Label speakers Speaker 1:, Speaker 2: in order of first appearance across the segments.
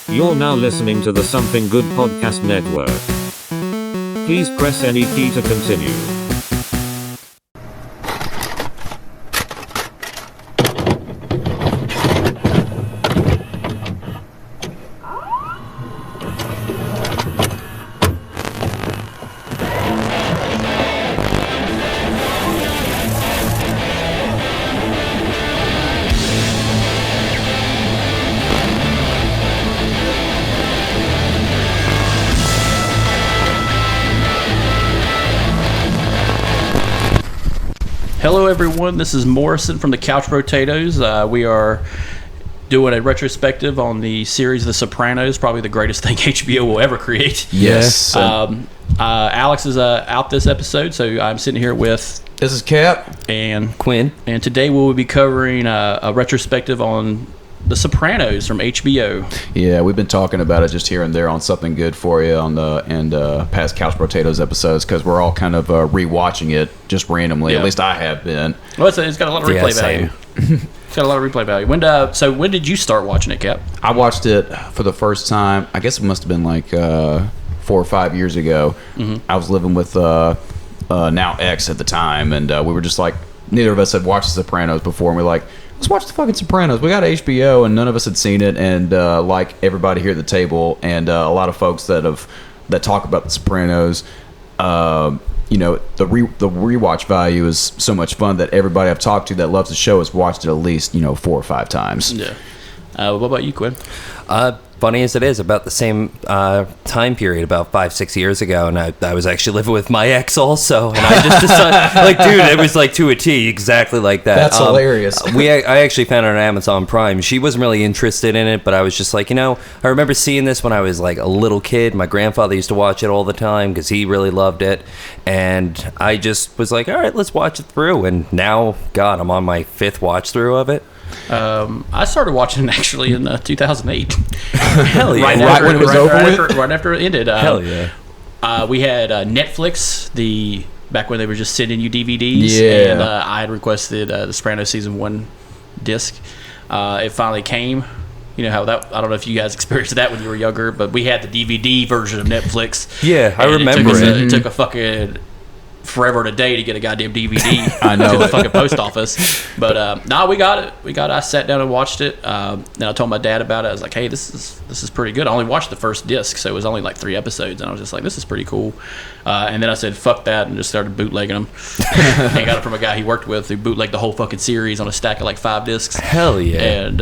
Speaker 1: You're now listening to the Something Good Podcast Network. Please press any key to continue.
Speaker 2: Hello everyone, this is Morrison from the Couch Potatoes. We are doing a retrospective on the series The Sopranos, probably the greatest thing HBO will ever create.
Speaker 3: Yes.
Speaker 2: Alex is out this episode, so I'm sitting here with...
Speaker 3: This is Cap.
Speaker 2: And
Speaker 4: Quinn.
Speaker 2: And today we will be covering a retrospective on The Sopranos from HBO.
Speaker 3: Yeah, we've been talking about it just here and there on Something Good for You on the past Couch Potatoes episodes because we're all kind of rewatching it just randomly.
Speaker 2: Yeah.
Speaker 3: At least I have been.
Speaker 2: Well, it's got a lot of replay value. It's got a lot of replay value. When did you start watching it, Cap?
Speaker 3: I watched it for the first time. I guess it must have been like 4 or 5 years ago. Mm-hmm. I was living with now ex at the time, and we were just like, neither of us had watched The Sopranos before, and we're like, let's watch the fucking Sopranos. We got HBO, and none of us had seen it. And like everybody here at the table, and a lot of folks that talk about the Sopranos, the rewatch value is so much fun that everybody I've talked to that loves the show has watched it at least 4 or 5 times.
Speaker 2: Yeah. What about you, Quinn?
Speaker 4: Funny as it is, about the same time period, about 5-6 years ago, and I was actually living with my ex also, and I just decided, dude, it was like to a T, exactly like that.
Speaker 3: That's hilarious.
Speaker 4: I actually found it on Amazon Prime. She wasn't really interested in it, but I was just like, I remember seeing this when I was like a little kid. My grandfather used to watch it all the time because he really loved it, and I just was like, all right, let's watch it through, and now, God, I'm on my 5th watch through of it.
Speaker 2: I started watching it actually in 2008.
Speaker 4: Hell yeah!
Speaker 3: Right when it was over with?
Speaker 2: Right after it ended.
Speaker 4: Hell yeah!
Speaker 2: We had Netflix back when they were just sending you DVDs.
Speaker 3: Yeah.
Speaker 2: And I had requested the Sopranos season 1 disc. It finally came. You know how that? I don't know if you guys experienced that when you were younger, but we had the DVD version of Netflix.
Speaker 4: Yeah, I remember it.
Speaker 2: It took a fucking forever and a day to get a goddamn DVD
Speaker 3: I know
Speaker 2: to the fucking post office. But we got it. I sat down and watched it. Then I told my dad about it. I was like, hey, this is pretty good. I only watched the first disc, so it was only like 3 episodes, and I was just like, this is pretty cool. And then I said, fuck that, and just started bootlegging them. And got it from a guy he worked with who bootlegged the whole fucking series on a stack of like 5 discs.
Speaker 4: Hell yeah.
Speaker 2: And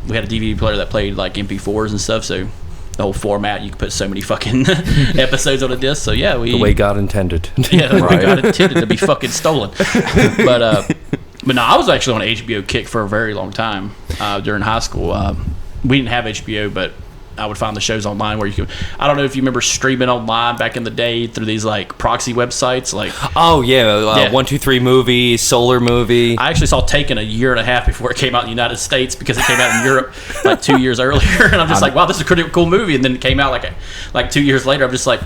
Speaker 2: we had a DVD player that played like MP4s and stuff, so the whole format, you could put so many fucking episodes on a disc. So yeah,
Speaker 4: the way God intended.
Speaker 2: Yeah, the way God intended to be fucking stolen. But no, I was actually on an HBO kick for a very long time during high school. We didn't have HBO, but I would find the shows online where you could. I don't know if you remember streaming online back in the day through these like proxy websites, like.
Speaker 4: Oh yeah, 123 Movie, Solar Movie.
Speaker 2: I actually saw Taken a year and a half before it came out in the United States because it came out in Europe like 2 years earlier, and I'm just like, wow, this is a pretty cool movie. And then it came out like 2 years later. I'm just like,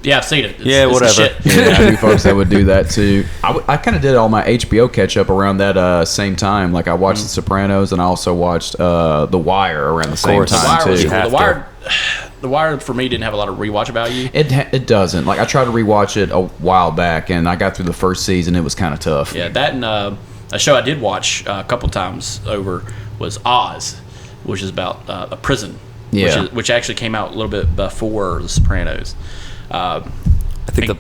Speaker 2: yeah, I've seen it. It's
Speaker 4: whatever.
Speaker 2: Shit.
Speaker 3: Yeah, I knew folks that would do that too. I kind of did all my HBO catch up around that same time. Like I watched The Sopranos, and I also watched The Wire around the same time too.
Speaker 2: The Wire for me didn't have a lot of rewatch value.
Speaker 3: It doesn't. Like I tried to rewatch it a while back, and I got through the first season. It was kind of tough.
Speaker 2: Yeah, that and a show I did watch a couple times over was Oz, which is about a prison.
Speaker 3: Yeah.
Speaker 2: Which actually came out a little bit before The Sopranos.
Speaker 4: I think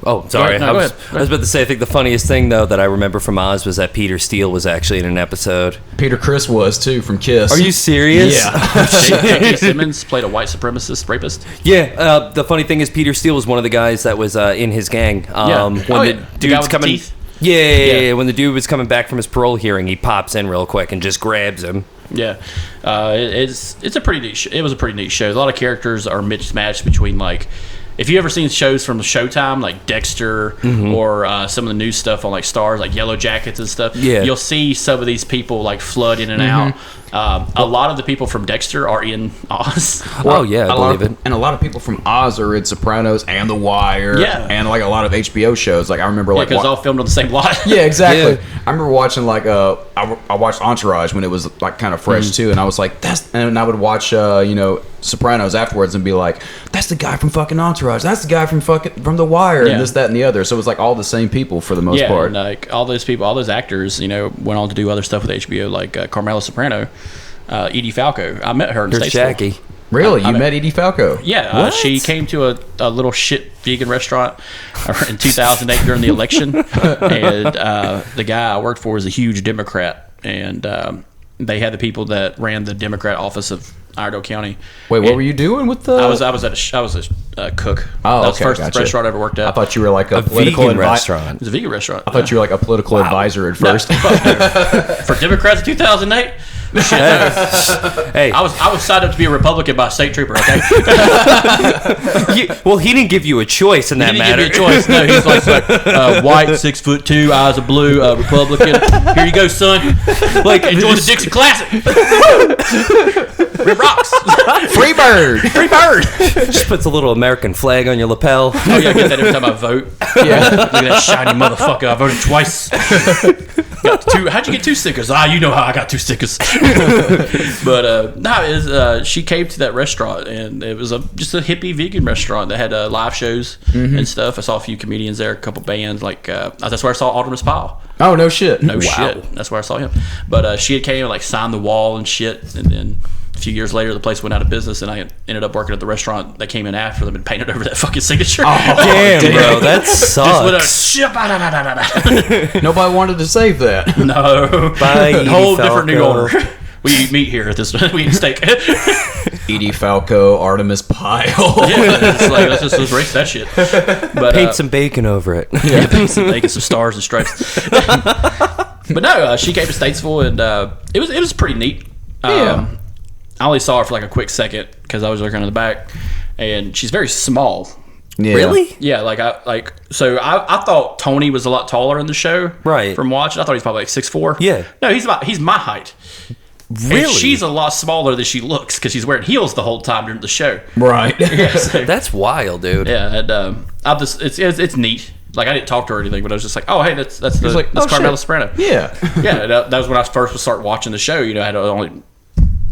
Speaker 4: Oh, sorry.
Speaker 2: Go ahead.
Speaker 4: I was about to say, I think the funniest thing, though, that I remember from Oz was that Peter Steele was actually in an episode.
Speaker 3: Peter Criss was, too, from Kiss.
Speaker 4: Are you serious?
Speaker 3: Yeah.
Speaker 2: J.K. Simmons played a white supremacist rapist.
Speaker 4: Yeah. The funny thing is Peter Steele was one of the guys that was in his gang. When the dude's coming... Teeth? Yeah. When the dude was coming back from his parole hearing, he pops in real quick and just grabs him.
Speaker 2: Yeah. It's a pretty neat it was a pretty neat show. A lot of characters are mismatched between, like... If you ever seen shows from Showtime, like Dexter, or some of the new stuff on like Stars, like Yellow Jackets and stuff, you'll see some of these people like flood in and out. A lot of the people from Dexter are in Oz.
Speaker 4: Well, I believe it.
Speaker 3: And a lot of people from Oz are in Sopranos and The Wire, and like a lot of HBO shows. Like I remember, like
Speaker 2: because it's all filmed on the same lot.
Speaker 3: Yeah, exactly. Yeah. I remember watching like I watched Entourage when it was like kind of fresh too, and I was like, and I would watch Sopranos afterwards and be like, that's the guy from fucking Entourage, that's the guy from The Wire, and this, that, and the other. So it was like all the same people for the most part.
Speaker 2: And like all those people, all those actors, went on to do other stuff with HBO, like Carmela Soprano, Edie Falco. I met her in Statesville.
Speaker 4: Jackie.
Speaker 3: Really? You met Edie Falco?
Speaker 2: Yeah, she came to a little shit vegan restaurant in 2008 during the election, and the guy I worked for was a huge Democrat, and they had the people that ran the Democrat office of Iredell County.
Speaker 3: Wait, what were you doing with the?
Speaker 2: I was a cook.
Speaker 3: Oh,
Speaker 2: that was
Speaker 3: okay,
Speaker 2: the first
Speaker 3: gotcha.
Speaker 2: restaurant I ever worked at.
Speaker 3: I thought you were like a political
Speaker 4: vegan restaurant.
Speaker 2: It was a vegan restaurant.
Speaker 3: I thought you were like a political advisor at first.
Speaker 2: For Democrats in 2008. Shit,
Speaker 4: Hey,
Speaker 2: I was signed up to be a Republican by a state trooper. Okay,
Speaker 4: well, he didn't give you a choice in that
Speaker 2: he
Speaker 4: matter.
Speaker 2: didn't give me a choice. No, he's like white, 6'2", eyes of blue, Republican. Here you go, son. Like enjoy the Dixie Classic. Rip rocks.
Speaker 3: Free bird.
Speaker 2: Free bird.
Speaker 4: Just puts a little American flag on your lapel.
Speaker 2: Oh yeah, I get that every time I vote.
Speaker 3: Yeah.
Speaker 2: Look at that shiny motherfucker. I voted twice. Got two. How'd you get 2 stickers? You know how I got 2 stickers. But she came to that restaurant, and it was just a hippie vegan restaurant that had live shows and stuff. I saw a few comedians there, a couple bands. Like that's where I saw Artemis Pyle.
Speaker 3: Oh, no shit.
Speaker 2: No shit. That's where I saw him. But she had came and like signed the wall and shit, and then a few years later the place went out of business, and I ended up working at the restaurant that came in after them and painted over that fucking signature.
Speaker 4: Oh, damn, bro, that sucks.
Speaker 3: Nobody wanted to save that.
Speaker 2: No.
Speaker 4: Bye,
Speaker 2: Whole
Speaker 4: Edie
Speaker 2: different new
Speaker 4: Falco.
Speaker 2: owner. We eat meat here at this. We eat steak.
Speaker 3: Edie Falco, Artemis Pyle.
Speaker 2: Yeah, it's like let's just erase that shit. But
Speaker 4: Paint some bacon over it.
Speaker 2: yeah, paint some stars and stripes. But no, she came to Statesville, and it was pretty neat.
Speaker 3: Yeah.
Speaker 2: I only saw her for like a quick second because I was looking in the back, and she's very small.
Speaker 3: Yeah.
Speaker 4: Really?
Speaker 2: Yeah, I thought Tony was a lot taller in the show.
Speaker 4: Right.
Speaker 2: From watching, I thought he's probably like 6'4".
Speaker 4: Yeah.
Speaker 2: No, he's my height.
Speaker 4: Really?
Speaker 2: And she's a lot smaller than she looks because she's wearing heels the whole time during the show.
Speaker 3: Right.
Speaker 2: Yeah, so,
Speaker 4: That's wild, dude.
Speaker 2: yeah, and it's neat. Like I didn't talk to her or anything, but I was just like, oh hey, that's
Speaker 3: like, oh,
Speaker 2: Carmela
Speaker 3: shit.
Speaker 2: Soprano.
Speaker 3: Yeah.
Speaker 2: Yeah, that was when I first was starting watching the show.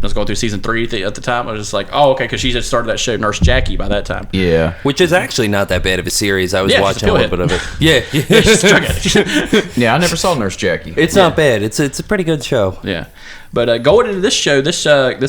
Speaker 2: I was going through season 3 at the time. I was just like, oh, okay, because she just started that show, Nurse Jackie, by that time.
Speaker 3: Yeah.
Speaker 4: Which is actually not that bad of a series. I was
Speaker 2: Yeah,
Speaker 4: watching
Speaker 2: she's
Speaker 4: a
Speaker 2: a
Speaker 4: little bit of it. Yeah.
Speaker 2: She's a drug addict.
Speaker 3: Yeah, I never saw Nurse Jackie.
Speaker 4: It's not bad. It's a pretty good show.
Speaker 2: Yeah, but going into this show, this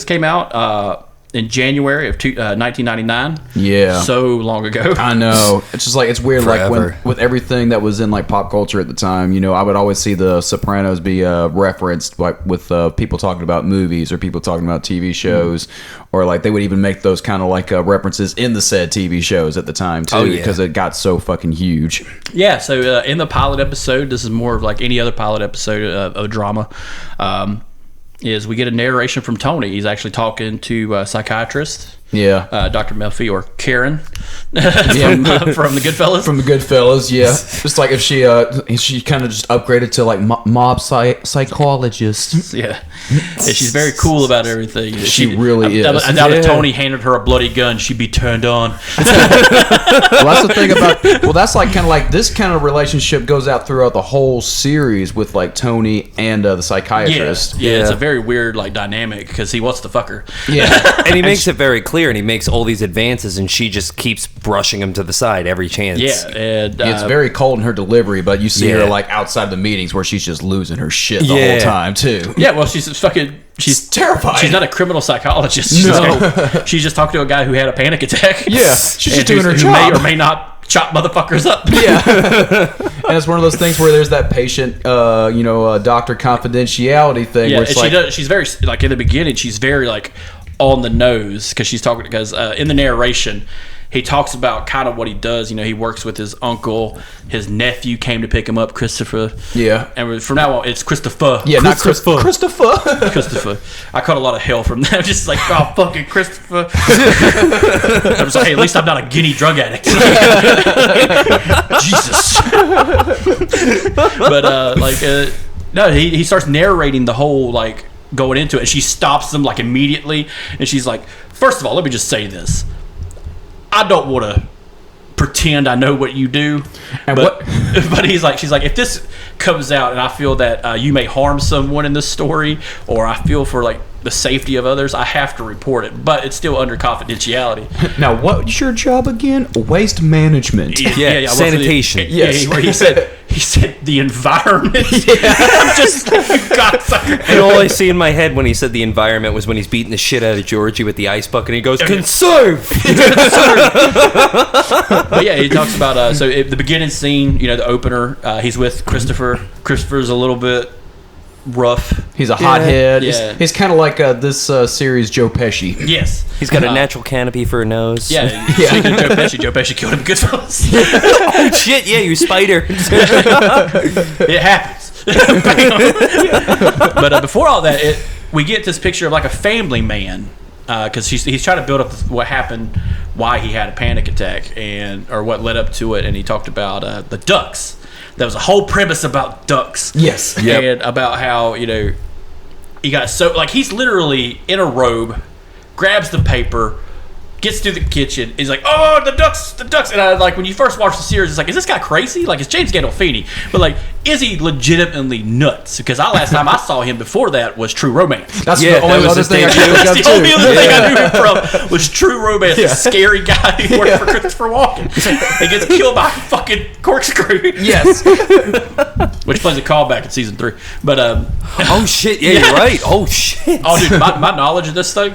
Speaker 2: came out in January of 1999.
Speaker 3: Yeah.
Speaker 2: So long ago.
Speaker 3: I know. It's just like, it's weird.
Speaker 4: Forever.
Speaker 3: Like with everything that was in like pop culture at the time, I would always see the Sopranos be referenced like with people talking about movies or people talking about TV shows, or like they would even make those kind of like references in the said TV shows at the time too,
Speaker 4: Oh, yeah.
Speaker 3: because it got so fucking huge.
Speaker 2: Yeah, so in the pilot episode, this is more of like any other pilot episode of a drama, is we get a narration from Tony. He's actually talking to a psychiatrist, Dr. Melfi, or Karen from the Goodfellas.
Speaker 3: From the Goodfellas, yeah. Just like if she kind of just upgraded to like mob psychologist.
Speaker 2: Yeah, and she's very cool about everything.
Speaker 3: She really is.
Speaker 2: I doubt if Tony handed her a bloody gun, she'd be turned on.
Speaker 3: Well, that's the thing about. Well, that's like kind of like this kind of relationship goes out throughout the whole series with like Tony and the psychiatrist.
Speaker 2: Yeah, it's a very weird like dynamic because he wants to fuck her.
Speaker 3: Yeah,
Speaker 4: And he makes it very clear, and he makes all these advances, and she just keeps brushing him to the side every chance.
Speaker 2: Yeah, and
Speaker 3: it's very cold in her delivery, but you see her
Speaker 4: Yeah.
Speaker 3: like outside the meetings where she's just losing her shit the
Speaker 4: Yeah.
Speaker 3: whole time too.
Speaker 2: yeah. Well, she's
Speaker 3: Terrified.
Speaker 2: She's not a criminal psychologist. She's just talking to a guy who had a panic attack.
Speaker 3: Yeah, she's just
Speaker 2: And
Speaker 3: doing her
Speaker 2: who
Speaker 3: job.
Speaker 2: may or may not chop motherfuckers up.
Speaker 3: Yeah, and it's one of those things where there's that patient, doctor confidentiality thing.
Speaker 2: Yeah,
Speaker 3: where it's
Speaker 2: and
Speaker 3: like,
Speaker 2: she's very like in the beginning. She's very like on the nose because in the narration he talks about kind of what he does. He works with his uncle. His nephew came to pick him up, Christopher.
Speaker 3: Yeah.
Speaker 2: And from now on, it's Christopher.
Speaker 3: yeah, not
Speaker 2: Christopher.
Speaker 3: Christopher.
Speaker 2: Christopher. I caught a lot of hell from that. Just like, oh, fucking Christopher. I was like, hey, at least I'm not a guinea drug addict. Jesus. But, no, he starts narrating the whole, like, going into it. And she stops them, like, immediately. And she's like, first of all, let me just say this. I don't want to pretend I know what you do, but she's like, if this comes out and I feel that you may harm someone in this story, or I feel for like the safety of others, I have to report it, but it's still under confidentiality.
Speaker 3: Now, what's your job again? Waste management.
Speaker 4: Yeah, sanitation.
Speaker 3: Yes.
Speaker 2: Where he said the environment. I'm just like, God, sucker.
Speaker 4: And all I see in my head when he said the environment was when he's beating the shit out of Georgie with the ice bucket and he goes, conserve!
Speaker 2: But yeah, he talks about, so the beginning scene, the opener, he's with Christopher. Christopher's a little bit rough.
Speaker 3: He's a hothead.
Speaker 2: Yeah.
Speaker 3: He's kind of like this series Joe Pesci.
Speaker 2: Yes.
Speaker 4: He's got a natural canopy for a nose.
Speaker 2: Yeah. Speaking of Joe Pesci killed him. Goodfellas.
Speaker 4: Oh, shit, yeah, you spider.
Speaker 2: It happens. But before all that, we get this picture of like a family man, because he's trying to build up what happened, why he had a panic attack, or what led up to it, and he talked about the ducks. There was a whole premise about ducks.
Speaker 3: Yes.
Speaker 2: And about how, he got so, like, he's literally in a robe, grabs the paper, gets to the kitchen, he's like, oh, the ducks. And I, like, when you first watch the series, it's like, is this guy crazy? Like, it's James Gandolfini. But, like, is he legitimately nuts? Because last time I saw him before that was True Romance.
Speaker 3: That's the only other thing I could look up
Speaker 2: The
Speaker 3: too.
Speaker 2: only other thing I knew him from was True Romance, the scary guy who worked for Christopher Walken. He gets killed by a fucking corkscrew.
Speaker 3: Yes.
Speaker 2: Which plays a callback in season 3. But,
Speaker 4: Oh, shit, yeah, you're right. Oh, shit.
Speaker 2: oh, dude, my knowledge of this thing,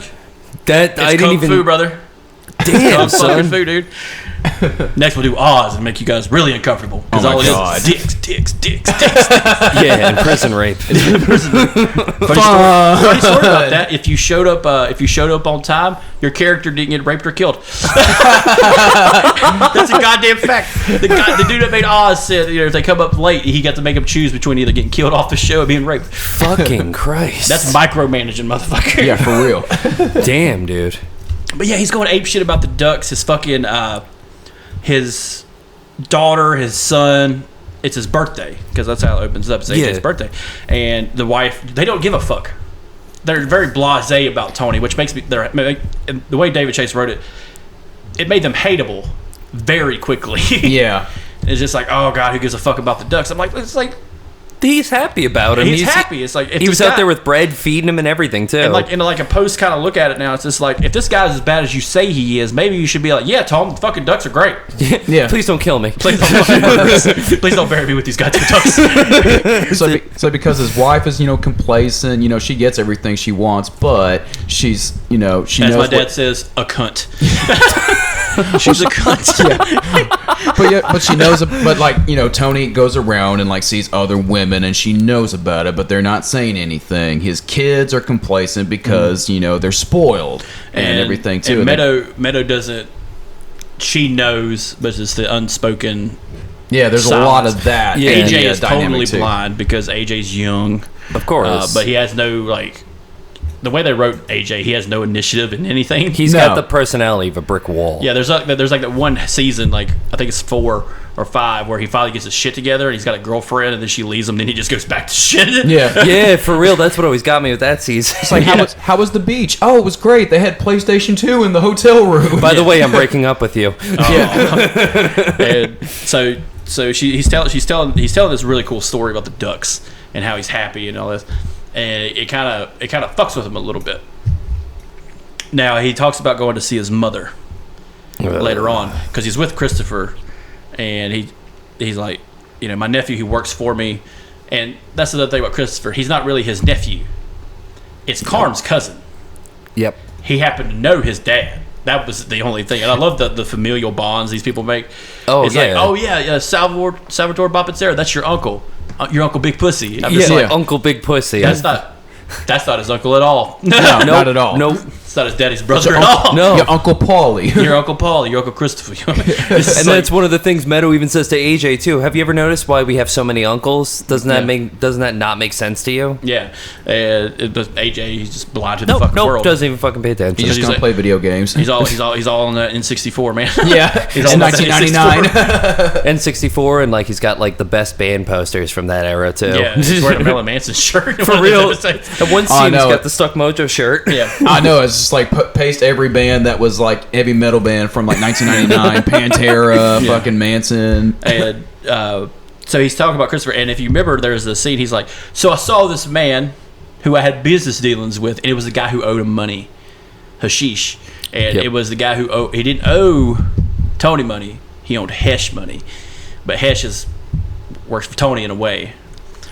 Speaker 4: That I
Speaker 2: it's
Speaker 4: didn't
Speaker 2: kung
Speaker 4: even...
Speaker 2: fu, brother.
Speaker 4: Damn,
Speaker 2: Kung fucking
Speaker 4: son.
Speaker 2: fu, dude. Next we'll do Oz and make you guys really uncomfortable. Because
Speaker 3: Oh my
Speaker 2: all it
Speaker 3: God.
Speaker 2: is dicks.
Speaker 4: Yeah, and prison rape.
Speaker 2: Funny story about that. If you showed up on time, your character didn't get raped or killed. That's a goddamn fact. The dude that made Oz said, if they come up late, he got to make them choose between either getting killed off the show or being raped.
Speaker 4: Fucking Christ.
Speaker 2: That's micromanaging, motherfucker.
Speaker 3: Yeah, for real.
Speaker 4: Damn, dude.
Speaker 2: But yeah, he's going ape shit about the ducks. His fucking his daughter, his son. It's his birthday, because that's how it opens up. It's AJ's birthday, and the wife, they don't give a fuck. They're very blasé about Tony, which makes me. The way David Chase wrote it, it made them hateable very quickly.
Speaker 3: Yeah.
Speaker 2: It's just like, oh god, who gives a fuck about the ducks? I'm like, it's like
Speaker 4: He's happy about him.
Speaker 2: he's happy. It's like if
Speaker 4: he was
Speaker 2: this
Speaker 4: out
Speaker 2: guy-
Speaker 4: there with bread, feeding him and everything too.
Speaker 2: And like in like a post kind of look at it now, it's just like, if this guy's as bad as you say he is, maybe you should be like, yeah, Tom, the fucking ducks are great.
Speaker 3: Yeah.
Speaker 4: Please don't kill me.
Speaker 2: Please don't bury me with these goddamn ducks.
Speaker 3: So because his wife is, complacent, she gets everything she wants, but she's, she
Speaker 2: As
Speaker 3: knows
Speaker 2: my dad says, a cunt.
Speaker 3: she's a cunt. But she knows, but like, Tony goes around and like sees other women and she knows about it, but they're not saying anything. His kids are complacent because, they're spoiled and everything too.
Speaker 2: And Meadow doesn't, she knows, but it's the unspoken.
Speaker 3: Yeah, there's
Speaker 2: silence.
Speaker 3: a lot of that.
Speaker 4: Yeah.
Speaker 2: AJ
Speaker 3: Yeah,
Speaker 2: is
Speaker 3: dynamic
Speaker 2: totally
Speaker 3: too.
Speaker 2: blind because AJ's young.
Speaker 4: Of course.
Speaker 2: But he has no, like, the way they wrote AJ, he has no initiative in anything.
Speaker 4: He's
Speaker 3: No.
Speaker 4: got the personality of a brick wall.
Speaker 2: Yeah, there's like that one season, like I think it's 4 or 5, where he finally gets his shit together and he's got a girlfriend, and then she leaves him, then he just goes back to shit.
Speaker 3: Yeah.
Speaker 4: Yeah, for real. That's what always got me with that season.
Speaker 3: It's like, how was the beach? Oh, it was great. They had PlayStation 2 in the hotel room.
Speaker 4: By the way, I'm breaking up with you.
Speaker 2: And so he's telling this really cool story about the ducks and how he's happy and all this, and it kind of fucks with him a little bit. Now he talks about going to see his mother later on because he's with Christopher, and he's like, my nephew who works for me, and that's the other thing about Christopher. He's not really his nephew. It's Carm's cousin.
Speaker 4: Yep.
Speaker 2: He happened to know his dad. That was the only thing, and I love the familial bonds these people make.
Speaker 4: Oh,
Speaker 2: it's
Speaker 4: yeah.
Speaker 2: like, oh yeah, Salvatore Bappazzera, that's your uncle, your Uncle Big Pussy. I'm just
Speaker 4: Yeah,
Speaker 2: like,
Speaker 4: Uncle Big Pussy.
Speaker 2: that's not his uncle at all.
Speaker 3: No, not at all.
Speaker 4: Nope.
Speaker 2: It's not his daddy's brother at all.
Speaker 4: No.
Speaker 3: Your Uncle Paulie.
Speaker 2: Your Uncle Paul, your Uncle Christopher. It's
Speaker 4: And
Speaker 2: like-
Speaker 4: that's one of the things Meadow even says to AJ too. Have you ever noticed why we have so many uncles? Doesn't that not make sense to you?
Speaker 2: yeah, but AJ, he's just blind to the
Speaker 4: Nope,
Speaker 2: fucking
Speaker 4: nope,
Speaker 2: world.
Speaker 4: doesn't even fucking pay attention.
Speaker 3: He's just
Speaker 2: He's
Speaker 3: gonna
Speaker 2: like-
Speaker 3: play video games.
Speaker 2: He's all on that N64, man.
Speaker 3: Yeah,
Speaker 2: He's
Speaker 3: it's
Speaker 2: all on that
Speaker 3: 1999.
Speaker 4: N64, and like he's got like the best band posters from that era too.
Speaker 2: Yeah, he's wearing a Marilyn Manson shirt.
Speaker 4: For real. At one
Speaker 3: I
Speaker 4: scene, he's
Speaker 3: know
Speaker 4: got
Speaker 3: it.
Speaker 4: the Stuck Mojo shirt.
Speaker 2: Yeah.
Speaker 3: I know, it's just like paste every band that was like heavy metal band from like 1999, Pantera, fucking Manson.
Speaker 2: And so he's talking about Christopher, and if you remember, there's a scene. He's like, "So I saw this man who I had business dealings with, and it was the guy who owed him money, Hashish, and it was the guy who he didn't owe Tony money, he owed Hesh money, but Hesh works for Tony in a way.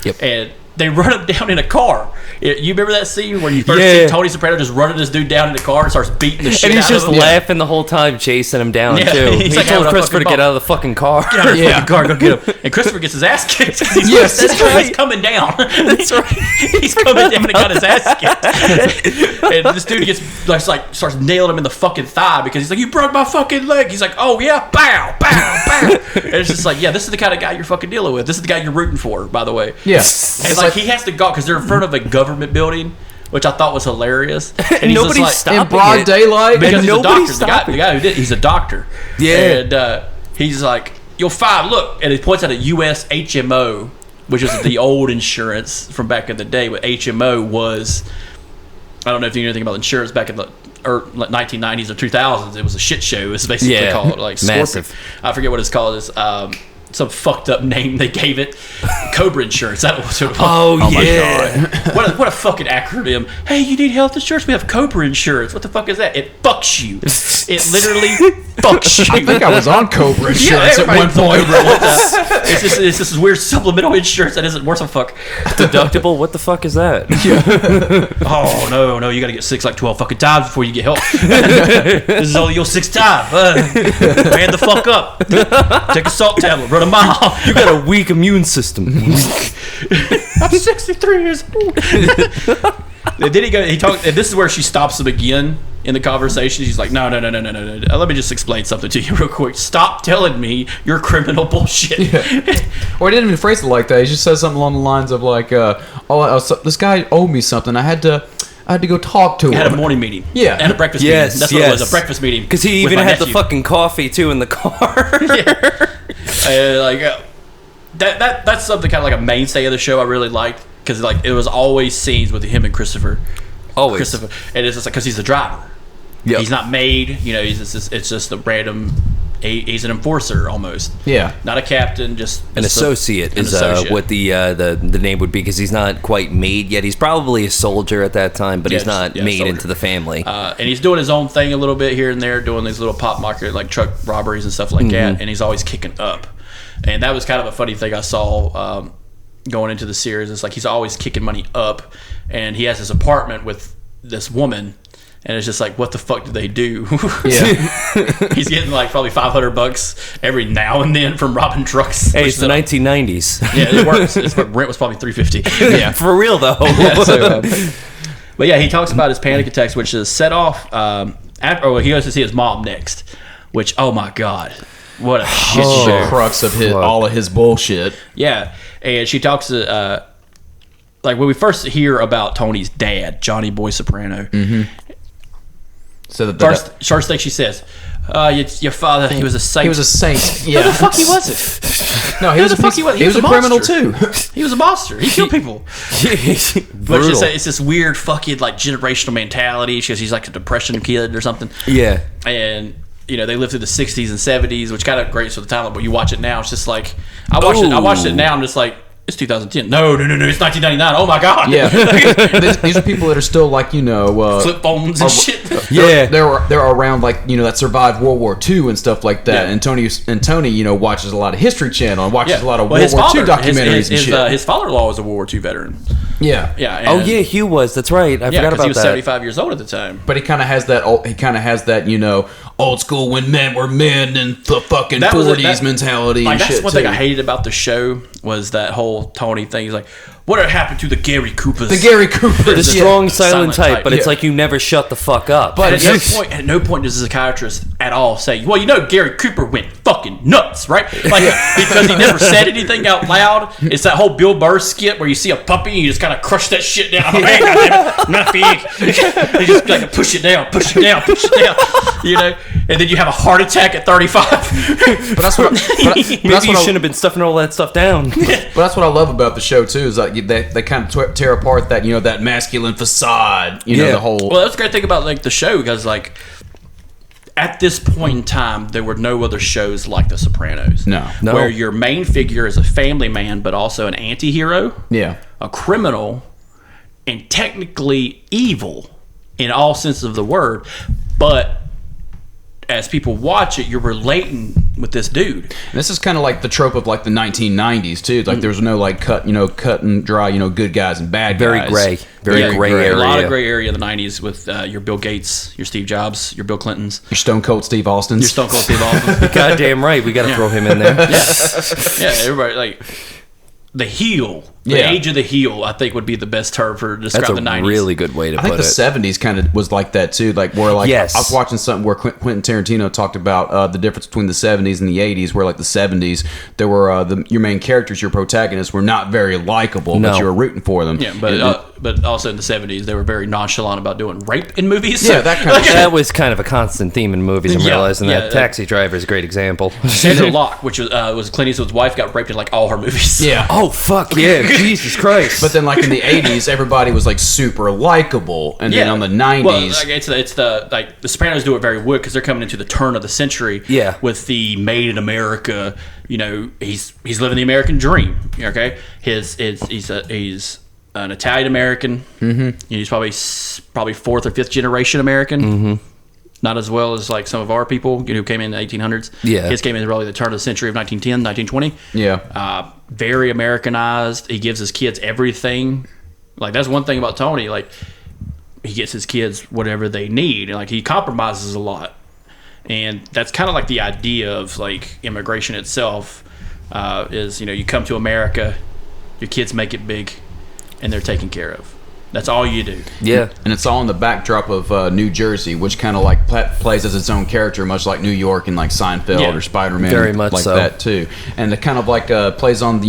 Speaker 4: Yep.
Speaker 2: And they run him down in a car. You remember that scene where you first see Tony Soprano just running this dude down in the car and starts beating the shit out of him?
Speaker 4: And he's just laughing the whole time, chasing him down, too. He told Christopher to get out of the fucking car.
Speaker 2: Get out of the fucking car, go get him. And Christopher gets his ass kicked. He's coming down. That's right. He's coming down and got his ass kicked. And this dude gets starts nailing him in the fucking thigh because he's like, you broke my fucking leg. He's like, oh yeah, bow, bow, bow. And it's just like, yeah, this is the kind of guy you're fucking dealing with. This is the guy you're rooting for, by the way.
Speaker 3: Yeah.
Speaker 2: And like he has to go because they're in front of a government building, which I thought was hilarious. And
Speaker 4: nobody's
Speaker 2: he's
Speaker 4: stopping
Speaker 3: in broad daylight.
Speaker 2: because he's a
Speaker 4: nobody's
Speaker 2: doctor. The guy who did, he's a doctor.
Speaker 4: Yeah.
Speaker 2: And he's like, you'll find, look, and he points out a U.S. HMO, which is the old insurance from back in the day. But HMO was, I don't know if you know anything about insurance back in the 1990s or 2000s. It was a shit show. It's basically called like
Speaker 4: massive.
Speaker 2: Scorpion. I forget what it's called. It's some fucked up name they gave it. Cobra Insurance. That was what it was.
Speaker 4: Oh
Speaker 2: my
Speaker 4: yeah.
Speaker 2: God. What a fucking acronym. Hey, you need health insurance? We have Cobra Insurance. What the fuck is that? It fucks you. It literally fucks you.
Speaker 3: I think I was on Cobra Insurance at one point.
Speaker 2: It's this weird supplemental insurance that isn't worth a fuck.
Speaker 4: Deductible? What the fuck is that?
Speaker 2: Oh no, you gotta get sick like 12 fucking times before you get help. This is only your 6th time. Man the fuck up. Take a salt tablet, run a mile.
Speaker 4: You got a weak immune system.
Speaker 2: I'm 63 years old. And then he talks, and this is where she stops him again in the conversation. She's like, no. Let me just explain something to you real quick. Stop telling me your criminal bullshit.
Speaker 3: Yeah. Or he didn't even phrase it like that. He just says something along the lines of like, this guy owed me something. I had to go talk to him.
Speaker 2: Had a morning meeting.
Speaker 3: Yeah.
Speaker 2: And a breakfast meeting. That's what it was, a breakfast meeting.
Speaker 4: Because he even had the fucking coffee, too, in the car.
Speaker 2: That's something kind of like a mainstay of the show I really liked. Because like it was always scenes with him and Christopher.
Speaker 4: Always.
Speaker 2: Christopher. And it's just like, because he's a driver.
Speaker 4: Yep.
Speaker 2: He's not made, it's just a random, he's an enforcer almost.
Speaker 3: Yeah.
Speaker 2: Not a captain, just
Speaker 4: An associate is what the name would be, because he's not quite made yet. He's probably a soldier at that time, but he's not made
Speaker 2: soldier.
Speaker 4: into the family.
Speaker 2: And he's doing his own thing a little bit here and there, doing these little pop market like truck robberies and stuff like that. And he's always kicking up. And that was kind of a funny thing I saw going into the series. It's like he's always kicking money up, and he has this apartment with this woman. And it's just like, what the fuck do they do?
Speaker 3: Yeah.
Speaker 2: He's getting like probably $500 every now and then from robbing trucks.
Speaker 4: Hey, it's the 1990s.
Speaker 2: Yeah, it works. Rent was probably $350.
Speaker 4: Yeah, for real though.
Speaker 2: But yeah, he talks about his panic attacks, which is set off he goes to see his mom next. Which, oh my god, what a shit show!
Speaker 3: The crux of all of his bullshit.
Speaker 2: Yeah, and she talks to like when we first hear about Tony's dad, Johnny Boy Soprano.
Speaker 3: So
Speaker 2: first thing she says, your father, he was a saint.
Speaker 3: He was a saint. Yeah.
Speaker 2: No, the fuck he wasn't.
Speaker 3: No, he was a criminal too.
Speaker 2: He was a monster. He killed people. But it's this weird fucking like generational mentality because he's like a depression kid or something.
Speaker 4: Yeah.
Speaker 2: And they lived through the 60s and 70s, which kind of great for the time. But you watch it now, it's just like I watched it now. I'm just like, it's 2010. No, it's 1999. Oh my god.
Speaker 3: Yeah. These are people that are still like
Speaker 2: flip phones and shit.
Speaker 3: Yeah, they're around like that survived World War II and stuff like that. Yeah. And Tony watches a lot of History Channel and watches a lot of World War II documentaries and shit.
Speaker 2: His father-in-law was a World War II veteran.
Speaker 3: Yeah.
Speaker 2: Yeah.
Speaker 4: Hugh was. That's right. I forgot about that.
Speaker 2: He was 75 years old at the time.
Speaker 3: But he kind of has that. Old school when men were men and the fucking 40s mentality.
Speaker 2: Like,
Speaker 3: and
Speaker 2: that's
Speaker 3: shit
Speaker 2: one thing I hated about the show was that whole Tony thing. He's like, what happened to the Gary Coopers?
Speaker 3: The Gary Coopers.
Speaker 4: The strong, silent type, but it's like you never shut the fuck up.
Speaker 2: But at no point does the psychiatrist at all say, well, Gary Cooper went fucking nuts, right? Like, because he never said anything out loud. It's that whole Bill Burr skit where you see a puppy and you just kind of crush that shit down. Hey, goddammit, nothing. You just like push it down. And then you have a heart attack at 35.
Speaker 3: But that's what
Speaker 4: maybe you shouldn't have been stuffing all that stuff down.
Speaker 3: But that's what I love about the show too, is like they kind of tear apart that that masculine facade. The whole.
Speaker 2: Well, that's the great thing about like the show, because like at this point in time, there were no other shows like The Sopranos.
Speaker 3: No.
Speaker 2: Where your main figure is a family man, but also an anti-hero.
Speaker 3: Yeah.
Speaker 2: A criminal, and technically evil in all senses of the word, but as people watch it, you're relating with this dude.
Speaker 3: And this is kind of like the trope of like the 1990s too. Like there was no like cut and dry, good guys and bad
Speaker 4: Very
Speaker 3: guys.
Speaker 4: gray. Very gray area.
Speaker 2: A lot of gray area in the 90s with your Bill Gates, your Steve Jobs, your Bill Clintons.
Speaker 3: Your Stone Cold Steve Austins.
Speaker 2: Your Stone Cold Steve Austin.
Speaker 4: Goddamn right. We got to throw him in there.
Speaker 2: Yeah, everybody, like, the heel. The age of the heel, I think, would be the best term for describing the 90s.
Speaker 4: That's a really good way to put it.
Speaker 3: I think the 70s kind of was like that too. Like where like
Speaker 4: Yes.
Speaker 3: I was watching something where Quentin Tarantino talked about the difference between the 70s and the 80s, where like the 70s there were your main characters, your protagonists were not very likable, but you were rooting for them.
Speaker 2: Yeah, but also in the 70s they were very nonchalant about doing rape in movies.
Speaker 3: Yeah, that kind of shit.
Speaker 4: That was kind of a constant theme in movies. I'm realizing that.
Speaker 2: yeah.
Speaker 4: Taxi Driver is a great example.
Speaker 2: Sandra Locke, which was Clint Eastwood's wife, got raped in like all her movies.
Speaker 3: Yeah.
Speaker 4: Oh, fuck yeah. Jesus Christ.
Speaker 3: But then, like in the '80s, everybody was like super likable, and then on the '90s,
Speaker 2: well, like, it's the like the Sopranos do it very well because they're coming into the turn of the century.
Speaker 4: Yeah.
Speaker 2: With the Made in America, he's living the American dream. Okay, he's an Italian American. Mm-hmm. He's probably fourth or fifth generation American. Mm-hmm. Not as well as like some of our people who came in the 1800s.
Speaker 4: Yeah.
Speaker 2: His came in really the turn of the century of 1910, 1920.
Speaker 3: Yeah.
Speaker 2: Very Americanized. He gives his kids everything. Like, that's one thing about Tony. Like, he gets his kids whatever they need. And, like, he compromises a lot. And that's kind of like the idea of, like, immigration itself is, you come to America, your kids make it big, and they're taken care of. That's all you do.
Speaker 4: Yeah.
Speaker 3: And it's all in the backdrop of New Jersey, which kind of like plays as its own character, much like New York and like Seinfeld or Spider-Man.
Speaker 4: Very much
Speaker 3: like
Speaker 4: so.
Speaker 3: that too. And it kind of like plays on,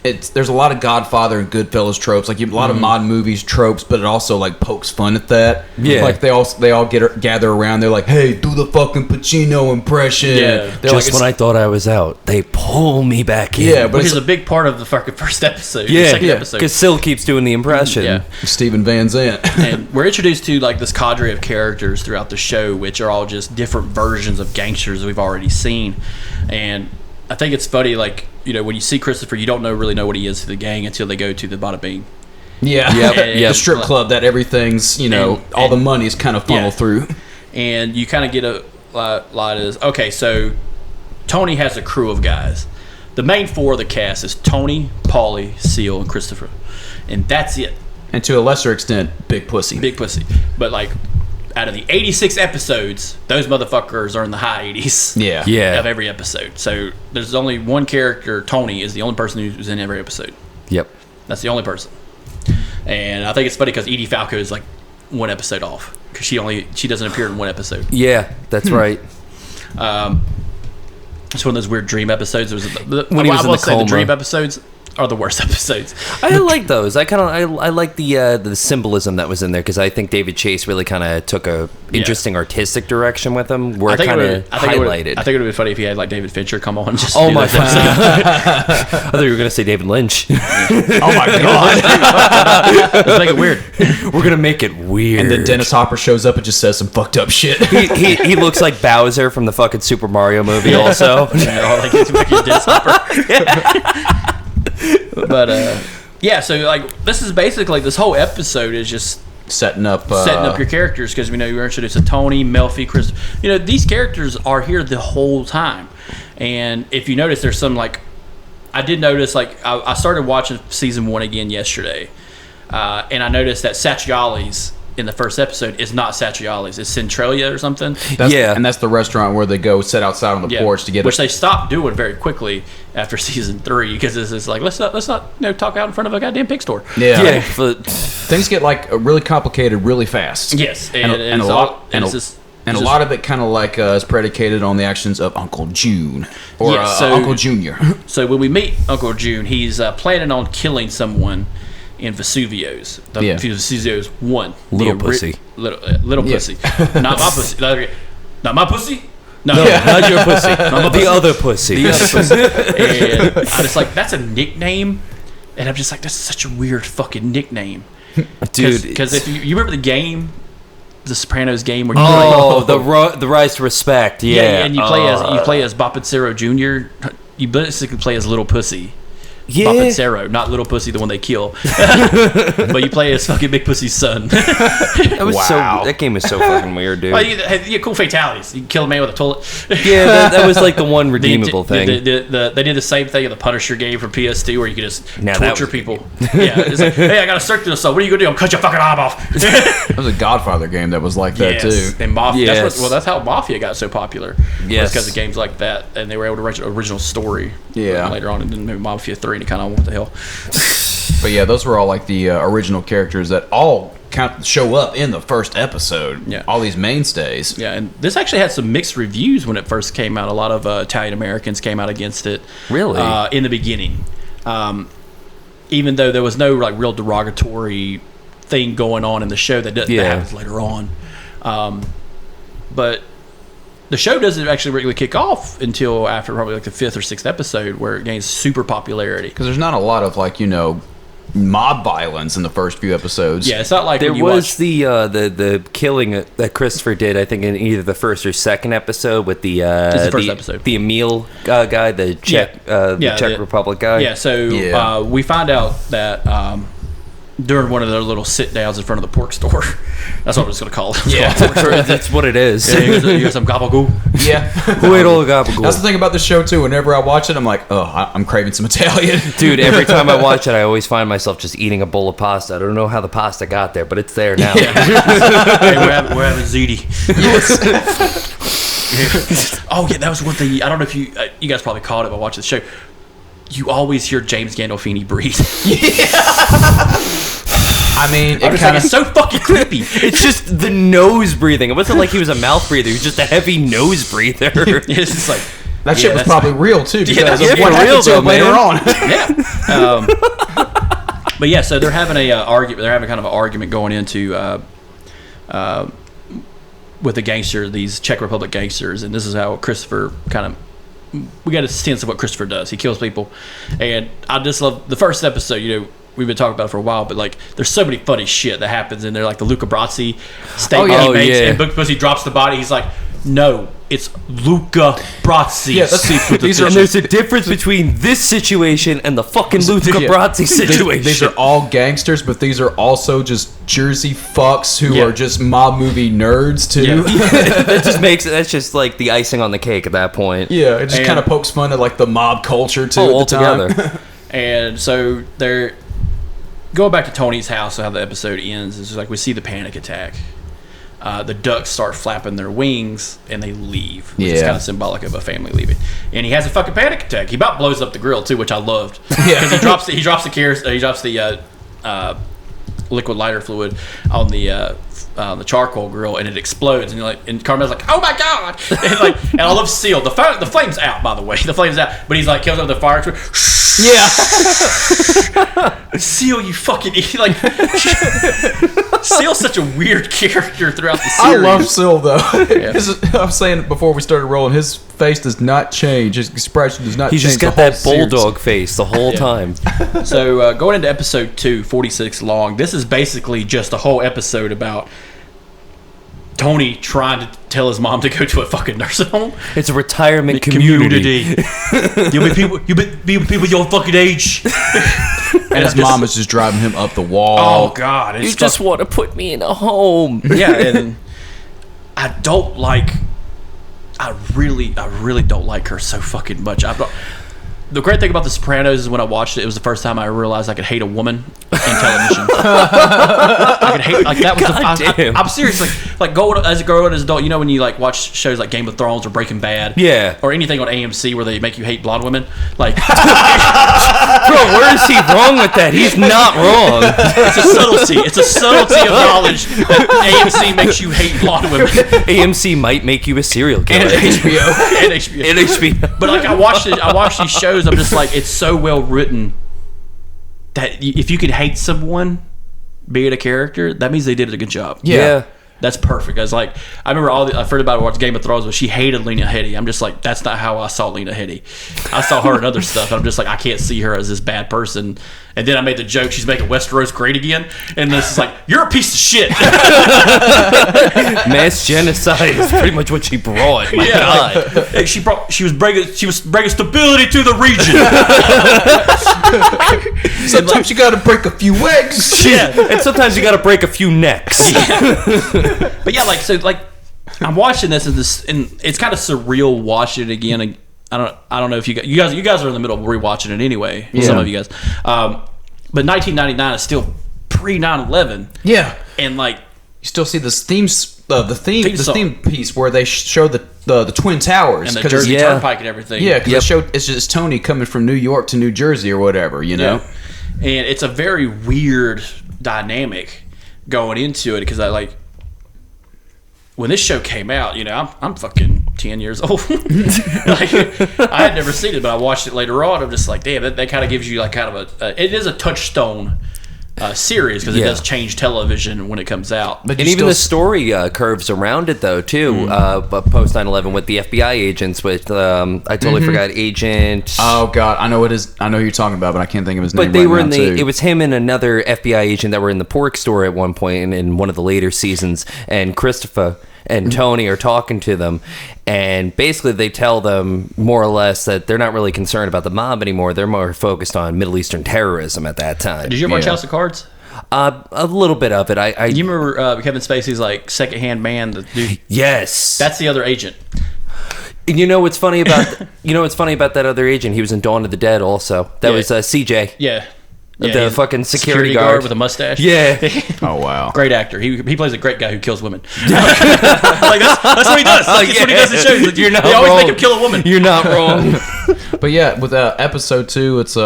Speaker 3: there's a lot of Godfather and Goodfellas tropes, like a lot of modern movies tropes, but it also like pokes fun at that.
Speaker 4: Yeah.
Speaker 3: Like they all gather around. They're like, "Hey, do the fucking Pacino impression."
Speaker 2: Yeah.
Speaker 3: They're
Speaker 4: Just
Speaker 3: like,
Speaker 4: when I thought I was out, they pull me back in.
Speaker 3: Yeah, but
Speaker 2: Which
Speaker 3: it's
Speaker 2: is a big part of the fucking first episode.
Speaker 4: Yeah,
Speaker 2: second episode.
Speaker 4: because Syl keeps doing the impression.
Speaker 2: Yeah.
Speaker 3: Steven Van Zandt.
Speaker 2: And we're introduced to like this cadre of characters throughout the show, which are all just different versions of gangsters we've already seen. And I think it's funny, like, when you see Christopher, you don't really know what he is to the gang until they go to the Bada Bing.
Speaker 3: Yeah,
Speaker 2: Yep.
Speaker 3: the strip club that everything's, all the money's kind of funneled through.
Speaker 2: And you kind of get a lot of, okay, so Tony has a crew of guys. The main four of the cast is Tony, Paulie, Seal, and Christopher. And that's it.
Speaker 3: And to a lesser extent, Big Pussy.
Speaker 2: Big pussy. But, like, out of the 86 episodes, those motherfuckers are in the high 80s.
Speaker 4: Yeah.
Speaker 2: Of every episode. So there's only one character. Tony is the only person who's in every episode.
Speaker 4: Yep.
Speaker 2: That's the only person. And I think it's funny because Edie Falco is like one episode off because she doesn't appear in one episode.
Speaker 4: Yeah, that's right.
Speaker 2: It's one of those weird dream episodes. It was
Speaker 4: When he was in the coma.
Speaker 2: The dream episodes are the worst episodes.
Speaker 4: I like those. I like the symbolism that was in there because I think David Chase really kind of took a interesting artistic direction with them where it kind of highlighted.
Speaker 2: I think it would be funny if he had like David Fincher come on. Just
Speaker 4: Oh my god! I thought you were gonna say David Lynch.
Speaker 3: Oh my god!
Speaker 2: Let's make it weird.
Speaker 4: We're gonna make it weird.
Speaker 3: And then Dennis Hopper shows up and just says some fucked up shit.
Speaker 4: he looks like Bowser from the fucking Super Mario movie. Also,
Speaker 2: Like it's fucking Dennis Hopper. But so like this is basically this whole episode is just
Speaker 3: setting up
Speaker 2: your characters because we know you're introduced to Tony, Melfi, Chris. These characters are here the whole time, and if you notice, there's some like I did notice like I started watching season 1 again yesterday, and I noticed that Saccioli's in the first episode is not Saccioli's, it's Centralia or something.
Speaker 3: And that's the restaurant where they go sit outside on the porch to get
Speaker 2: which they stopped doing very quickly after season 3 because this is like let's not talk out in front of a goddamn pig store.
Speaker 4: but
Speaker 3: things get like really complicated really fast.
Speaker 2: Yes,
Speaker 3: and a lot of it kind of like is predicated on the actions of Uncle June or Uncle Junior.
Speaker 2: So when we meet Uncle June, he's planning on killing someone in Vesuvio's. Vesuvio's 1.
Speaker 4: Little pussy.
Speaker 2: Little pussy. Not my pussy. Not my pussy? No,
Speaker 4: not your pussy. The other pussy.
Speaker 2: The other pussy. And I was like, that's a nickname. And I'm just like, that's such a weird fucking nickname.
Speaker 4: Dude.
Speaker 2: Because if you remember the game, the Sopranos game where
Speaker 4: you the Rise to Respect. Yeah.
Speaker 2: And you play as Boppicero Jr. You basically play as Little Pussy.
Speaker 4: Yeah.
Speaker 2: Buffett not Little Pussy, the one they kill. But you play as fucking Big Pussy's son.
Speaker 4: That game was so fucking weird, dude.
Speaker 2: Well, you had cool fatalities. You can kill a man with a toilet.
Speaker 4: Yeah, that was like the one redeemable thing.
Speaker 2: They did the same thing in the Punisher game from PS2 where you could just torture people.
Speaker 4: Good.
Speaker 2: Yeah, it's like, hey, I got a circular assault. What are you gonna do? I'm cut your fucking arm off.
Speaker 3: There was a Godfather game that was like that too.
Speaker 2: And Mafia.
Speaker 4: Yes.
Speaker 2: That's how Mafia got so popular.
Speaker 4: Yes,
Speaker 2: because of games like that, and they were able to write an original story.
Speaker 3: Yeah.
Speaker 2: Later on, and then maybe Mafia 3, and it kind of what the hell.
Speaker 3: But yeah, those were all like the original characters that all show up in the first episode.
Speaker 2: Yeah.
Speaker 3: All these mainstays.
Speaker 2: Yeah, and this actually had some mixed reviews when it first came out. A lot of Italian Americans came out against it.
Speaker 4: Really?
Speaker 2: In the beginning, even though there was no like real derogatory thing going on in the show that happens later on. But the show doesn't actually really kick off until after probably like the 5th or 6th episode, where it gains super popularity.
Speaker 3: Because there's not a lot of like mob violence in the first few episodes.
Speaker 2: Yeah, it's not like
Speaker 4: there
Speaker 2: when you
Speaker 4: was
Speaker 2: watch
Speaker 4: the killing that Christopher did, I think, in either the first or second episode with the
Speaker 2: first episode.
Speaker 4: The Emil guy, the Czech Czech Republic guy.
Speaker 2: Yeah, so we find out that during one of their little sit downs in front of the pork store. That's what I'm just gonna call it.
Speaker 4: That's what it is.
Speaker 2: Yeah, you got some gabagool.
Speaker 3: Yeah.
Speaker 4: Who ate all the gabagool?
Speaker 3: That's the thing about the show too. Whenever I watch it, I'm like, oh, I'm craving some Italian.
Speaker 4: Dude, every time I watch it, I always find myself just eating a bowl of pasta. I don't know how the pasta got there, but it's there now.
Speaker 2: Hey, we're having Zitti.
Speaker 3: Yes.
Speaker 2: Oh yeah, that was one thing. I don't know if you guys probably caught it by watching the show. You always hear James Gandolfini breathe.
Speaker 3: I mean,
Speaker 2: it's so fucking creepy.
Speaker 4: It's just the nose breathing. It wasn't like he was a mouth breather. He was just a heavy nose breather.
Speaker 2: It's just like
Speaker 3: that shit was probably real too. Because
Speaker 2: that's
Speaker 3: what
Speaker 4: real though,
Speaker 3: later on.
Speaker 2: Yeah. But yeah, so they're having a argument. They're having kind of an argument going into with the gangster, these Czech Republic gangsters, and this is how Christopher we got a sense of what Christopher does. He kills people, and I just love the first episode. We've been talking about it for a while, but like, there's so many funny shit that happens in there, like the Luca Brasi statement he makes, and Big Pussy drops the body. He's like, "No, it's Luca Brasi."
Speaker 3: Yeah,
Speaker 4: and there's a difference between this situation and the fucking Luca Brasi situation.
Speaker 3: These are all gangsters, but these are also just Jersey fucks who are just mob movie nerds too.
Speaker 4: Yeah. That's just like the icing on the cake at that point.
Speaker 3: Yeah, it just kind of pokes fun at like the mob culture too.
Speaker 4: Altogether.
Speaker 2: And so they're going back to Tony's house. So how the episode ends is like we see the panic attack. The ducks start flapping their wings and they leave, which is kind of symbolic of a family leaving. And he has a fucking panic attack. He about blows up the grill too, which I loved because he drops the liquid lighter fluid on the charcoal grill, and it explodes. And Carmel's like, "Oh my god!" And I love Seal. The flame's out, by the way. The flame's out, but he's like kills up the fire.
Speaker 3: Yeah.
Speaker 2: Seal, you fucking like. Seal's such a weird character throughout the series.
Speaker 3: I love Seal though. I was saying before we started rolling, his face does not change. His expression does not change.
Speaker 4: He's just got that bulldog face the whole time.
Speaker 2: So going into episode 2, 46 long, this is basically just a whole episode about Tony trying to tell his mom to go to a fucking nursing home.
Speaker 4: It's a retirement community.
Speaker 2: You'll be with people your fucking age.
Speaker 3: And his mom is just driving him up the wall.
Speaker 2: Oh God!
Speaker 4: You just want to put me in a home.
Speaker 2: Yeah, and I really don't like her so fucking much. The great thing about The Sopranos is when I watched it was the first time I realized I could hate a woman in television. I could hate like that was. I'm serious. Like as a girl and as an adult, when you like watch shows like Game of Thrones or Breaking Bad,
Speaker 4: or
Speaker 2: anything on AMC where they make you hate blonde women, like.
Speaker 4: Bro, where is he wrong with that? He's not wrong.
Speaker 2: It's a subtlety. It's a subtlety of knowledge that AMC makes you hate blonde women.
Speaker 4: AMC might make you a serial killer.
Speaker 2: And HBO. But like I watched these shows. I'm just like, it's so well written that if you could hate someone, be it a character, that means they did a good job.
Speaker 4: Yeah.
Speaker 2: That's perfect. I remember I've heard about it watching Game of Thrones, but she hated Lena Headey. I'm just like, that's not how I saw Lena Headey. I saw her in other stuff. And I'm just like, I can't see her as this bad person. And then I made the joke, she's making Westeros great again. And this is like, you're a piece of shit.
Speaker 4: Mass genocide is pretty much what she brought. My God.
Speaker 2: Like, she was bringing stability to the region.
Speaker 3: Sometimes you gotta break a few eggs.
Speaker 2: Yeah.
Speaker 4: And sometimes you got to break a few necks.
Speaker 2: But yeah, I'm watching this and it's kind of surreal watching it again. I don't know if you guys are in the middle of rewatching it anyway.
Speaker 3: Yeah.
Speaker 2: Some of you guys, but 1999 is still pre 9/11.
Speaker 3: Yeah,
Speaker 2: and
Speaker 3: you still see this theme piece where they show the Twin Towers
Speaker 2: and the Jersey Turnpike and everything.
Speaker 3: Yeah, because it's just Tony coming from New York to New Jersey or whatever, you know.
Speaker 2: Yeah. And it's a very weird dynamic going into it because when this show came out, I'm fucking 10 years old. I had never seen it, but I watched it later on. I'm just like, damn, that kind of gives you it is a touchstone series because it does change television when it comes out.
Speaker 4: But even the story curves around it though too. But post 9/11 with the FBI agents, with I totally forgot Agent.
Speaker 3: Oh God, I know it is. I know who you're talking about, but I can't think of his name.
Speaker 4: But they
Speaker 3: right
Speaker 4: were
Speaker 3: now,
Speaker 4: in
Speaker 3: too.
Speaker 4: It was him and another FBI agent that were in the pork store at one point in one of the later seasons, and Christopher and Tony are talking to them, and basically they tell them more or less that they're not really concerned about the mob anymore. They're more focused on Middle Eastern terrorism at that time.
Speaker 2: Did you ever watch House of Cards?
Speaker 4: A little bit of it.
Speaker 2: You remember Kevin Spacey's second-hand man? The dude.
Speaker 4: Yes,
Speaker 2: that's the other agent.
Speaker 4: And you know what's funny about that other agent? He was in Dawn of the Dead also. That was CJ.
Speaker 2: Yeah.
Speaker 4: The fucking security guard
Speaker 2: with a mustache.
Speaker 4: Yeah.
Speaker 3: Oh wow.
Speaker 2: Great actor. He plays a great guy who kills women. That's what he does. That's what he does in shows.
Speaker 4: You're not
Speaker 2: they
Speaker 4: wrong.
Speaker 2: always make him kill a woman.
Speaker 4: You're not wrong.
Speaker 3: But yeah, with episode 2, it's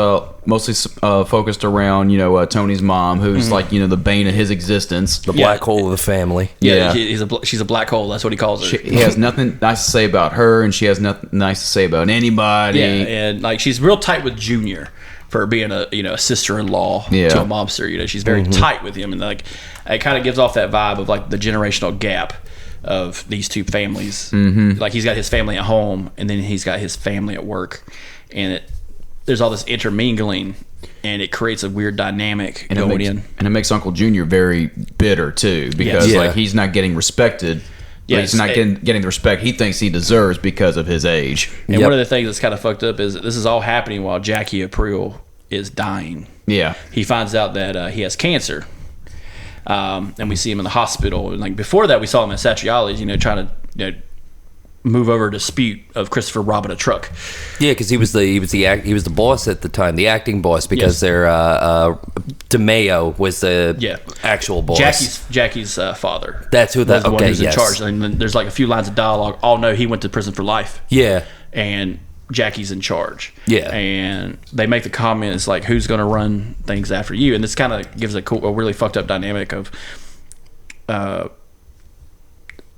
Speaker 3: mostly focused around Tony's mom, who's the bane of his existence,
Speaker 4: The black hole of the family.
Speaker 2: Yeah. She's a black hole. That's what he calls her.
Speaker 3: He has nothing nice to say about her, and she has nothing nice to say about anybody.
Speaker 2: Yeah, and she's real tight with Junior for being a sister-in-law to a mobster. She's very tight with him, and it kind of gives off that vibe of the generational gap of these two families. He's got his family at home, and then he's got his family at work, and there's all this intermingling, and it creates a weird dynamic going in. And
Speaker 3: it makes Uncle Junior very bitter too, because he's not getting respected. Yeah, he's not getting the respect he thinks he deserves because of his age.
Speaker 2: And one of the things that's kind of fucked up is that this is all happening while Jackie Aprile is dying.
Speaker 3: Yeah.
Speaker 2: He finds out that he has cancer. And we see him in the hospital. And before that, we saw him at Satriali's, trying to move over a dispute of Christopher robbing a truck.
Speaker 4: Yeah, because he was the boss at the time, the acting boss, because their DeMeo was the actual boss.
Speaker 2: Jackie's father.
Speaker 4: That's who that.
Speaker 2: The one
Speaker 4: Okay,
Speaker 2: who's in charge. And then there's a few lines of dialogue. Oh no, he went to prison for life.
Speaker 4: Yeah,
Speaker 2: and Jackie's in charge.
Speaker 4: Yeah, and
Speaker 2: they make the comments who's going to run things after you, and this kind of gives a really fucked up dynamic of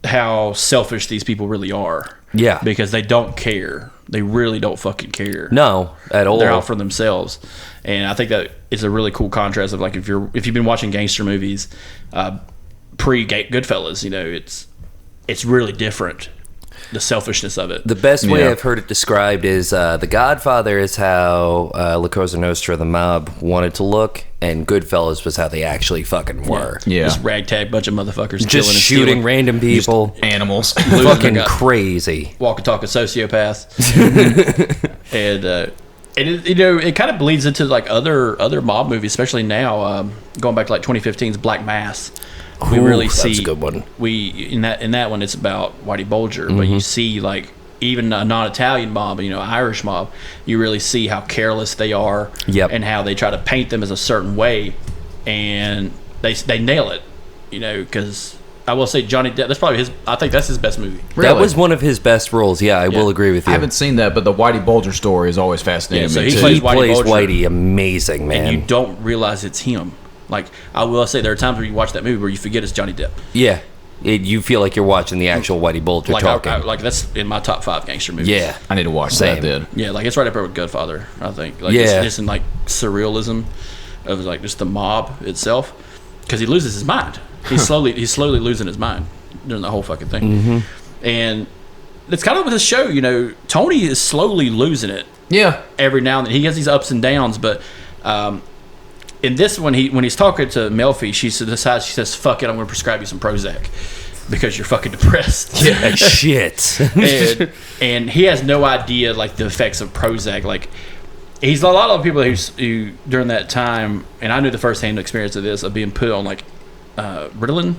Speaker 2: how selfish these people really are.
Speaker 4: Yeah,
Speaker 2: because they don't care. They really don't fucking care.
Speaker 4: No, at all.
Speaker 2: They're out for themselves, and I think that is a really cool contrast of if you've been watching gangster movies pre Goodfellas, it's really different. The selfishness of it.
Speaker 4: The best way I've heard it described is The Godfather is how La Cosa Nostra, the mob, wanted to look, and Goodfellas was how they actually fucking were.
Speaker 3: Yeah.
Speaker 2: Just ragtag bunch of motherfuckers
Speaker 4: just shooting
Speaker 2: stealing.
Speaker 4: Random people.
Speaker 3: Just animals.
Speaker 4: Fucking crazy.
Speaker 2: Walking, talking sociopaths. And it kind of bleeds into other mob movies, especially now, going back to 2015's Black Mass. We really see
Speaker 4: that's a good one.
Speaker 2: In that one it's about Whitey Bulger, but you see even a non-Italian mob, Irish mob, you really see how careless they are, and how they try to paint them as a certain way, and they nail it, because I will say Johnny Depp, that's probably I think that's his best movie.
Speaker 4: Really? That was one of his best roles. Yeah, I will agree with you.
Speaker 3: I haven't seen that, but the Whitey Bulger story is always fascinating.
Speaker 2: So
Speaker 3: me
Speaker 2: he
Speaker 3: too.
Speaker 2: plays
Speaker 4: Whitey amazing, man.
Speaker 2: And you don't realize it's him. I will say, there are times where you watch that movie where you forget it's Johnny Depp.
Speaker 4: Yeah. You feel like you're watching the actual Whitey Bulger talking.
Speaker 2: That's in my top 5 gangster movies.
Speaker 4: Yeah.
Speaker 3: I need to watch that then.
Speaker 2: Yeah, it's right up there with Godfather, I think. Just in surrealism of just the mob itself. Because he loses his mind. He's slowly losing his mind during the whole fucking thing. Mm-hmm. And it's kind of with this show, Tony is slowly losing it.
Speaker 3: Yeah.
Speaker 2: Every now and then. He has these ups and downs, but in this one, when he's talking to Melfi, she says, "Fuck it, I'm going to prescribe you some Prozac because you're fucking depressed."
Speaker 4: Yeah, shit.
Speaker 2: and he has no idea like the effects of Prozac. Like he's a lot of people who during that time, and I knew the first-hand experience of this of being put on like Ritalin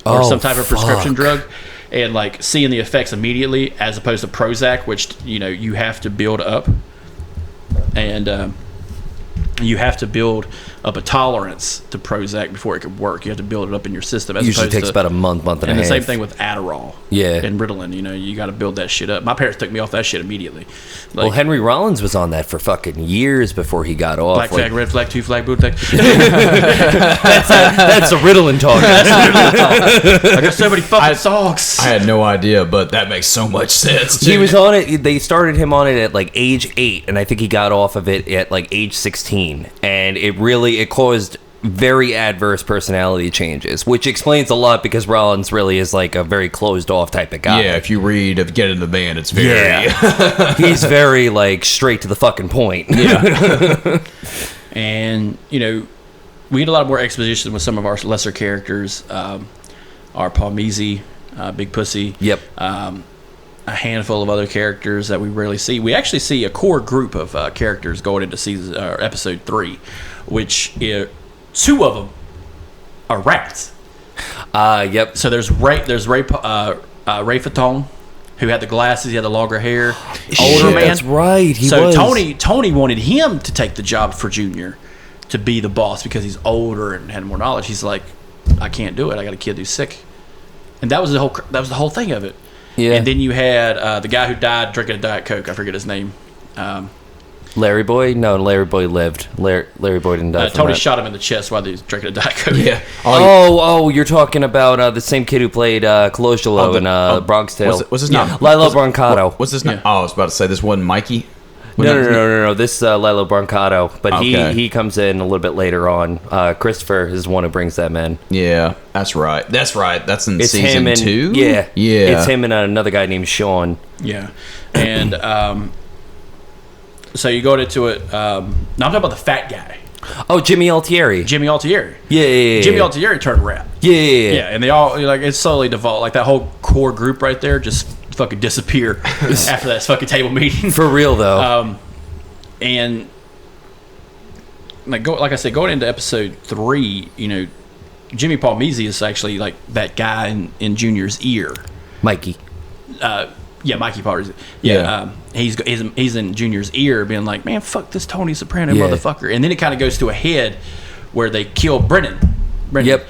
Speaker 2: or some type of prescription drug, and like seeing the effects immediately as opposed to Prozac, which you have to build up, and you have to build up a tolerance to Prozac before it could work. You have to build it up in your system. As
Speaker 4: Usually takes about a month and a half.
Speaker 2: And the same thing with Adderall.
Speaker 4: Yeah.
Speaker 2: And Ritalin. You got to build that shit up. My parents took me off that shit immediately.
Speaker 4: Well, Henry Rollins was on that for fucking years before he got off.
Speaker 2: Black flag, red flag, two flag, blue flag.
Speaker 4: That's a Ritalin talk.
Speaker 2: I got so many fucking songs.
Speaker 3: I had no idea, but that makes so much sense.
Speaker 4: He was on it. They started him on it at like age 8, and I think he got off of it at like age 16. And it caused very adverse personality changes, which explains a lot because Rollins really is like a very closed off type of guy.
Speaker 3: Yeah, if you read of Get in the Band, it's very...
Speaker 4: He's very like straight to the fucking point.
Speaker 3: Yeah.
Speaker 2: And, we get a lot more exposition with some of our lesser characters. Our Palmese, Big Pussy.
Speaker 4: Yep.
Speaker 2: A handful of other characters that we rarely see. We actually see a core group of characters going into episode 3, which 2 of them are rats.
Speaker 4: Yep.
Speaker 2: So there's Ray Fatone, who had the glasses, he had the longer hair, older man.
Speaker 4: That's right.
Speaker 2: So Tony wanted him to take the job for Junior, to be the boss because he's older and had more knowledge. He's like, I can't do it. I got a kid who's sick, and that was the whole thing of it.
Speaker 4: Yeah.
Speaker 2: And then you had the guy who died drinking a Diet Coke. I forget his name.
Speaker 4: Larry Boy? No, Larry Boy lived. Larry Boy didn't die.
Speaker 2: Tony shot him in the chest while he was drinking a Diet Coke.
Speaker 3: Yeah.
Speaker 4: Oh, you're talking about the same kid who played Colosimo in Bronx Tale.
Speaker 3: What's his name?
Speaker 4: Lilo Brancato.
Speaker 3: What's his name?
Speaker 2: Yeah.
Speaker 3: Oh, I was about to say this wasn't Mikey.
Speaker 4: No. This Lilo Brancato, but
Speaker 3: Okay.
Speaker 4: he comes in a little bit later on. Christopher is the one who brings them in.
Speaker 3: Yeah, that's right. That's in
Speaker 4: It's
Speaker 3: season
Speaker 4: him and
Speaker 3: 2.
Speaker 4: yeah.
Speaker 3: Yeah.
Speaker 4: It's him and another guy named Sean.
Speaker 2: Yeah. And so you go into it. Now I'm talking about the fat guy,
Speaker 4: Oh, Jimmy Altieri.
Speaker 2: Jimmy Altieri.
Speaker 4: Yeah.
Speaker 2: Jimmy Altieri turned rap.
Speaker 4: Yeah.
Speaker 2: And they all it slowly devolved. Like that whole core group right there just fucking disappear after that fucking table meeting.
Speaker 4: For real though.
Speaker 2: And like I said, going into episode 3, Jimmy Palmese is actually like that guy in Junior's ear.
Speaker 4: Mikey.
Speaker 2: Yeah, Mikey Potter's.
Speaker 3: Yeah.
Speaker 2: He's in Junior's ear, being like, "Man, fuck this Tony Soprano
Speaker 4: Yeah.
Speaker 2: motherfucker." And then it kind of goes to a head where they kill Brennan.
Speaker 4: Yep.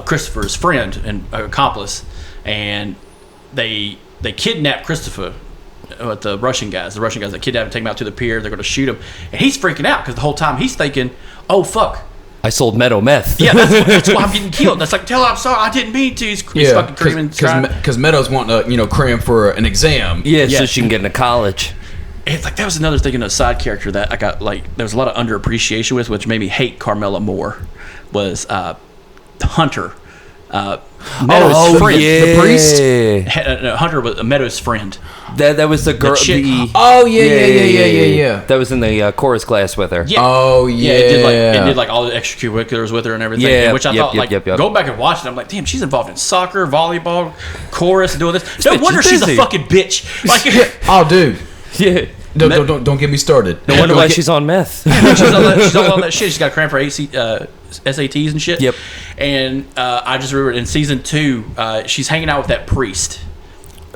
Speaker 2: Christopher's friend and accomplice, and they kidnap Christopher. With the Russian guys that kidnap him, take him out to the pier. They're going to shoot him, and he's freaking out because the whole time he's thinking, "Oh fuck."
Speaker 4: I sold meadow meth.
Speaker 2: Yeah, that's why I'm getting killed. That's like, tell her I'm sorry, I didn't mean to. He's fucking screaming.
Speaker 3: Because Meadows wanting to cram for an exam.
Speaker 4: Yeah, so she can get into college.
Speaker 2: It's like that was another thing in a side character that I got there was a lot of underappreciation with, which made me hate Carmela more. Was Hunter. Meadows' friend.
Speaker 4: Yeah.
Speaker 3: The priest?
Speaker 2: Hunter was Meadows' friend.
Speaker 4: That was the girl.
Speaker 2: chick.
Speaker 3: Oh yeah.
Speaker 4: That was in the chorus class with her.
Speaker 2: Yeah.
Speaker 3: Oh yeah.
Speaker 2: It did like all the extracurriculars with her and everything.
Speaker 4: Yeah,
Speaker 2: Which I thought go back and watch it. I'm like, damn, she's involved in soccer, volleyball, chorus, doing this. No
Speaker 4: bitch
Speaker 2: wonder
Speaker 4: is
Speaker 2: she's a
Speaker 4: busy.
Speaker 2: fucking bitch. Like
Speaker 3: Oh, dude.
Speaker 4: Yeah.
Speaker 3: Don't get me started.
Speaker 4: No wonder why she's on meth.
Speaker 2: she's on all that shit. She's got cramp for SATs and shit.
Speaker 4: Yep.
Speaker 2: And I just remember in season 2, she's hanging out with that priest.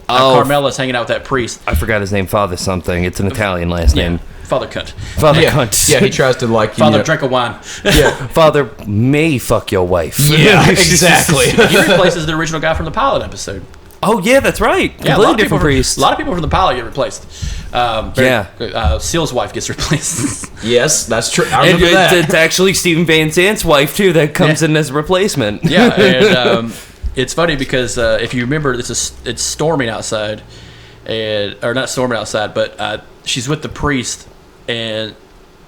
Speaker 4: Oh.
Speaker 2: Carmela's hanging out with that priest.
Speaker 4: I forgot his name. Father something. It's an Italian last name.
Speaker 2: Father Cunt.
Speaker 4: Father
Speaker 3: Yeah,
Speaker 4: cunt.
Speaker 3: yeah, he tries to
Speaker 2: Father drink a wine.
Speaker 3: Yeah,
Speaker 4: Father may fuck your wife.
Speaker 3: yeah, exactly.
Speaker 2: He replaces the original guy from the pilot episode.
Speaker 4: Oh yeah, that's right.
Speaker 2: Yeah,
Speaker 4: Completely different priest.
Speaker 2: A lot of people from the pilot get replaced. Seal's wife gets replaced.
Speaker 3: Yes, that's true. I
Speaker 4: And
Speaker 3: remember that.
Speaker 4: it's actually Stephen Van Zant's wife too that comes in as a replacement.
Speaker 2: Yeah, and it's funny because if you remember, it's storming outside, or not storming outside, but she's with the priest, and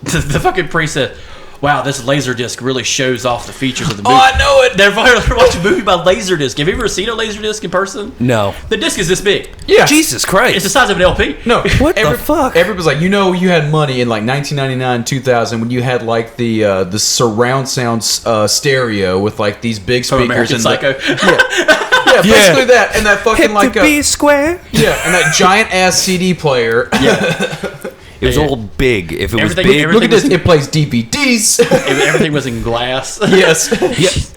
Speaker 2: the fucking priest said, wow, this Laserdisc really shows off the features of the movie.
Speaker 3: Oh, I know it.
Speaker 2: They're watching a movie about Laserdisc. Have you ever seen a Laserdisc in person?
Speaker 4: No.
Speaker 2: The disc is this big.
Speaker 3: Yeah.
Speaker 4: Jesus Christ.
Speaker 2: It's the size of an LP.
Speaker 3: No.
Speaker 4: What the fuck?
Speaker 3: Everybody's like, you had money in like 1999, 2000 when you had like the surround sound stereo with like these big
Speaker 2: From
Speaker 3: speakers
Speaker 2: American Psycho.
Speaker 3: Yeah, basically that, and that fucking
Speaker 4: Hip
Speaker 3: like
Speaker 4: to be square.
Speaker 3: yeah, and that giant ass CD player.
Speaker 4: It was all big. If it was
Speaker 2: Everything-
Speaker 4: big,
Speaker 3: Look at this, it plays DVDs.
Speaker 2: Everything was in glass.
Speaker 3: Yes.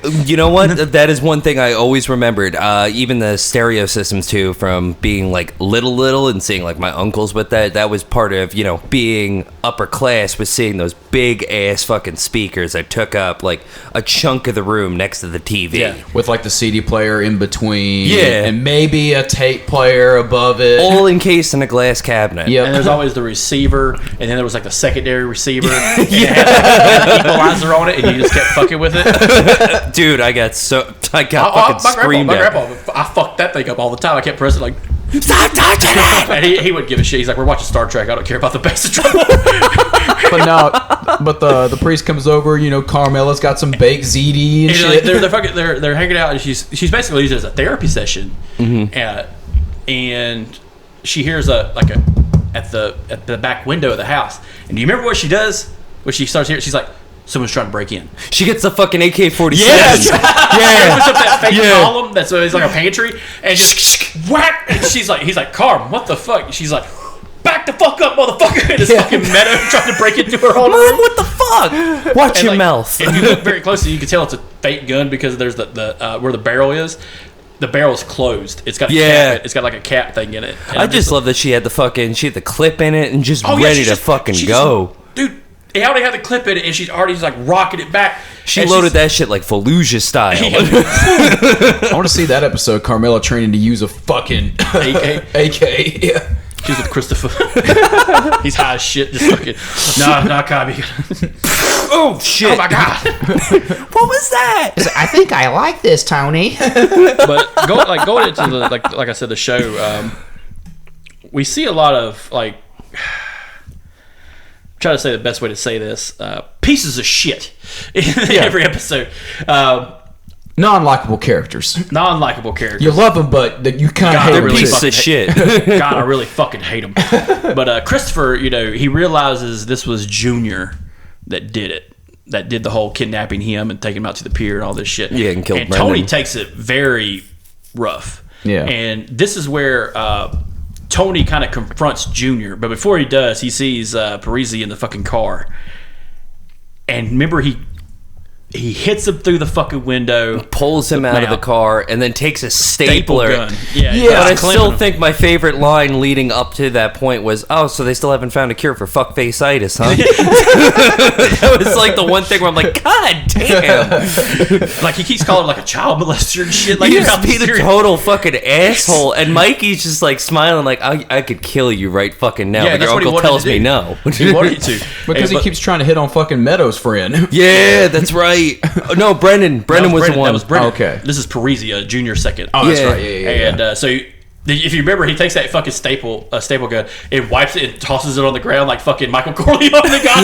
Speaker 4: yeah, you know what? That is one thing I always remembered. Even the stereo systems too, from being like little and seeing like my uncles with that. That was part of being upper class, was seeing those big ass fucking speakers that took up like a chunk of the room next to the TV.
Speaker 2: Yeah.
Speaker 3: With like the CD player in between.
Speaker 4: Yeah.
Speaker 3: And maybe a tape player above it.
Speaker 4: All encased in a glass cabinet.
Speaker 3: Yep.
Speaker 2: And there's always the receiver, and then there was like the secondary receiver. And it had an equalizer on it, and you just kept fucking with it.
Speaker 4: Dude, I got fucking
Speaker 2: my
Speaker 4: screamed at.
Speaker 2: grandpa, I fucked that thing up all the time. I kept pressing like,
Speaker 4: Stop touching it!
Speaker 2: and he wouldn't give a shit. He's like, we're watching Star Trek. I don't care about the bass drum.
Speaker 3: But now, the priest comes over. Carmela's got some baked ziti and
Speaker 2: And
Speaker 3: shit.
Speaker 2: they're hanging out, and she's basically used it as a therapy session. And she hears at the back window of the house. And do you remember what she does when she starts hearing? She's like, someone's trying to break in.
Speaker 4: She gets the fucking AK-47.
Speaker 2: Yes!
Speaker 4: Yeah.
Speaker 2: Opens up that fake column that's it's like a pantry, and just whack. And he's like, Carm, what the fuck? She's like, back the fuck up, motherfucker! And this fucking Meadow trying to break into her own
Speaker 4: Mom,
Speaker 2: room.
Speaker 4: what the fuck? Watch
Speaker 2: And,
Speaker 4: your
Speaker 2: like,
Speaker 4: mouth.
Speaker 2: If you look very closely, you can tell it's a fake gun because there's the where the barrel is. The barrel's closed. It's got a cap. It's got like a cap thing in it. And
Speaker 4: I just love that she had the clip in it and just
Speaker 2: Oh, yeah,
Speaker 4: ready
Speaker 2: she
Speaker 4: to fucking go.
Speaker 2: Dude, he already had the clip in it, and she's already just like rocking it back.
Speaker 4: She
Speaker 2: And
Speaker 4: loaded that shit like Fallujah style.
Speaker 3: I want to see that episode. Carmela training to use a fucking
Speaker 2: AK.
Speaker 3: AK. Yeah.
Speaker 2: She's with Christopher. He's high as shit. Just fucking. Nah, Cobby.
Speaker 4: Oh shit!
Speaker 2: Oh my god.
Speaker 4: What was that?
Speaker 3: I think I like this, Tony.
Speaker 2: But going into the like I said, the show, we see a lot of like. I'm trying to say the best way to say this. Pieces of shit in every episode.
Speaker 3: Non-likable characters.
Speaker 2: Non-likable characters.
Speaker 3: You love them, but you kind of
Speaker 2: God,
Speaker 3: hate
Speaker 2: they're
Speaker 3: them
Speaker 2: really
Speaker 3: too.
Speaker 4: Piece of shit.
Speaker 2: God, I really fucking hate him. But Christopher, he realizes this was Junior that did it. That did the whole kidnapping him and taking him out to the pier and all this shit.
Speaker 4: Yeah, and killed
Speaker 2: Tony
Speaker 4: Brendan.
Speaker 2: takes it very rough.
Speaker 3: Yeah.
Speaker 2: And this is where Tony kind of confronts Junior. But before he does, he sees Parisi in the fucking car. And remember, he hits him through the fucking window.
Speaker 4: Pulls him out of the car and then takes a stapler.
Speaker 2: Gun. Yeah.
Speaker 3: Yeah.
Speaker 4: But I
Speaker 2: clamping
Speaker 4: still
Speaker 2: him.
Speaker 4: think my favorite line leading up to that point was, "Oh, so they still haven't found a cure for fuckface-itis, huh?" That was like the one thing where I'm like, God damn!
Speaker 2: Like he keeps calling him like a child molester and shit. Like
Speaker 4: You
Speaker 2: how
Speaker 4: just be the
Speaker 2: serious-
Speaker 4: total fucking asshole, and Mikey's just like smiling, like, "I could kill you right fucking now,"
Speaker 2: Yeah,
Speaker 4: but
Speaker 2: that's
Speaker 4: your
Speaker 2: what he
Speaker 4: uncle
Speaker 2: wanted
Speaker 4: tells
Speaker 2: to do.
Speaker 4: me no.
Speaker 2: He wanted to
Speaker 3: Because he keeps trying to hit on fucking Meadows' friend.
Speaker 4: Yeah, that's right. Oh, no, Brendan. Brendan was the one.
Speaker 2: That was Brendan.
Speaker 3: Okay.
Speaker 2: This is Parisi, Junior second.
Speaker 3: Oh, that's
Speaker 4: Yeah.
Speaker 3: right. Yeah.
Speaker 2: And so if you remember, he takes that fucking staple gun, and wipes it and tosses it on the ground like fucking Michael Corleone, the guy.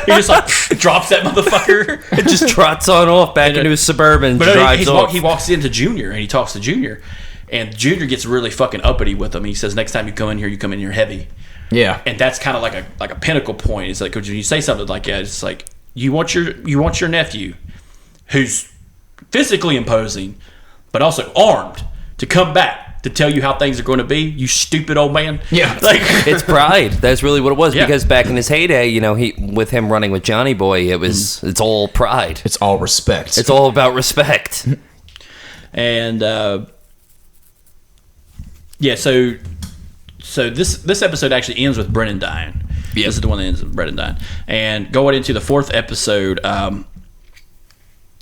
Speaker 2: He just like drops that motherfucker.
Speaker 4: It just trots on off back into his Suburban and
Speaker 2: But
Speaker 4: drives off.
Speaker 2: he walks into Junior and he talks to Junior, and Junior gets really fucking uppity with him. He says, "Next time you come in here heavy."
Speaker 3: Yeah.
Speaker 2: And that's kind of like a pinnacle point. It's like when you say something like that, it's like you want your nephew, who's physically imposing, but also armed, to come back to tell you how things are going to be. You stupid old man.
Speaker 3: Yeah.
Speaker 2: Like
Speaker 4: It's pride. That's really what it was.
Speaker 2: Yeah.
Speaker 4: Because back in his heyday, he with him running with Johnny Boy, it's all pride.
Speaker 3: It's all respect.
Speaker 4: It's all about respect.
Speaker 2: And so this episode actually ends with Brennan dying.
Speaker 4: Yep.
Speaker 2: This is the one that ends with Brennan dying. And going into the fourth episode,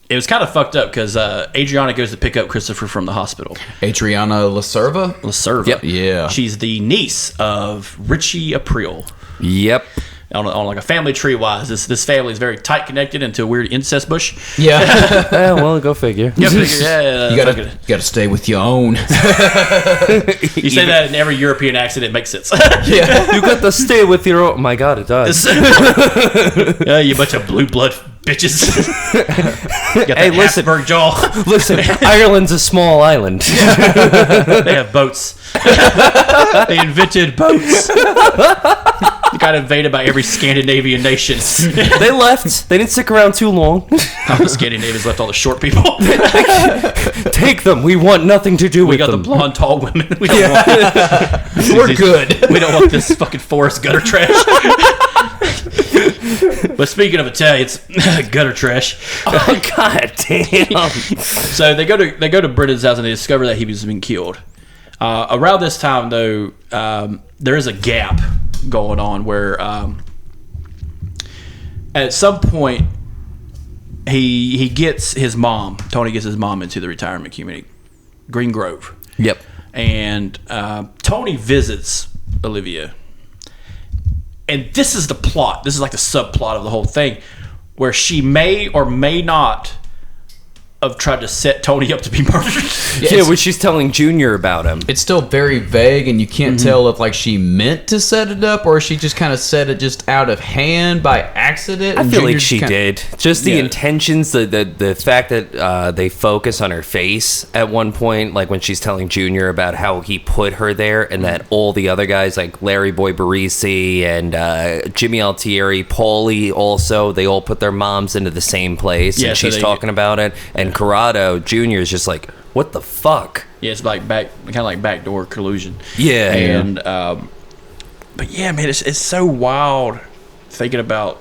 Speaker 2: it was kind of fucked up because Adriana goes to pick up Christopher from the hospital.
Speaker 3: Adriana Lacerva?
Speaker 2: Lacerva.
Speaker 4: Yep.
Speaker 3: Yeah.
Speaker 2: She's the niece of Richie April.
Speaker 4: Yep.
Speaker 2: on like a family tree wise, this family is very tight connected into a weird incest bush.
Speaker 3: Yeah.
Speaker 4: Well, go figure.
Speaker 2: You
Speaker 3: gotta stay with your own.
Speaker 2: You say that in every European accent, it makes sense.
Speaker 3: Yeah.
Speaker 4: You got to stay with your own. My God, it does.
Speaker 2: You bunch of blue blood bitches. Got
Speaker 4: Hey,
Speaker 2: that
Speaker 4: listen.
Speaker 2: Habsburg jaw.
Speaker 4: Listen, Ireland's a small island.
Speaker 2: They have boats. They invented boats. They got invaded by every Scandinavian nation.
Speaker 4: They left. They didn't stick around too long.
Speaker 2: All the Scandinavians left all the short people.
Speaker 4: Take them. We want nothing to do
Speaker 2: We
Speaker 4: with
Speaker 2: got
Speaker 4: them.
Speaker 2: the blonde, tall women. We don't want
Speaker 3: We're good.
Speaker 2: We don't want this fucking forest gutter trash. But speaking of Italians, gutter trash.
Speaker 4: Oh, God damn.
Speaker 2: So they go to Brendan's house and they discover that he was being killed. Around this time, though, there is a gap going on where at some point he gets his mom. Tony gets his mom into the retirement community, Green Grove.
Speaker 4: Yep.
Speaker 2: And Tony visits Olivia. And this is the plot. This is like the subplot of the whole thing, where she may or may not have tried to set Tony up to be murdered.
Speaker 4: Yeah, when she's telling Junior about him.
Speaker 3: It's still very vague, and you can't tell if like she meant to set it up or she just kind of set it just out of hand by accident.
Speaker 4: I
Speaker 3: and
Speaker 4: feel like
Speaker 3: Junior
Speaker 4: she
Speaker 3: just
Speaker 4: did. Just the
Speaker 2: Yeah.
Speaker 4: intentions, the fact that they focus on her face at one point, like when she's telling Junior about how he put her there, and that all the other guys, like Larry Boy Barisi and Jimmy Altieri, Paulie also, they all put their moms into the same place,
Speaker 2: Yeah,
Speaker 4: and
Speaker 2: so
Speaker 4: she's
Speaker 2: they-
Speaker 4: talking about it. And Corrado Jr. is just like, what the fuck?
Speaker 2: Yeah, it's like kind of like backdoor collusion.
Speaker 4: Yeah.
Speaker 2: And but yeah, man, it's so wild thinking about,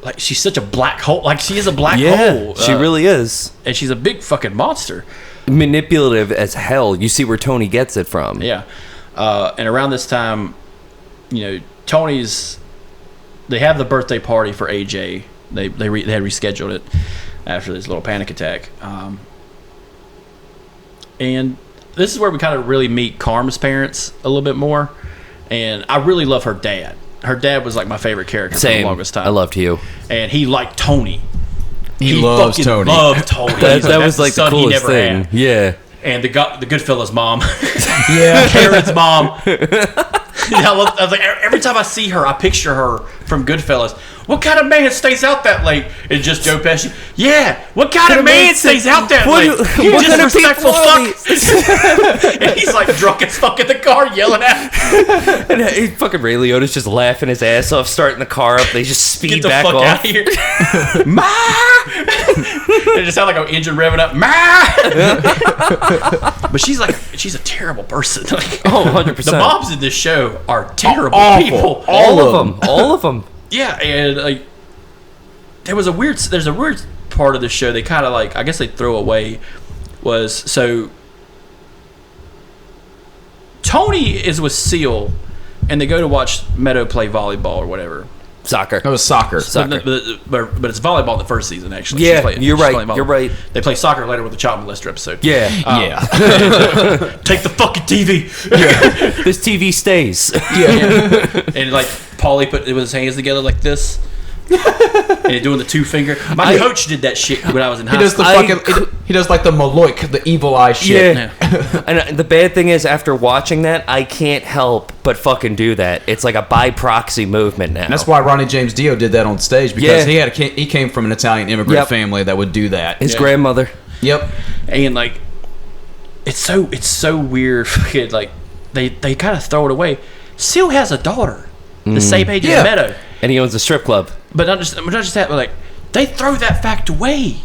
Speaker 2: like, she's such a black hole. Like, she is a black hole.
Speaker 4: She really is.
Speaker 2: And she's a big fucking monster.
Speaker 4: Manipulative as hell. You see where Tony gets it from.
Speaker 2: Yeah. And around this time, they have the birthday party for AJ. They had rescheduled it after this little panic attack. And this is where we kind of really meet Carm's parents a little bit more. And I really love her dad. Her dad was like my favorite character for the longest time.
Speaker 4: I loved you.
Speaker 2: And he liked Tony.
Speaker 3: He loves
Speaker 2: fucking
Speaker 3: Tony.
Speaker 2: Loved Tony.
Speaker 4: That
Speaker 2: That's
Speaker 4: was like the
Speaker 2: son he
Speaker 4: coolest
Speaker 2: never
Speaker 4: thing.
Speaker 2: had.
Speaker 4: Yeah.
Speaker 2: And the Goodfellas mom.
Speaker 3: Yeah.
Speaker 2: Karen's mom. I was like, every time I see her, I picture her from Goodfellas. What kind of man stays out that late? And just Joe Pesci. Yeah, what kind of man stays out that late? You
Speaker 4: what kind of
Speaker 2: disrespectful
Speaker 4: people
Speaker 2: fuck. And he's like drunk as fuck in the car yelling at him.
Speaker 4: And fucking Ray Liotta's just laughing his ass off, starting the car up. They just speed
Speaker 2: Get the
Speaker 4: back
Speaker 2: fuck
Speaker 4: off.
Speaker 2: out of here. Ma! It just sounds like an engine revving up. Ma! But she's a terrible person. Like,
Speaker 4: Oh, 100%.
Speaker 2: the moms in this show are terrible
Speaker 3: Awful.
Speaker 2: people.
Speaker 4: All of them. All of them.
Speaker 2: Yeah, and like there's a weird part of the show they kind of like, I guess they throw away, was so Tony is with Seal and they go to watch Meadow play volleyball or whatever.
Speaker 4: Soccer.
Speaker 3: That was soccer.
Speaker 4: Soccer.
Speaker 2: But it's volleyball in the first season actually.
Speaker 4: Yeah,
Speaker 2: she's
Speaker 4: you're right.
Speaker 2: playing volleyball.
Speaker 4: You're right.
Speaker 2: They play soccer later with the child molester episode.
Speaker 4: Yeah.
Speaker 3: Yeah.
Speaker 2: Take the fucking TV.
Speaker 4: This TV stays.
Speaker 2: And like Paulie put it with his hands together like this. And doing the two finger. My coach did that shit when I was in high
Speaker 3: He does the
Speaker 2: school.
Speaker 3: fucking. He does like the Maloik, the evil eye shit.
Speaker 4: Yeah. And the bad thing is, after watching that, I can't help but fucking do that. It's like a by proxy movement now.
Speaker 3: And that's why Ronnie James Dio did that on stage, because
Speaker 4: Yeah.
Speaker 3: he came from an Italian immigrant
Speaker 4: Yep.
Speaker 3: family that would do that.
Speaker 4: His grandmother.
Speaker 3: Yep.
Speaker 2: And like it's so weird. Like they kind of throw it away. Seal has a daughter the same age
Speaker 3: Yeah.
Speaker 2: as Meadow,
Speaker 4: And he owns a strip club.
Speaker 2: but not just that, but like they throw that fact away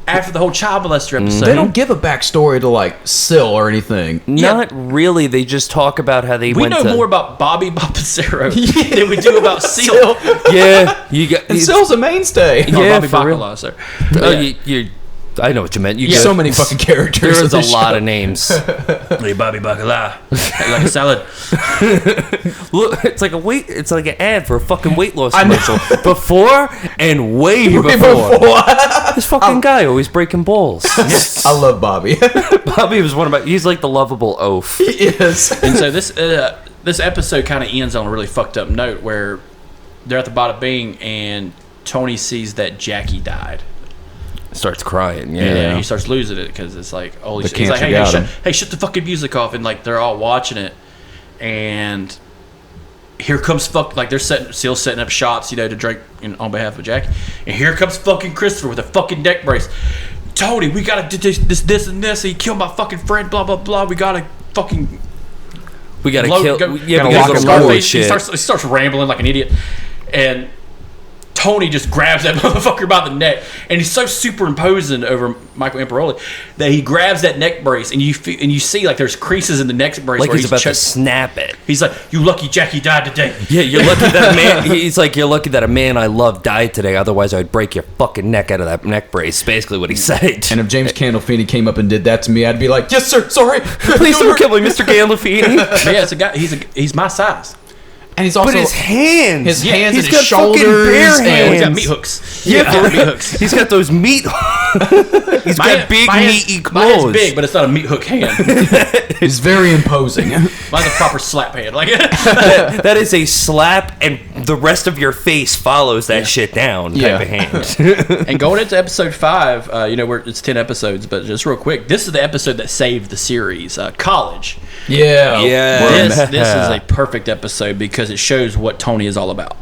Speaker 2: after the whole child molester episode.
Speaker 3: They don't give a backstory to like Sil or anything.
Speaker 4: Not really. They just talk about how they
Speaker 2: we
Speaker 4: went
Speaker 2: know
Speaker 4: to...
Speaker 2: more about Bobby Bapacero than we do about Seal.
Speaker 4: Yeah. You got...
Speaker 3: And Sil's a mainstay.
Speaker 2: Or
Speaker 4: Yeah,
Speaker 2: Bobby
Speaker 4: for real.
Speaker 2: Bacala, sir.
Speaker 4: Oh,
Speaker 2: Yeah.
Speaker 4: you I know what you meant. You
Speaker 3: So many fucking characters.
Speaker 4: There
Speaker 3: in
Speaker 4: was a
Speaker 3: this
Speaker 4: lot
Speaker 3: show.
Speaker 4: of names.
Speaker 2: Hey, Bobby Bacala, like a salad.
Speaker 4: Look, it's like an ad for a fucking weight loss
Speaker 3: I know.
Speaker 4: commercial. Before and way before. This fucking guy always breaking balls.
Speaker 3: I love Bobby.
Speaker 4: Bobby was one of my... He's like the lovable oaf.
Speaker 3: He is.
Speaker 2: And so this episode kind of ends on a really fucked up note where they're at the Bada Bing, and Tony sees that Jackie died.
Speaker 4: Starts crying.
Speaker 2: Yeah, he starts losing it because it's like, holy
Speaker 3: The
Speaker 2: shit. He's like,
Speaker 3: cancer
Speaker 2: hey, shut the fucking music off. And like, they're all watching it. And here comes they're still setting up shots, to drink on behalf of Jackie. And here comes fucking Christopher with a fucking neck brace. Tony, we gotta do this, and this. He killed my fucking friend, blah, blah, blah. We gotta fucking.
Speaker 4: We gotta kill.
Speaker 2: We gotta
Speaker 4: go
Speaker 2: Scarface.
Speaker 4: shit.
Speaker 2: He starts rambling like an idiot. And Tony just grabs that motherfucker by the neck, and he's so superimposing over Michael Imperoli that he grabs that neck brace, and you see like there's creases in the neck brace,
Speaker 4: Like
Speaker 2: where
Speaker 4: he's about to snap it.
Speaker 2: He's like, "You lucky Jackie died today."
Speaker 4: Yeah, you're lucky that a man. He's like, you're lucky that a man I love died today. Otherwise, I'd break your fucking neck out of that neck brace. Basically, what he said.
Speaker 3: And if James Gandolfini came up and did that to me, I'd be like, yes, sir, sorry.
Speaker 4: Please don't kill me, Mr. Gandolfini.
Speaker 2: Yeah, it's a guy. He's my size.
Speaker 3: And he's also
Speaker 4: But his hands.
Speaker 3: his hands
Speaker 4: he's
Speaker 3: and
Speaker 4: got
Speaker 3: his shoulders.
Speaker 4: fucking bare
Speaker 3: and-
Speaker 4: hands.
Speaker 2: He's got meat hooks.
Speaker 4: Yeah,
Speaker 2: meat hooks.
Speaker 4: He's got those meat. He's got big meaty
Speaker 2: My hand's
Speaker 4: claws.
Speaker 2: big, but it's not a meat hook hand.
Speaker 3: He's very imposing.
Speaker 2: Mine's a proper slap hand. Like
Speaker 4: That is a slap, and the rest of your face follows that shit down type of hand.
Speaker 2: And going into episode 5, it's 10 episodes, but just real quick, this is the episode that saved the series, College.
Speaker 3: Yeah.
Speaker 4: Yeah.
Speaker 2: This is a perfect episode because it shows what Tony is all about.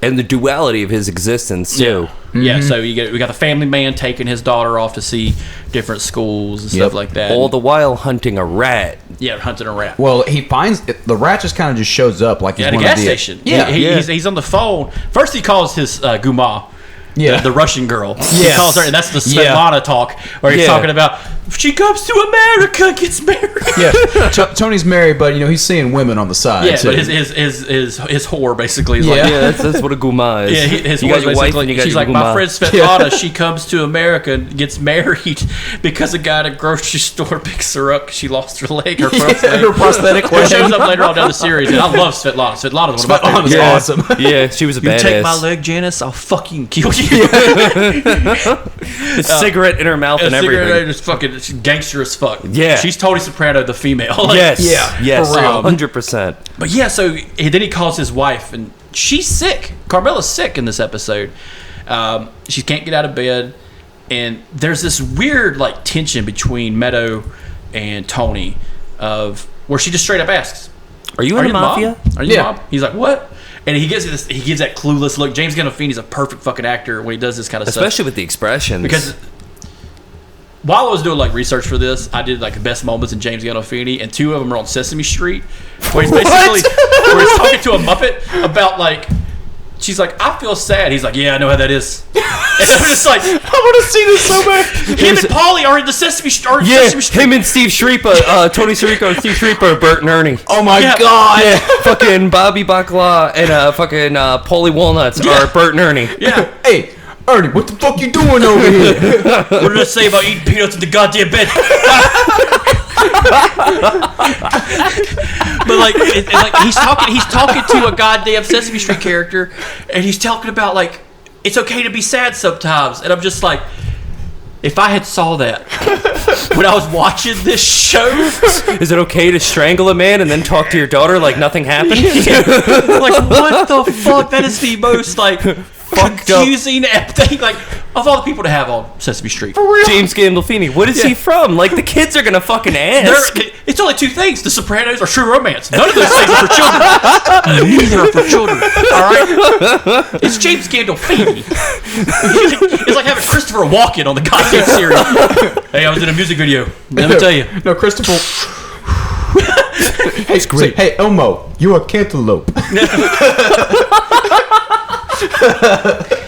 Speaker 4: And the duality of his existence too.
Speaker 2: Yeah, so we got the family man taking his daughter off to see different schools and stuff like that.
Speaker 4: All the while hunting a rat.
Speaker 2: Yeah, hunting a rat.
Speaker 3: Well, he finds the rat just kind of just shows up like he's
Speaker 2: At a
Speaker 3: one
Speaker 2: gas
Speaker 3: of the
Speaker 2: station.
Speaker 3: Yeah,
Speaker 2: He's on the phone. First, he calls his Guma.
Speaker 3: Yeah.
Speaker 2: The Russian girl. He
Speaker 3: Yes.
Speaker 2: calls her, and that's the
Speaker 3: Yeah.
Speaker 2: Svetlana talk where he's talking about she comes to America, gets married.
Speaker 3: yeah. Tony's married, but he's seeing women on the side.
Speaker 2: Yeah,
Speaker 3: too.
Speaker 2: but his whore basically is
Speaker 3: Yeah.
Speaker 2: like.
Speaker 4: Yeah, that's what a guma is.
Speaker 2: Yeah, his
Speaker 4: you
Speaker 2: whore
Speaker 4: got your wife
Speaker 2: basically.
Speaker 4: and you got
Speaker 2: She's
Speaker 4: your
Speaker 2: like,
Speaker 4: guma.
Speaker 2: my friend Svetlana. She comes to America and gets married because a guy at a grocery store picks her up because she lost her leg, her front leg.
Speaker 3: her prosthetic
Speaker 2: It shows
Speaker 3: leg.
Speaker 2: up later on down the series, and I love Svetlana. Svetlana's one of my
Speaker 3: Svetlana's
Speaker 2: favorites.
Speaker 3: awesome.
Speaker 4: Yeah, she was a
Speaker 2: You
Speaker 4: badass.
Speaker 2: take my leg, Janice, I'll fucking kill you.
Speaker 4: A cigarette in her mouth and everything.
Speaker 2: Just fucking she's gangster as fuck.
Speaker 4: Yeah.
Speaker 2: She's Tony Soprano, the female. Like,
Speaker 4: Yes.
Speaker 3: Yeah,
Speaker 4: Yes.
Speaker 3: for real.
Speaker 4: 100%.
Speaker 2: But yeah, so then he calls his wife, and she's sick. Carmela's sick in this episode. She can't get out of bed, and there's this weird like tension between Meadow and Tony, of where she just straight up asks,
Speaker 4: Are you in the mafia?
Speaker 2: Mob? Are you
Speaker 3: Yeah.
Speaker 2: mob? He's like, what? And he gives that clueless look. James Gandolfini's a perfect fucking actor when he does this kind of stuff.
Speaker 4: Especially with the expressions.
Speaker 2: Because while I was doing like research for this, I did like the best moments in James Gandolfini, and 2 of them are on Sesame Street, where he's basically where he's talking to a Muppet about like, she's like, I feel sad. He's like, yeah, I know how that is. And I'm just like, I want to see this so bad. Him and Paulie are in the Sesame Street.
Speaker 4: yeah, him and Steve Schreiber, Tony Sirico and Steve Schreiber, Bert and Ernie.
Speaker 3: Oh my
Speaker 2: Yeah.
Speaker 3: god.
Speaker 4: Yeah, fucking Bobby Bacala and fucking Paulie Walnuts are Bert and Ernie.
Speaker 2: Yeah.
Speaker 3: Hey, Ernie, what the fuck you doing over here?
Speaker 2: What did I say about eating peanuts in the goddamn bed? But like, like he's talking to a goddamn Sesame Street character, and he's talking about like it's okay to be sad sometimes, and I'm just like, if I had saw that when I was watching this show,
Speaker 4: Is it okay to strangle a man and then talk to your daughter like nothing happened?
Speaker 2: like what the fuck? That is the most like confusing thing, like of all the people to have on Sesame Street.
Speaker 4: James Gandolfini, what is he from? Like the kids are gonna fucking ask.
Speaker 2: It's only 2 things: The Sopranos or True Romance. None of those things are for children. Neither are for children. All right, it's James Gandolfini. It's like having Christopher Walken on the goddamn series. Hey, I was in a music video. Let me tell you.
Speaker 3: No, Christopher. Hey, great. Hey, Elmo, you're a cantaloupe.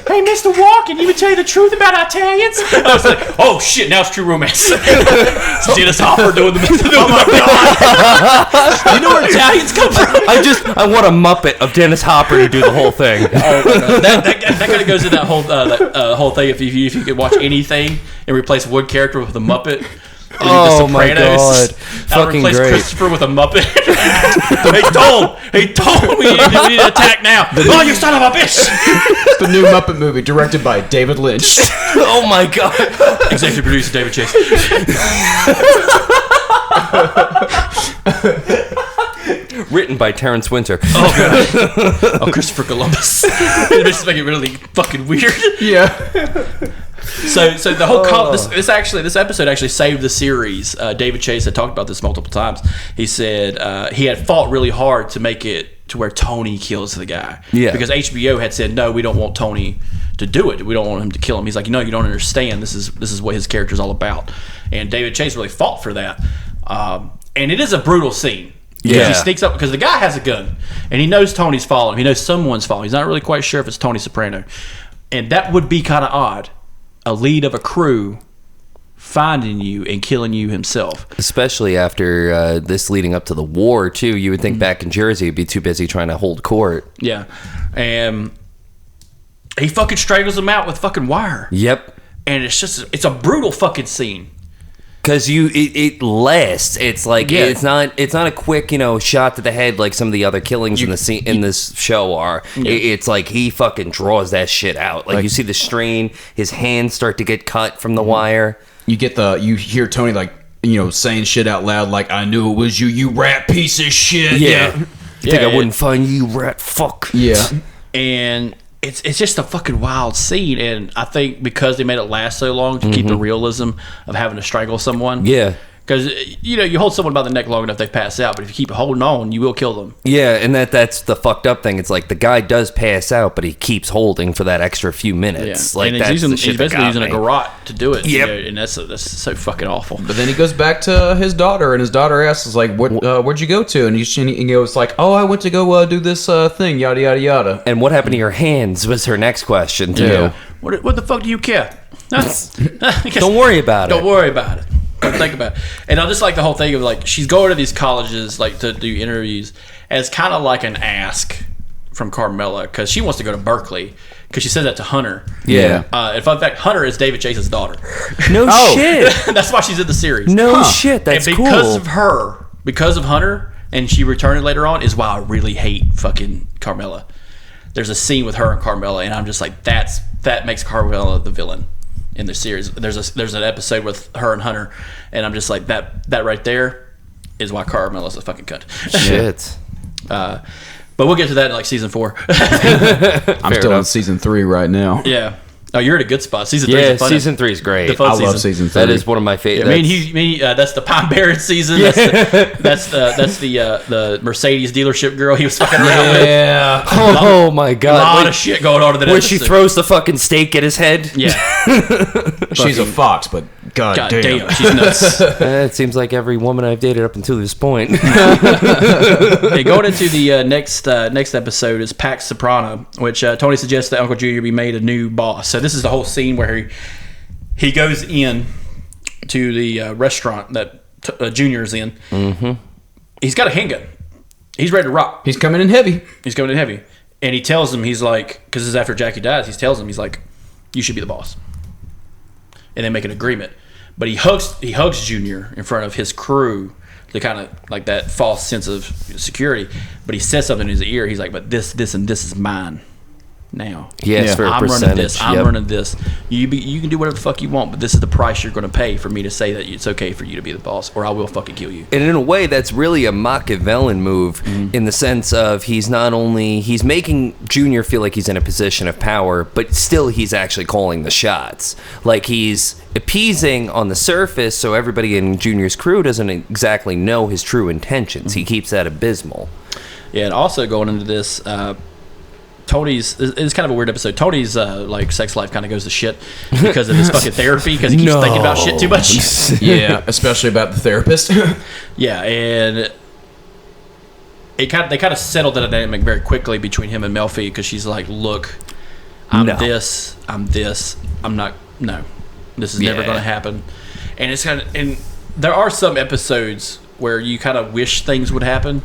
Speaker 2: Hey, Mr. Walken, you would tell you the truth about Italians? I was like, oh shit, now it's True Romance. It's Dennis Hopper doing the Oh my god. You know where Italians come from?
Speaker 4: I want a Muppet of Dennis Hopper to do the whole thing.
Speaker 2: That kind of goes in that whole thing. If you could watch anything and replace one character with a Muppet.
Speaker 4: Oh my god!
Speaker 2: I
Speaker 4: Fucking
Speaker 2: replace
Speaker 4: great.
Speaker 2: Christopher with a Muppet. Hey, Tom, we need to attack now. Oh, you son of a bitch!
Speaker 3: The new Muppet movie directed by David Lynch.
Speaker 4: Oh my god!
Speaker 2: Executive producer David Chase.
Speaker 4: Written by Terrence Winter.
Speaker 2: Oh, Christopher Columbus. It just make it really fucking weird.
Speaker 3: Yeah.
Speaker 2: So the whole this episode actually saved the series. David Chase had talked about this multiple times. He said he had fought really hard to make it to where Tony kills the guy.
Speaker 4: Yeah.
Speaker 2: Because HBO had said, no, we don't want Tony to do it. We don't want him to kill him. He's like, no, you don't understand. This is what his character's all about. And David Chase really fought for that. And it is a brutal scene. Because he sneaks up, because the guy has a gun, and he knows Tony's following him. He knows someone's following him. He's not really quite sure if it's Tony Soprano. And that would be kind of odd. A lead of a crew finding you and killing you himself.
Speaker 4: Especially after this leading up to the war, too. You would think back in Jersey, he'd be too busy trying to hold court.
Speaker 2: Yeah. And he fucking strangles him out with fucking wire.
Speaker 4: Yep.
Speaker 2: And it's a brutal fucking scene.
Speaker 4: Because it lasts. It's like it's not a quick shot to the head like some of the other killings in this show are.
Speaker 2: Yeah.
Speaker 4: It's like he fucking draws that shit out. Like you see the strain, his hands start to get cut from the wire.
Speaker 3: You hear Tony saying shit out loud like, I knew it was you, you rat piece of shit.
Speaker 4: Yeah. You think I wouldn't find you, rat fuck?
Speaker 3: Yeah.
Speaker 2: And it's just a fucking wild scene, and I think because they made it last so long to keep the realism of having to strangle someone.
Speaker 4: Yeah.
Speaker 2: Because, you hold someone by the neck long enough, they pass out, but if you keep holding on, you will kill them.
Speaker 4: Yeah, and that's the fucked up thing. It's like the guy does pass out, but he keeps holding for that extra few minutes.
Speaker 2: Yeah.
Speaker 4: Like,
Speaker 2: and he's basically using a garrote to do it.
Speaker 4: Yep.
Speaker 2: And that's so fucking awful.
Speaker 3: But then he goes back to his daughter, and his daughter asks, like, where'd you go to? And he goes like, oh, I went to go do this thing, yada, yada, yada.
Speaker 4: And what happened to your hands was her next question, too.
Speaker 3: Yeah.
Speaker 2: What the fuck do you care?
Speaker 4: Don't worry about it.
Speaker 2: Don't worry about it. Don't think about it. And I just like the whole thing of like she's going to these colleges like to do interviews as kind of like an ask from Carmela because she wants to go to Berkeley because she said that to Hunter.
Speaker 4: Yeah.
Speaker 2: And fun fact, Hunter is David Chase's daughter.
Speaker 4: No shit.
Speaker 2: That's why she's in the series.
Speaker 4: No shit. That's
Speaker 2: and
Speaker 4: cool.
Speaker 2: Because of Hunter, and she returned later on, is why I really hate fucking Carmela. There's a scene with her and Carmela, and I'm just like, that makes Carmela the villain in the series. There's an episode with her and Hunter, and I'm just like, that right there is why Carmela's a fucking cunt.
Speaker 4: Shit.
Speaker 2: But we'll get to that in like season 4.
Speaker 3: I'm still in season 3 right now.
Speaker 2: Yeah. Oh, you're at a good spot. Season 3 is fun.
Speaker 4: Season 3 is great.
Speaker 3: I love season 3.
Speaker 4: That is one of my favorites.
Speaker 2: That's the Pine Barrens season. That's the Mercedes dealership girl he was fucking around with.
Speaker 4: Yeah. Oh my god.
Speaker 2: A lot of shit going on in that
Speaker 4: where
Speaker 2: episode.
Speaker 4: she throws the fucking steak at his head.
Speaker 2: Yeah.
Speaker 3: She's a fox, but god damn.
Speaker 2: She's nuts.
Speaker 4: It seems like every woman I've dated up until this point.
Speaker 2: Okay, going into the next episode is Pax Soprano, which Tony suggests that Uncle Junior be made a new boss. So this is the whole scene where he goes in to the restaurant that Junior's in. Mm-hmm. He's got a handgun. He's ready to rock.
Speaker 3: He's coming in heavy.
Speaker 2: And he tells him, he's like, because this is after Jackie dies, he tells him, he's like, you should be the boss. And they make an agreement. But he hugs Junior in front of his crew to kind of like that false sense of security. But he says something in his ear. He's like, but this and this is mine now.
Speaker 4: Yes, for a
Speaker 2: I'm
Speaker 4: percentage.
Speaker 2: running this. I'm running this. You can do whatever the fuck you want, but this is the price you're going to pay for me to say that it's okay for you to be the boss, or I will fucking kill you.
Speaker 4: And in a way, that's really a Machiavellian move in the sense of he's making Junior feel like he's in a position of power, but still he's actually calling the shots. Like he's appeasing on the surface, so everybody in Junior's crew doesn't exactly know his true intentions. He keeps that abysmal.
Speaker 2: Yeah, and also going into this, Tony's, it's kind of a weird episode. Tony's like sex life kind of goes to shit because of his fucking therapy because he keeps thinking about shit too much.
Speaker 3: Yeah, especially about the therapist.
Speaker 2: Yeah, and they kind of settled the dynamic very quickly between him and Melfi because she's like, look, I'm not. This is never going to happen. And it's kind of, and there are some episodes where you kind of wish things would happen.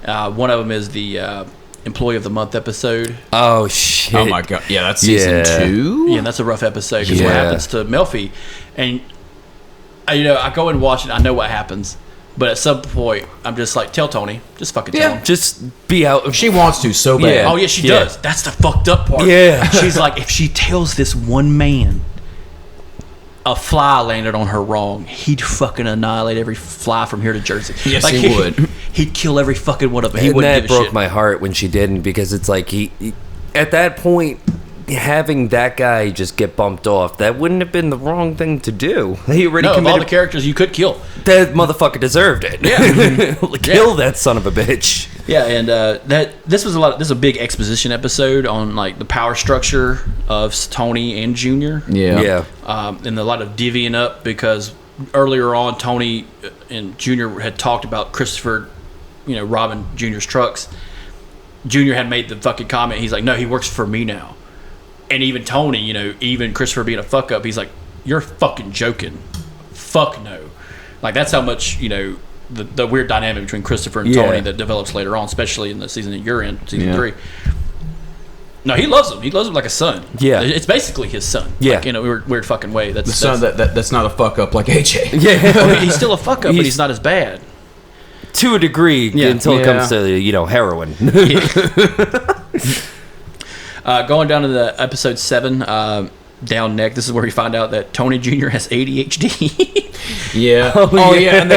Speaker 2: One of them is the Employee of the Month episode.
Speaker 4: Oh shit!
Speaker 3: Oh my god! Yeah, that's season 2.
Speaker 2: Yeah, that's a rough episode because what happens to Melfi, and I go and watch it. I know what happens, but at some point, I'm just like, tell Tony, just fucking tell him.
Speaker 4: Just be out.
Speaker 3: She wants to so bad.
Speaker 2: Oh yeah, she does. That's the fucked up part.
Speaker 4: Yeah,
Speaker 2: she's like, if she tells this one man, a fly landed on her wrong, he'd fucking annihilate every fly from here to Jersey.
Speaker 3: Yes, he would.
Speaker 2: He'd kill every fucking one of them. He
Speaker 4: And
Speaker 2: wouldn't
Speaker 4: that
Speaker 2: give a
Speaker 4: broke
Speaker 2: shit.
Speaker 4: my heart when she didn't, because it's like he at that point, having that guy just get bumped off, that wouldn't have been the wrong thing to do. He already
Speaker 2: No, of all the
Speaker 4: committed.
Speaker 2: characters you could kill.
Speaker 4: That motherfucker deserved it.
Speaker 2: Yeah.
Speaker 4: Kill that son of a bitch.
Speaker 2: Yeah, and this is a big exposition episode on like the power structure of Tony and Junior.
Speaker 4: Yeah.
Speaker 2: And a lot of divvying up, because earlier on Tony and Junior had talked about Christopher, robbing Junior's trucks. Junior had made the fucking comment. He's like, no, he works for me now. And even Tony, even Christopher being a fuck up, he's like, you're fucking joking. Fuck no. Like, that's how much, the weird dynamic between Christopher and Tony that develops later on, especially in the season that you're in, season 3. No, he loves him. He loves him like a son.
Speaker 4: Yeah.
Speaker 2: It's basically his son.
Speaker 4: Yeah.
Speaker 2: Like, in a weird fucking way. That's
Speaker 3: The son that's not a fuck up like AJ.
Speaker 4: Yeah.
Speaker 2: he's still a fuck up, but he's not as bad.
Speaker 4: To a degree, until it comes to, heroin.
Speaker 2: Going down to the episode 7, Down Neck. This is where we find out that Tony Jr. has ADHD.
Speaker 3: Yeah. And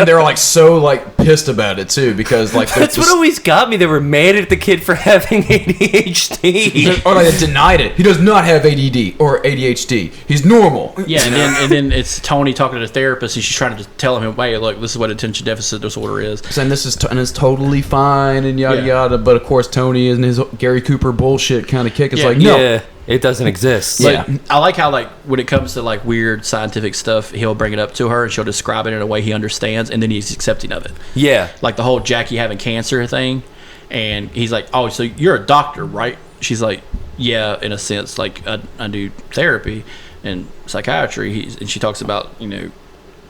Speaker 3: they're like so like pissed about it too, because like
Speaker 4: That's what always got me. They were mad at the kid for having ADHD.
Speaker 3: or like they denied it. He does not have ADD or ADHD. He's normal.
Speaker 2: Yeah, and then it's Tony talking to the therapist, and she's trying to tell him, hey, look, this is what attention deficit disorder is.
Speaker 3: And this is and it's totally fine and yada yada. But of course, Tony and his Gary Cooper bullshit kind of kick is like, no.
Speaker 4: Yeah, it doesn't exist.
Speaker 2: But I like how, like, when it comes to like weird scientific stuff, he'll bring it up to her and she'll describe it in a way he understands, and then he's accepting of it.
Speaker 4: Yeah.
Speaker 2: Like the whole Jackie having cancer thing, and he's like, oh, so you're a doctor, right? She's like, yeah, in a sense. Like, I do therapy and psychiatry. And she talks about,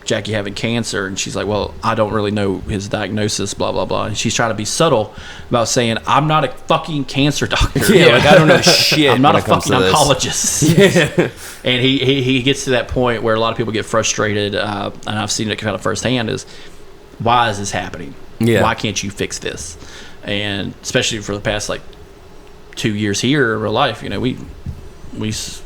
Speaker 2: Jackie having cancer, and she's like, well, I don't really know his diagnosis, blah blah blah. And she's trying to be subtle about saying, I'm not a fucking cancer doctor.
Speaker 4: Yeah, like, I don't know shit.
Speaker 2: I'm not a
Speaker 4: when it comes
Speaker 2: fucking
Speaker 4: to this.
Speaker 2: oncologist.
Speaker 4: Yeah.
Speaker 2: And he gets to that point where a lot of people get frustrated, and I've seen it kind of firsthand, is why is this happening?
Speaker 4: Yeah.
Speaker 2: Why can't you fix this? And especially for the past like 2 years here in real life, we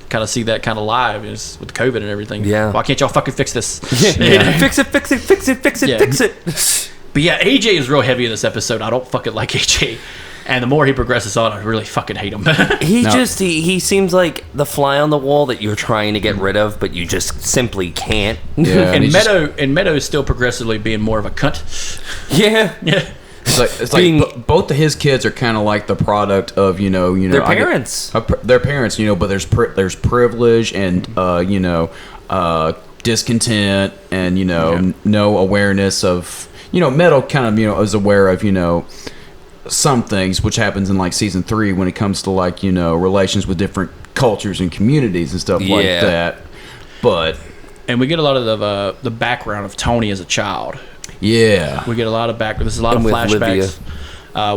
Speaker 2: kind of see that kind of live with COVID and everything.
Speaker 4: Yeah.
Speaker 2: Why can't y'all fucking fix this?
Speaker 4: Yeah. Fix it, fix it, fix it, fix it,
Speaker 2: Yeah.
Speaker 4: fix it.
Speaker 2: But yeah, AJ is real heavy in this episode. I don't fucking like AJ. And the more he progresses on, I really fucking hate him.
Speaker 4: He seems like the fly on the wall that you're trying to get rid of, but you just simply can't.
Speaker 3: Yeah,
Speaker 2: and
Speaker 3: he's
Speaker 2: Meadow is still progressively being more of a cunt.
Speaker 4: Yeah.
Speaker 2: Yeah.
Speaker 3: It's
Speaker 4: Being-
Speaker 3: like both of his kids are kind of like the product of
Speaker 4: Their parents.
Speaker 3: their parents, but there's privilege and discontent and no awareness of Meadow kind of is aware of some things, which happens in like season 3 when it comes to like relations with different cultures and communities and stuff like
Speaker 4: Yeah.
Speaker 3: that. But
Speaker 2: And we get a lot of the background of Tony as a child.
Speaker 3: yeah,
Speaker 2: We get a lot of There's a lot
Speaker 4: And
Speaker 2: of
Speaker 4: with
Speaker 2: flashbacks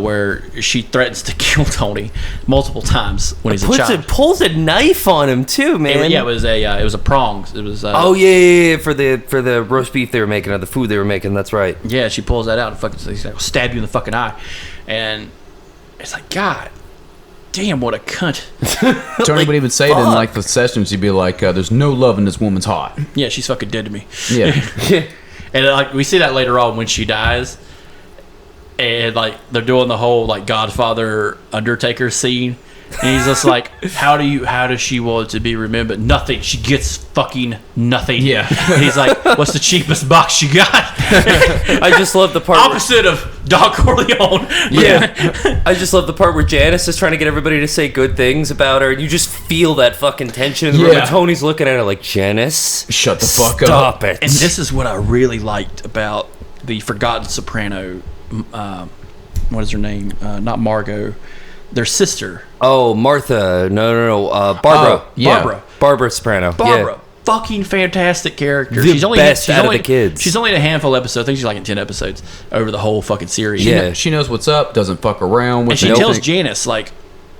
Speaker 2: where she threatens to kill Tony multiple times when he's a child.
Speaker 4: Pulls a knife on him too, man.
Speaker 2: It was a prongs. It was.
Speaker 4: Oh yeah, for the roast beef they were making, or the food they were making. That's right.
Speaker 2: Yeah, she pulls that out and fucking says, I'll stab you in the fucking eye, and it's like, God damn, what a cunt.
Speaker 3: Tony would even say it in like the sessions. He'd be like, "There's no love in this woman's heart."
Speaker 2: Yeah, she's fucking dead to me.
Speaker 3: Yeah.
Speaker 2: And like we see that later on when she dies, and like they're doing the whole like Godfather Undertaker scene, and he's just like, how does she want to be remembered? Nothing. She gets fucking nothing.
Speaker 3: Yeah.
Speaker 2: And he's like, what's the cheapest box you got?
Speaker 4: I just love the part.
Speaker 2: Opposite of Don Corleone.
Speaker 4: Yeah. I just love the part where Janice is trying to get everybody to say good things about her, and you just feel that fucking tension in the room.
Speaker 3: Yeah.
Speaker 4: And Tony's looking at her like, Janice,
Speaker 3: Shut the fuck up.
Speaker 4: stop it.
Speaker 2: And this is what I really liked about the Forgotten Soprano. What is her name? Not Margot. Their sister.
Speaker 4: Oh, Martha. No. Barbara.
Speaker 3: Yeah.
Speaker 4: Barbara Soprano.
Speaker 2: Barbara.
Speaker 4: Yeah.
Speaker 2: Fucking fantastic character.
Speaker 4: The best out of the kids.
Speaker 2: She's only in a handful of episodes. I think she's like in 10 episodes over the whole fucking series.
Speaker 4: Yeah.
Speaker 3: She knows what's up. Doesn't fuck around with
Speaker 2: And she
Speaker 3: anything.
Speaker 2: tells Janice, like,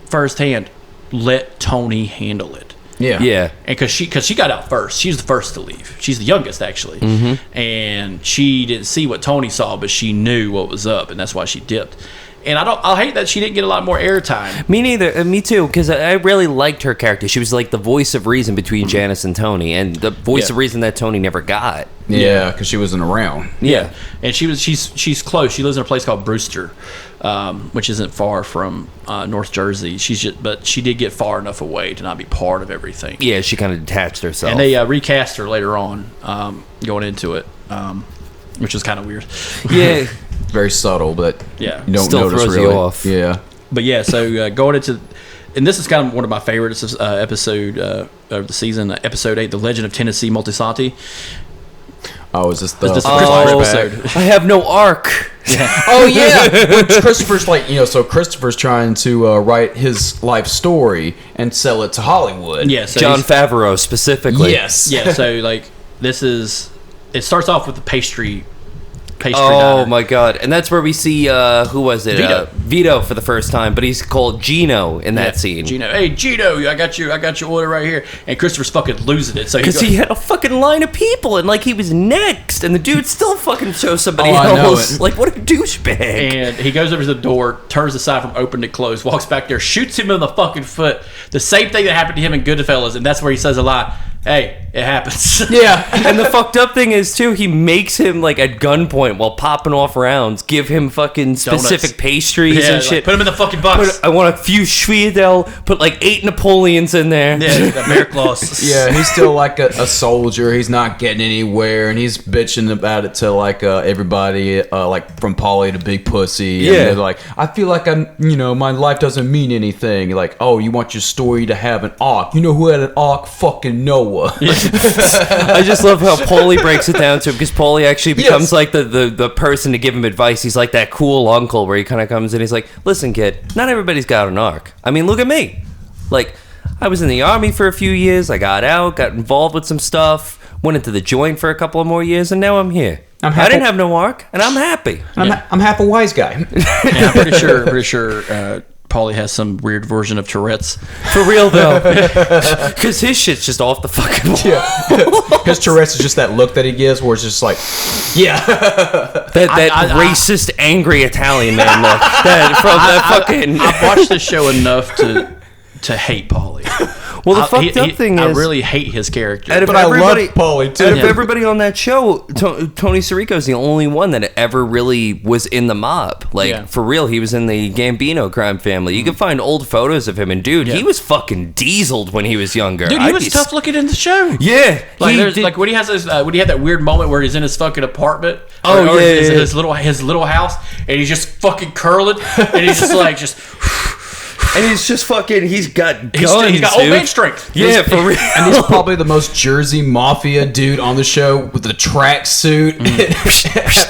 Speaker 2: firsthand, let Tony handle it.
Speaker 3: Yeah.
Speaker 4: Yeah.
Speaker 2: And because she got out first. She was the first to leave. She's the youngest, actually.
Speaker 4: Mm-hmm.
Speaker 2: And she didn't see what Tony saw, but she knew what was up, and that's why she dipped. And I hate that she didn't get a lot more airtime.
Speaker 4: Me neither. Me too, because I really liked her character. She was like the voice of reason between Janice and Tony, and the voice of reason that Tony never got.
Speaker 3: Yeah, because she wasn't around.
Speaker 2: Yeah, and she's close. She lives in a place called Brewster, which isn't far from North Jersey. But she did get far enough away to not be part of everything.
Speaker 4: Yeah, she kind of detached herself.
Speaker 2: And they recast her later on, going into it, which was kind of weird.
Speaker 4: Yeah.
Speaker 3: Very subtle, but
Speaker 2: Yeah.
Speaker 3: you don't
Speaker 4: Still
Speaker 3: notice
Speaker 4: throws you
Speaker 3: really.
Speaker 4: off.
Speaker 3: Yeah.
Speaker 2: But yeah, so going into, and this is kind of one of my favorites episode of the season, episode 8, The Legend of Tennessee Multisanti.
Speaker 3: Oh, is this the
Speaker 2: This is the
Speaker 3: flashback?
Speaker 2: episode.
Speaker 4: I have no arc.
Speaker 3: Oh yeah, when Christopher's like, so Christopher's trying to write his life story and sell it to Hollywood.
Speaker 2: Yeah, so
Speaker 4: John Favreau specifically.
Speaker 3: Yes.
Speaker 2: Yeah, so like it starts off with the pastry
Speaker 4: Oh
Speaker 2: diner.
Speaker 4: my god! And that's where we see who was it?
Speaker 2: Vito.
Speaker 4: Vito for the first time, but he's called Gino in that
Speaker 2: Yeah,
Speaker 4: scene.
Speaker 2: Gino, hey Gino, I got your order right here, and Christopher's fucking losing it. So
Speaker 4: Because he had a fucking line of people, and like he was next, and the dude still fucking chose somebody
Speaker 3: Oh, I know
Speaker 4: else.
Speaker 3: it.
Speaker 4: Like what a douchebag!
Speaker 2: and he goes over to the door, turns the side from open to close, walks back there, shoots him in the fucking foot. The same thing that happened to him in Goodfellas, and that's where he says a lie. Hey, it happens.
Speaker 3: Yeah.
Speaker 4: And the fucked up thing is too, he makes him like at gunpoint while popping off rounds, give him fucking specific
Speaker 2: Donuts.
Speaker 4: pastries
Speaker 2: Yeah,
Speaker 4: and
Speaker 2: like,
Speaker 4: shit.
Speaker 2: put him in the fucking box.
Speaker 4: I want a few Schwiedel, put like 8 Napoleons in there.
Speaker 2: Yeah, the Bear Claws.
Speaker 3: Yeah, he's still like a soldier. He's not getting anywhere, and he's bitching about it to like everybody, like from Paulie to Big Pussy. And
Speaker 4: Yeah.
Speaker 3: they're like, I feel like my life doesn't mean anything. Like, oh, you want your story to have an arc? You know who had an arc? Fucking Noah.
Speaker 4: I just love how Paulie breaks it down to him, because Paulie actually becomes like the person to give him advice. He's like that cool uncle where he kind of comes in. He's like, listen, kid, not everybody's got an arc. I mean, look at me. Like, I was in the army for a few years. I got out, got involved with some stuff, went into the joint for a couple of more years, and now I'm here.
Speaker 3: I'm
Speaker 4: I
Speaker 3: happy-
Speaker 4: didn't have no arc, and I'm happy.
Speaker 3: I'm half a wise guy.
Speaker 2: Yeah, I'm pretty sure Paulie has some weird version of Tourette's.
Speaker 4: For real, though. Because his shit's just off the fucking wall.
Speaker 3: Yeah. His Tourette's is just that look that he gives where it's just like, yeah.
Speaker 4: That racist, angry Italian man look.
Speaker 2: I've watched the show enough to hate Paulie.
Speaker 4: Well, the fucked up thing is,
Speaker 2: I really hate his character.
Speaker 4: out of
Speaker 3: But I love
Speaker 4: everybody,
Speaker 3: Paulie, too.
Speaker 4: out of
Speaker 2: Yeah.
Speaker 4: everybody on that show, Tony Sirico is the only one that ever really was in the mob. Like,
Speaker 2: Yeah.
Speaker 4: for real, he was in the Gambino crime family. You can find old photos of him, and dude, he was fucking dieseled when he was younger.
Speaker 2: Dude, he was tough looking in the show.
Speaker 4: Yeah,
Speaker 2: Like,
Speaker 4: he
Speaker 2: there's
Speaker 4: did-
Speaker 2: like when he has when he had that weird moment where he's in his fucking apartment.
Speaker 4: Oh, yeah,
Speaker 2: his little house, and he's just fucking curling, and he's just like
Speaker 4: and he's just fucking. He's got guns.
Speaker 2: he's got old
Speaker 4: dude.
Speaker 2: man strength.
Speaker 4: Yeah, for real.
Speaker 3: And he's probably the most Jersey Mafia dude on the show with the tracksuit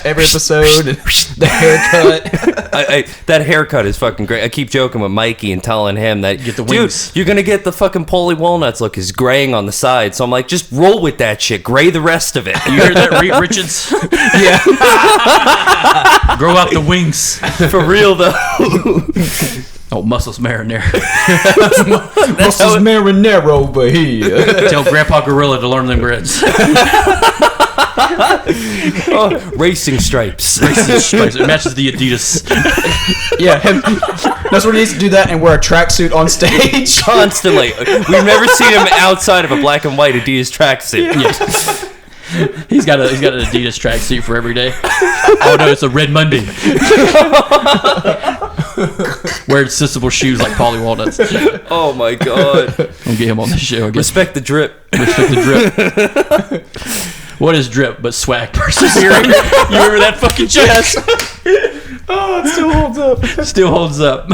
Speaker 3: every episode, and the haircut.
Speaker 4: That haircut is fucking great. I keep joking with Mikey and telling him that,
Speaker 2: Get the
Speaker 4: dude,
Speaker 2: wings.
Speaker 4: you're gonna get the fucking Paulie Walnuts look is graying on the side. So I'm like, just roll with that shit. Gray the rest of it.
Speaker 2: You heard that, Reed Richards?
Speaker 3: Yeah.
Speaker 2: Grow out the wings.
Speaker 4: For real though.
Speaker 2: Oh, muscles marinara.
Speaker 3: Muscles marinara over here.
Speaker 2: Tell Grandpa Gorilla to learn them grits.
Speaker 4: Racing stripes.
Speaker 2: It matches the Adidas.
Speaker 3: Yeah, that's what he needs to do that and wear a tracksuit on stage.
Speaker 4: Constantly. We've never seen him outside of a black and white Adidas tracksuit.
Speaker 2: Yeah. He's got an Adidas tracksuit for every day. Oh no, it's a Red Monday. Wearing sensible shoes like Paulie Walnuts.
Speaker 4: Oh my god.
Speaker 2: I'll get him on the show. I guess.
Speaker 4: Respect the drip.
Speaker 2: Respect the drip. What is drip but swag persevering? You remember that fucking joke?
Speaker 3: Yes. Oh, it still holds up.
Speaker 2: Still holds up.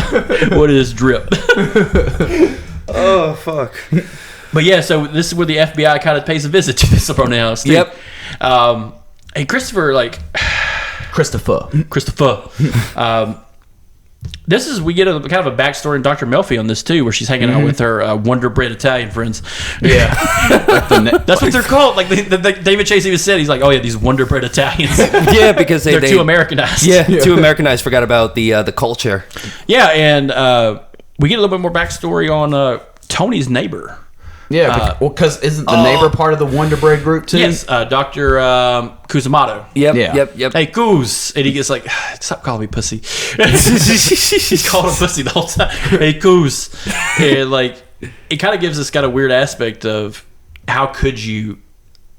Speaker 2: What is drip?
Speaker 4: Oh fuck.
Speaker 2: But yeah, so this is where the FBI kind of pays a visit to the Soprano house. Too.
Speaker 4: Yep.
Speaker 2: Hey, Christopher. This is, we get a kind of a backstory in Dr. Melfi on this too, where she's hanging out with her Wonder Bread Italian friends.
Speaker 3: Yeah.
Speaker 2: That's what they're called. Like the David Chase even said, he's like, oh yeah, these Wonder Bread Italians.
Speaker 4: Yeah, because
Speaker 2: They're too Americanized.
Speaker 4: Yeah, too Americanized. Forgot about the culture.
Speaker 2: Yeah, and we get a little bit more backstory on Tony's neighbor.
Speaker 3: Yeah, because isn't the neighbor part of the Wonder Bread group too?
Speaker 2: Yes, Dr. Kuzumato.
Speaker 4: Yep.
Speaker 2: Hey, Kuz. And he gets like, stop calling me pussy. He's called a pussy the whole time. Hey, Kuz. And like, it kind of gives this kind of weird aspect of how could you,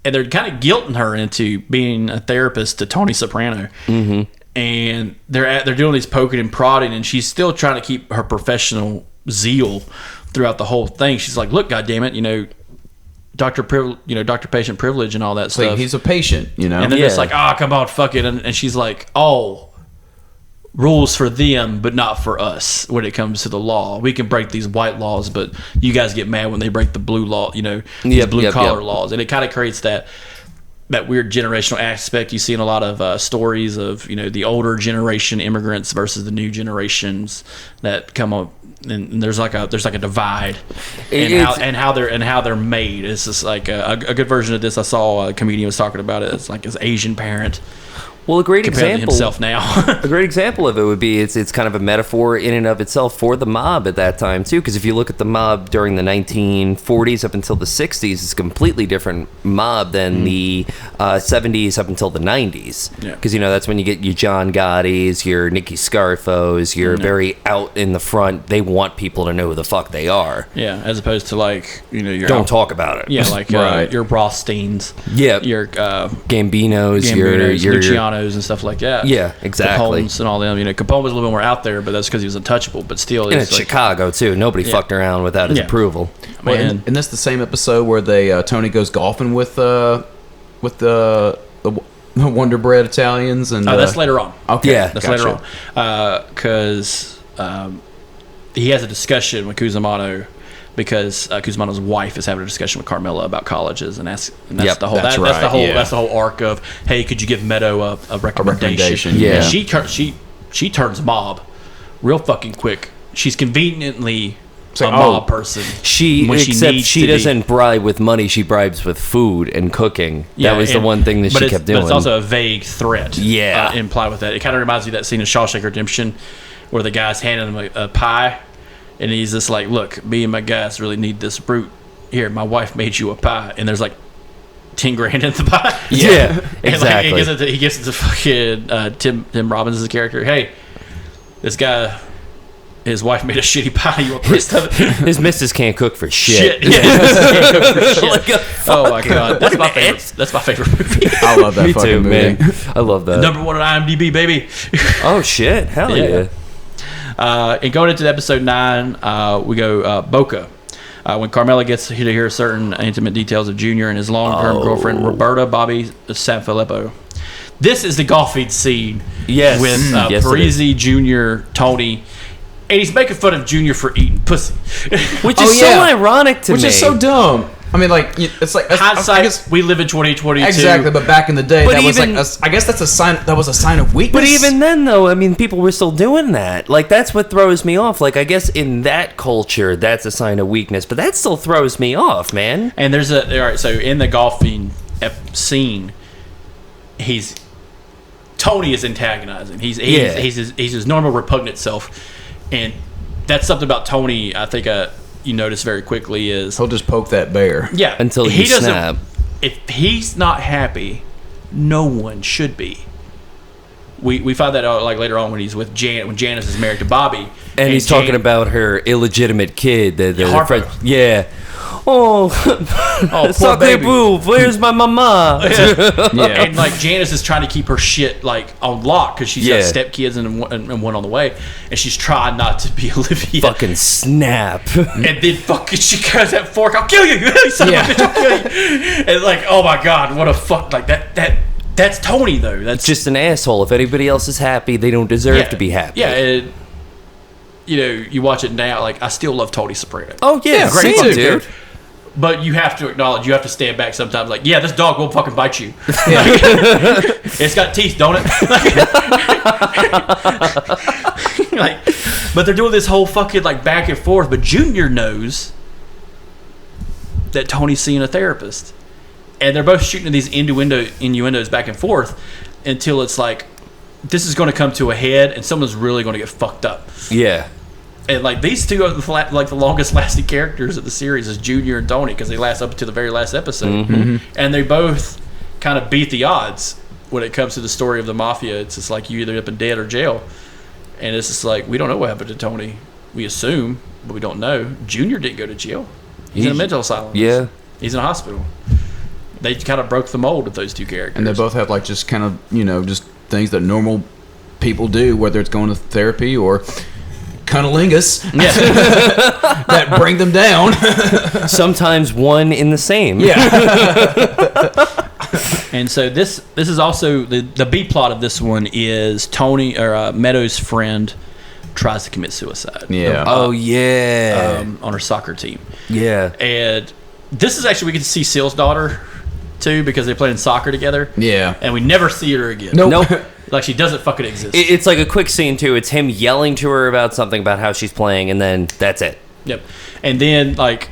Speaker 2: and they're kind of guilting her into being a therapist to Tony Soprano. Mm-hmm. And they're doing these poking and prodding, and she's still trying to keep her professional zeal throughout the whole thing. She's like, look, goddammit, doctor patient privilege and all that stuff.
Speaker 3: Like, he's a patient,
Speaker 2: And they're just like, come on, fuck it. And she's like, rules for them, but not for us when it comes to the law. We can break these white laws, but you guys get mad when they break the blue law, these blue collar laws. And it kind of creates that weird generational aspect you see in a lot of stories of, the older generation immigrants versus the new generations that come up. And there's like a divide in how they're made. It's just like a good version of this. I saw a comedian was talking about it. It's like his Asian parent.
Speaker 4: Well, a great example
Speaker 2: himself now.
Speaker 4: A great example of it would be it's kind of a metaphor in and of itself for the mob at that time too. Because if you look at the mob during the 1940s up until the 60s, it's a completely different mob than the 70s up until the 90s. Because that's when you get your John Gotti's, your Nicky Scarfos, your very out in the front. They want people to know who the fuck they are.
Speaker 2: Yeah, as opposed to like your
Speaker 4: don't talk about it.
Speaker 2: Yeah, like your Rothsteins.
Speaker 4: Yeah,
Speaker 2: your
Speaker 4: Gambinos, your
Speaker 2: Lucianos and stuff like that.
Speaker 4: Yeah, exactly.
Speaker 2: Capone's and all them. Capone was a little bit more out there, but that's because he was untouchable. But still,
Speaker 4: and it's like, Chicago too. Nobody fucked around without his approval.
Speaker 3: Well, and that's the same episode where they Tony goes golfing with the Wonder Bread Italians, and
Speaker 2: that's later on.
Speaker 3: Okay,
Speaker 4: yeah,
Speaker 2: that's later on because he has a discussion with Kuzumato. Because Kuzmano's wife is having a discussion with Carmela about colleges, and that's the whole that's the whole arc of, hey, could you give Meadow a recommendation?
Speaker 4: Yeah,
Speaker 2: and she turns mob real fucking quick. She's conveniently a mob person.
Speaker 4: She doesn't bribe with money; she bribes with food and cooking.
Speaker 2: Yeah,
Speaker 4: that was the one thing that she kept doing.
Speaker 2: But it's also a vague threat.
Speaker 4: Yeah,
Speaker 2: implied with that. It kind of reminds me of that scene in Shawshank Redemption, where the guy's handing him a pie. And he's just like, look, me and my guys really need this fruit. Here, my wife made you a pie. And there's like 10 grand in the pie.
Speaker 4: Yeah, exactly.
Speaker 2: He gives it to fucking Tim Robbins' character. Hey, this guy, his wife made a shitty pie. You want the rest of it?
Speaker 4: His missus can't cook for shit.
Speaker 2: Yeah, can't cook for shit. Oh my god, that's my favorite. That's my favorite movie.
Speaker 3: I love that fucking
Speaker 4: too,
Speaker 3: movie.
Speaker 4: Man. I love that.
Speaker 2: #1 on IMDb, baby.
Speaker 4: Oh shit, hell yeah.
Speaker 2: And going into episode 9, we go Boca. When Carmela gets to hear certain intimate details of Junior and his long-term girlfriend, Roberta Bobby Sanfilippo. This is the golfing scene with Parisi, Junior, Tony, and he's making fun of Junior for eating pussy.
Speaker 4: Which is so ironic to me.
Speaker 3: Which is so dumb. I mean, like, it's like
Speaker 2: hindsight. I guess, we live in 2022.
Speaker 3: Exactly, but back in the day, that was I guess that's a sign. That was a sign of weakness.
Speaker 4: But even then, though, I mean, people were still doing that. Like, that's what throws me off. Like, I guess in that culture, that's a sign of weakness. But that still throws me off, man.
Speaker 2: And there's all right. So in the golfing scene, Tony is antagonizing. He's his normal repugnant self, and that's something about Tony. I think you notice very quickly is
Speaker 3: he'll just poke that bear.
Speaker 2: Yeah,
Speaker 4: until he snap.
Speaker 2: If he's not happy, no one should be. We find that out like later on when he's with when Janice is married to Bobby,
Speaker 4: and he's talking about her illegitimate kid. The friend,
Speaker 2: poor baby.
Speaker 4: Boo, where's my mama?
Speaker 2: Yeah. And like Janice is trying to keep her shit like on lock because she's got stepkids and one on the way, and she's trying not to be Olivia.
Speaker 4: Fucking snap.
Speaker 2: And then fucking she cuts that fork. I'll kill you. Son of a bitch, I'll kill you. And like, oh my god, what a fuck like that. That's Tony though. That's
Speaker 4: just an asshole. If anybody else is happy, they don't deserve to be happy.
Speaker 2: Yeah. And, you watch it now. Like I still love Tony Soprano.
Speaker 4: Oh yeah,
Speaker 2: great
Speaker 4: too, dude.
Speaker 2: But you have to acknowledge, you have to stand back sometimes. Like, yeah, this dog will fucking bite you. It's got teeth, don't it? But they're doing this whole fucking like back and forth. But Junior knows that Tony's seeing a therapist, and they're both shooting these innuendos back and forth until it's like this is going to come to a head, and someone's really going to get fucked up.
Speaker 4: Yeah.
Speaker 2: And like these two are the longest lasting characters of the series is Junior and Tony because they last up to the very last episode, and they both kind of beat the odds when it comes to the story of the mafia. It's just like you either end up in dead or jail, and it's just like we don't know what happened to Tony. We assume, but we don't know. Junior didn't go to jail. He's in a mental asylum.
Speaker 4: Yeah,
Speaker 2: he's in a hospital. They kind of broke the mold with those two characters,
Speaker 3: and they both have like just kind of just things that normal people do, whether it's going to therapy or cunnilingus that bring them down.
Speaker 4: sometimes one in the same.
Speaker 3: Yeah.
Speaker 2: And so this is also the B plot of this one is Tony or Meadows' friend tries to commit suicide.
Speaker 3: Yeah.
Speaker 4: Oh yeah.
Speaker 2: On her soccer team.
Speaker 4: Yeah.
Speaker 2: And this is actually we get to see Seal's daughter too because they played in soccer together.
Speaker 3: Yeah.
Speaker 2: And we never see her again.
Speaker 4: Nope.
Speaker 2: Like she doesn't fucking exist.
Speaker 4: It's like a quick scene too. It's him yelling to her about something about how she's playing, and then that's it.
Speaker 2: Yep. And then like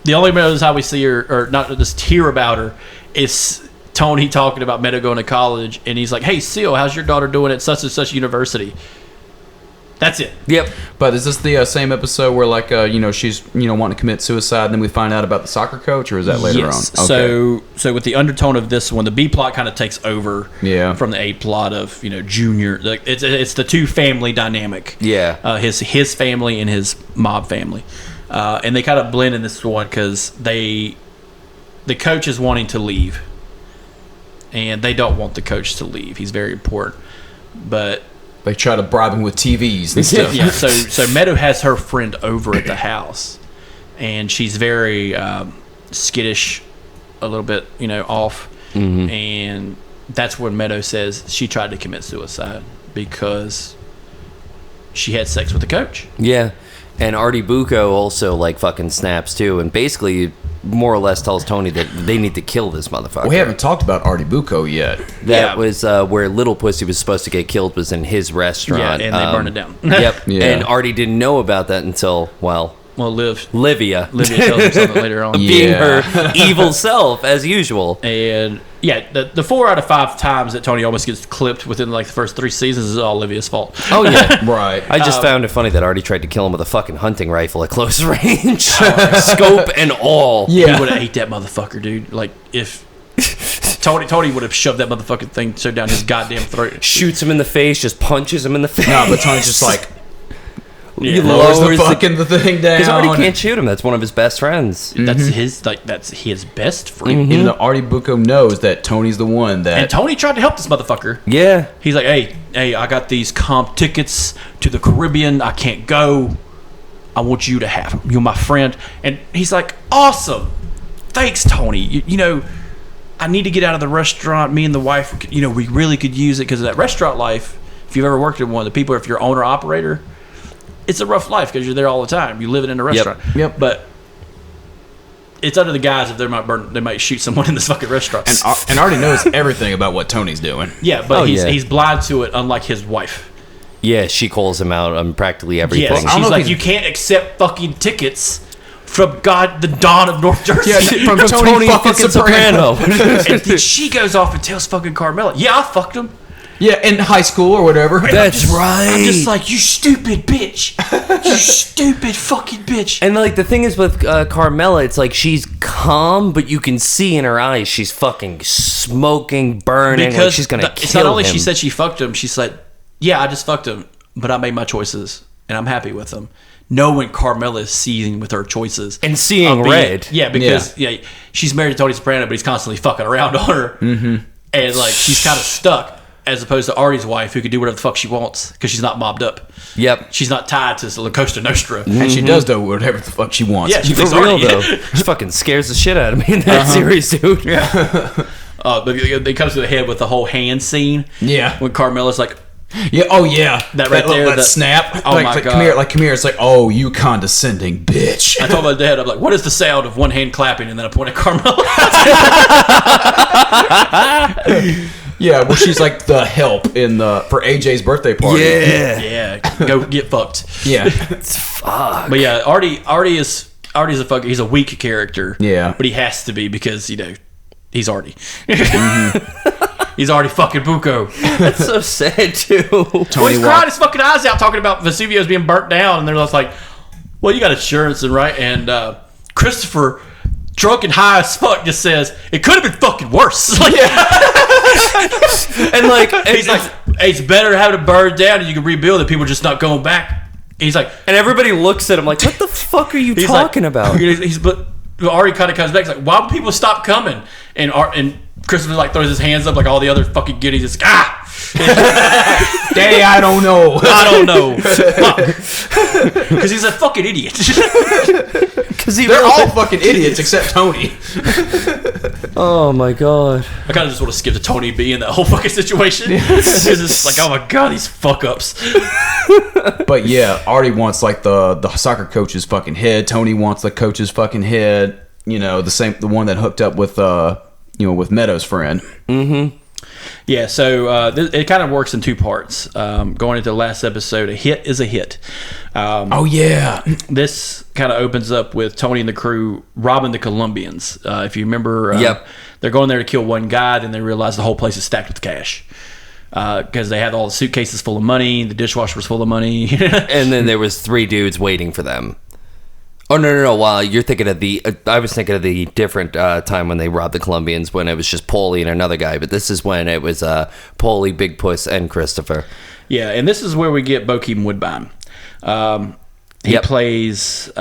Speaker 2: the only notice how we see her or not just hear about her is Tony talking about Meadow going to college, and he's like, "Hey, Seal, how's your daughter doing at such and such university?" That's it.
Speaker 4: Yep.
Speaker 3: But is this the same episode where like she's wanting to commit suicide, and then we find out about the soccer coach, or is that later on? Okay.
Speaker 2: So with the undertone of this one, the B plot kind of takes over from the A plot of Junior. Like it's the two family dynamic.
Speaker 4: Yeah.
Speaker 2: His family and his mob family, and they kind of blend in this one because the coach is wanting to leave, and they don't want the coach to leave. He's very important, but
Speaker 3: they try to bribe him with TVs and stuff.
Speaker 2: Yeah. So Meadow has her friend over at the house, and she's very skittish, a little bit off, and that's when Meadow says she tried to commit suicide because she had sex with the coach.
Speaker 4: Yeah. And Artie Bucco also like fucking snaps too, and basically more or less tells Tony that they need to kill this motherfucker.
Speaker 3: We haven't talked about Artie Bucco yet.
Speaker 4: That was where Little Pussy was supposed to get killed, was in his restaurant.
Speaker 2: Yeah, and they burned it down.
Speaker 4: Yep.
Speaker 3: Yeah.
Speaker 4: And Artie didn't know about that until Livia
Speaker 2: tells him something later on.
Speaker 4: Being her evil self as usual.
Speaker 2: And yeah, the 4 out of 5 times that Tony almost gets clipped within like the first 3 seasons is all Livia's fault.
Speaker 4: Oh yeah.
Speaker 3: Right.
Speaker 4: I just found it funny that Artie tried to kill him with a fucking hunting rifle at close range. Scope and all.
Speaker 2: Yeah. He would have ate that motherfucker, dude. Like if Tony would have shoved that motherfucking thing so down his goddamn throat.
Speaker 4: Shoots him in the face, just punches him in the face.
Speaker 3: No, but Tony's just like
Speaker 4: He
Speaker 3: lowers the thing down.
Speaker 4: Because Artie can't shoot him. That's one of his best friends.
Speaker 2: That's his best friend.
Speaker 3: Even though Artie Bucco knows that Tony's the one that.
Speaker 2: And Tony tried to help this motherfucker.
Speaker 4: Yeah.
Speaker 2: He's like, hey, I got these comp tickets to the Caribbean. I can't go. I want you to have them. You're my friend. And he's like, awesome. Thanks, Tony. I need to get out of the restaurant. Me and the wife, we really could use it because of that restaurant life. If you've ever worked in one, the people, if you're owner operator, it's a rough life because you're there all the time. You live in a restaurant.
Speaker 3: Yep.
Speaker 2: But it's under the guise if they might shoot someone in this fucking restaurant.
Speaker 3: And Artie knows everything about what Tony's doing.
Speaker 2: Yeah, but he's blind to it, unlike his wife.
Speaker 4: Yeah, she calls him out on practically everything.
Speaker 2: Yes, she's like, you can't accept fucking tickets from the Don of North Jersey.
Speaker 3: Yeah, from Tony fucking Soprano.
Speaker 2: And then she goes off and tells fucking Carmela, yeah, I fucked him.
Speaker 3: Yeah, in high school or whatever.
Speaker 4: That's right.
Speaker 2: I'm just like, you stupid bitch. You stupid fucking bitch.
Speaker 4: And like the thing is with Carmela, it's like she's calm, but you can see in her eyes she's fucking smoking, burning.
Speaker 2: Because
Speaker 4: like she's gonna kill
Speaker 2: it's not only
Speaker 4: him.
Speaker 2: she said she fucked him, she's like, yeah, I just fucked him, but I made my choices and I'm happy with them. Knowing Carmela is seething with her choices
Speaker 4: and seeing red.
Speaker 2: Yeah, because she's married to Tony Soprano, but he's constantly fucking around on her, and like she's kind of stuck. As opposed to Artie's wife, who can do whatever the fuck she wants because she's not mobbed up.
Speaker 4: Yep.
Speaker 2: She's not tied to La Costa Nostra.
Speaker 3: And she does do whatever the fuck she wants.
Speaker 2: Yeah, she
Speaker 4: For real though, she fucking scares the shit out of me in that series, dude.
Speaker 2: Yeah. But it comes to the head with the whole hand scene.
Speaker 3: Yeah.
Speaker 2: When Carmela's like,
Speaker 3: yeah, oh yeah,
Speaker 2: that right there,
Speaker 3: that snap.
Speaker 2: Oh my god,
Speaker 3: come here. It's like, oh, you condescending bitch.
Speaker 2: I told my dad, I'm like, what is the sound of one hand clapping? And then I point at Carmela.
Speaker 3: Yeah, well, she's like the help for AJ's birthday party.
Speaker 2: Yeah, go get fucked.
Speaker 3: Yeah,
Speaker 4: Fuck.
Speaker 2: But yeah, Artie is a fucker. He's a weak character.
Speaker 3: Yeah,
Speaker 2: but he has to be because he's Artie. He's already fucking buco.
Speaker 4: That's so sad too.
Speaker 2: Well, he's crying his fucking eyes out talking about Vesuvio's being burnt down, and they're just like, well, you got insurance, and right? And Christopher, drunk and high as fuck, just says, it could have been fucking worse. Like,
Speaker 4: And like,
Speaker 2: he's like, hey, it's better to have it burned down and you can rebuild it. People are just not going back. He's like,
Speaker 4: and everybody looks at him like, what the fuck are you talking about?
Speaker 2: But Ari kind of comes back. He's like, why would people stop coming? And Christopher like throws his hands up like all the other fucking goodies. It's like,
Speaker 3: Daddy, I don't know.
Speaker 2: I don't know. Because he's a fucking idiot.
Speaker 3: They're all fucking idiots except Tony.
Speaker 4: Oh my god.
Speaker 2: I kind of just want to skip to Tony B in that whole fucking situation. Because it's like, oh my god, these fuck ups.
Speaker 3: But yeah, Artie wants like the soccer coach's fucking head. Tony wants the coach's fucking head. You know, the one that hooked up with with Meadows' friend.
Speaker 2: Mm-hmm. Yeah, so it kind of works in two parts. Going into the last episode, a hit is a hit.
Speaker 3: Oh yeah,
Speaker 2: this kind of opens up with Tony and the crew robbing the Colombians. If you remember,
Speaker 4: Yep.
Speaker 2: They're going there to kill one guy, then they realize the whole place is stacked with cash. Because they had all the suitcases full of money, the dishwasher was full of money.
Speaker 4: And then there was 3 dudes waiting for them. Oh no! Wow, you're thinking of I was thinking of the different time when they robbed the Colombians, when it was just Paulie and another guy. But this is when it was Paulie, Big Puss, and Christopher.
Speaker 2: Yeah, and this is where we get Bokeem Woodbine. He plays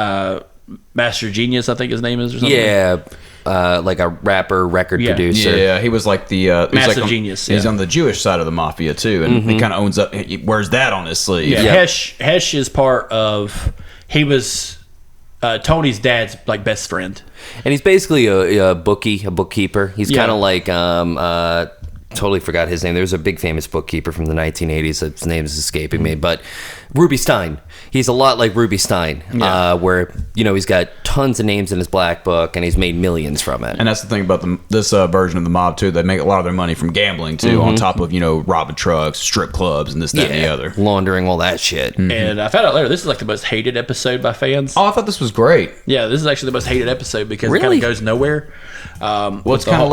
Speaker 2: Master Genius, I think his name is, or something.
Speaker 4: Yeah, like a rapper, record producer.
Speaker 3: Yeah, he was like the
Speaker 2: Master Genius.
Speaker 3: He's on the Jewish side of the mafia too, and he kind of owns up. He wears that on his sleeve.
Speaker 2: Yeah, Hesh is part of. He was Tony's dad's like best friend,
Speaker 4: and he's basically a bookkeeper. He's kind of like totally forgot his name. There was a big famous bookkeeper from the 1980s. His name is escaping me, but Ruby Stein. He's a lot like Ruby Stein, where he's got tons of names in his black book, and he's made millions from it.
Speaker 3: And that's the thing about this version of the mob too. They make a lot of their money from gambling too, on top of robbing trucks, strip clubs, and this, that, and the other,
Speaker 4: laundering all that shit.
Speaker 2: And I found out later this is like the most hated episode by fans.
Speaker 3: Oh, I thought this was great.
Speaker 2: Yeah, this is actually the most hated episode because it kind of goes nowhere.
Speaker 3: Well, it's kind of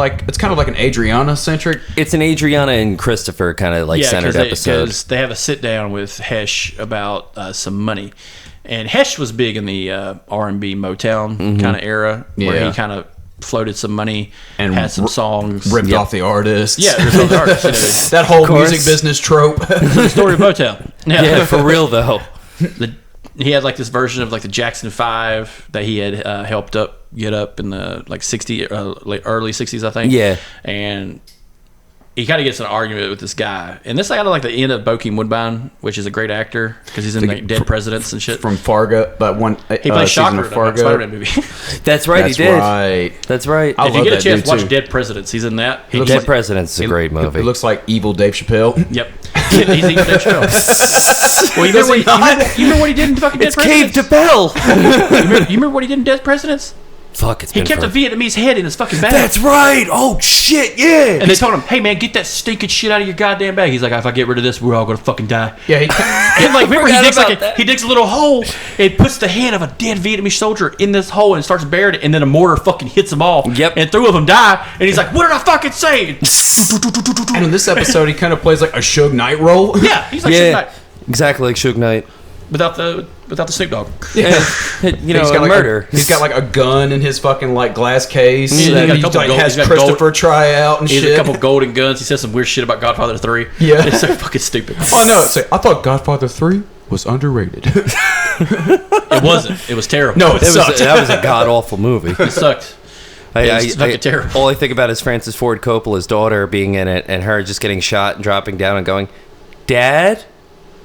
Speaker 3: like an Adriana centric.
Speaker 4: It's an Adriana and Christopher kind of like centered episode.
Speaker 2: Because they have a sit down with Hesh about some money, and Hesh was big in the R&B Motown kind of era, where he kind of floated some money and had some songs,
Speaker 3: ripped off the artists.
Speaker 2: Yeah, ripped off the artists.
Speaker 3: That whole music business trope.
Speaker 2: The story of Motown.
Speaker 4: Yeah, for real though.
Speaker 2: He had like this version of like the Jackson 5 that he had helped get up in the like early 60s, I think.
Speaker 4: Yeah.
Speaker 2: And he kind of gets in an argument with this guy. And this is kind of like the end of Bokeem Woodbine, which is a great actor because he's in like Dead Presidents and shit.
Speaker 3: From Fargo, but
Speaker 2: he plays Shocker in the Spider-Man movie.
Speaker 4: That's right, he did.
Speaker 3: Right.
Speaker 4: That's right.
Speaker 2: If you get a chance, watch Dead Presidents. He's in that.
Speaker 4: Dead Presidents is a great movie.
Speaker 3: It looks like evil Dave Chappelle.
Speaker 2: Yep. He's evil Dave Chappelle. Well, you remember what he did in fucking Dead Presidents?
Speaker 4: It's Cave to Bell.
Speaker 2: You remember what he did in Dead Presidents?
Speaker 4: Fuck,
Speaker 2: he kept a Vietnamese head in his fucking bag.
Speaker 4: That's right. Oh shit, yeah.
Speaker 2: And they told him, "Hey man, get that stinking shit out of your goddamn bag." He's like, "If I get rid of this, we're all gonna fucking die."
Speaker 3: Yeah.
Speaker 2: And like, remember, he digs a little hole and puts the head of a dead Vietnamese soldier in this hole and starts burying it, and then a mortar fucking hits them all.
Speaker 4: Yep.
Speaker 2: And 3 of them die. And he's like, "What did I fucking say?"
Speaker 3: And in this episode, he kind of plays like a Suge Knight role.
Speaker 2: Yeah, he's like Suge Knight.
Speaker 4: Exactly like Suge Knight.
Speaker 2: Without the Snoop Dogg.
Speaker 4: Yeah. He's got
Speaker 3: murder. He's got like a gun in his fucking like glass case.
Speaker 2: Yeah,
Speaker 3: He has Christopher try out and
Speaker 2: he
Speaker 3: shit.
Speaker 2: has a couple golden guns. He says some weird shit about Godfather 3.
Speaker 3: Yeah.
Speaker 2: It's so fucking stupid.
Speaker 3: Oh no, I thought Godfather 3 was underrated.
Speaker 2: It wasn't. It was terrible.
Speaker 3: No, it sucked.
Speaker 4: That was a god awful movie.
Speaker 2: It sucked. It's fucking terrible.
Speaker 4: All I think about is Francis Ford Coppola's daughter being in it and her just getting shot and dropping down and going, "Dad?"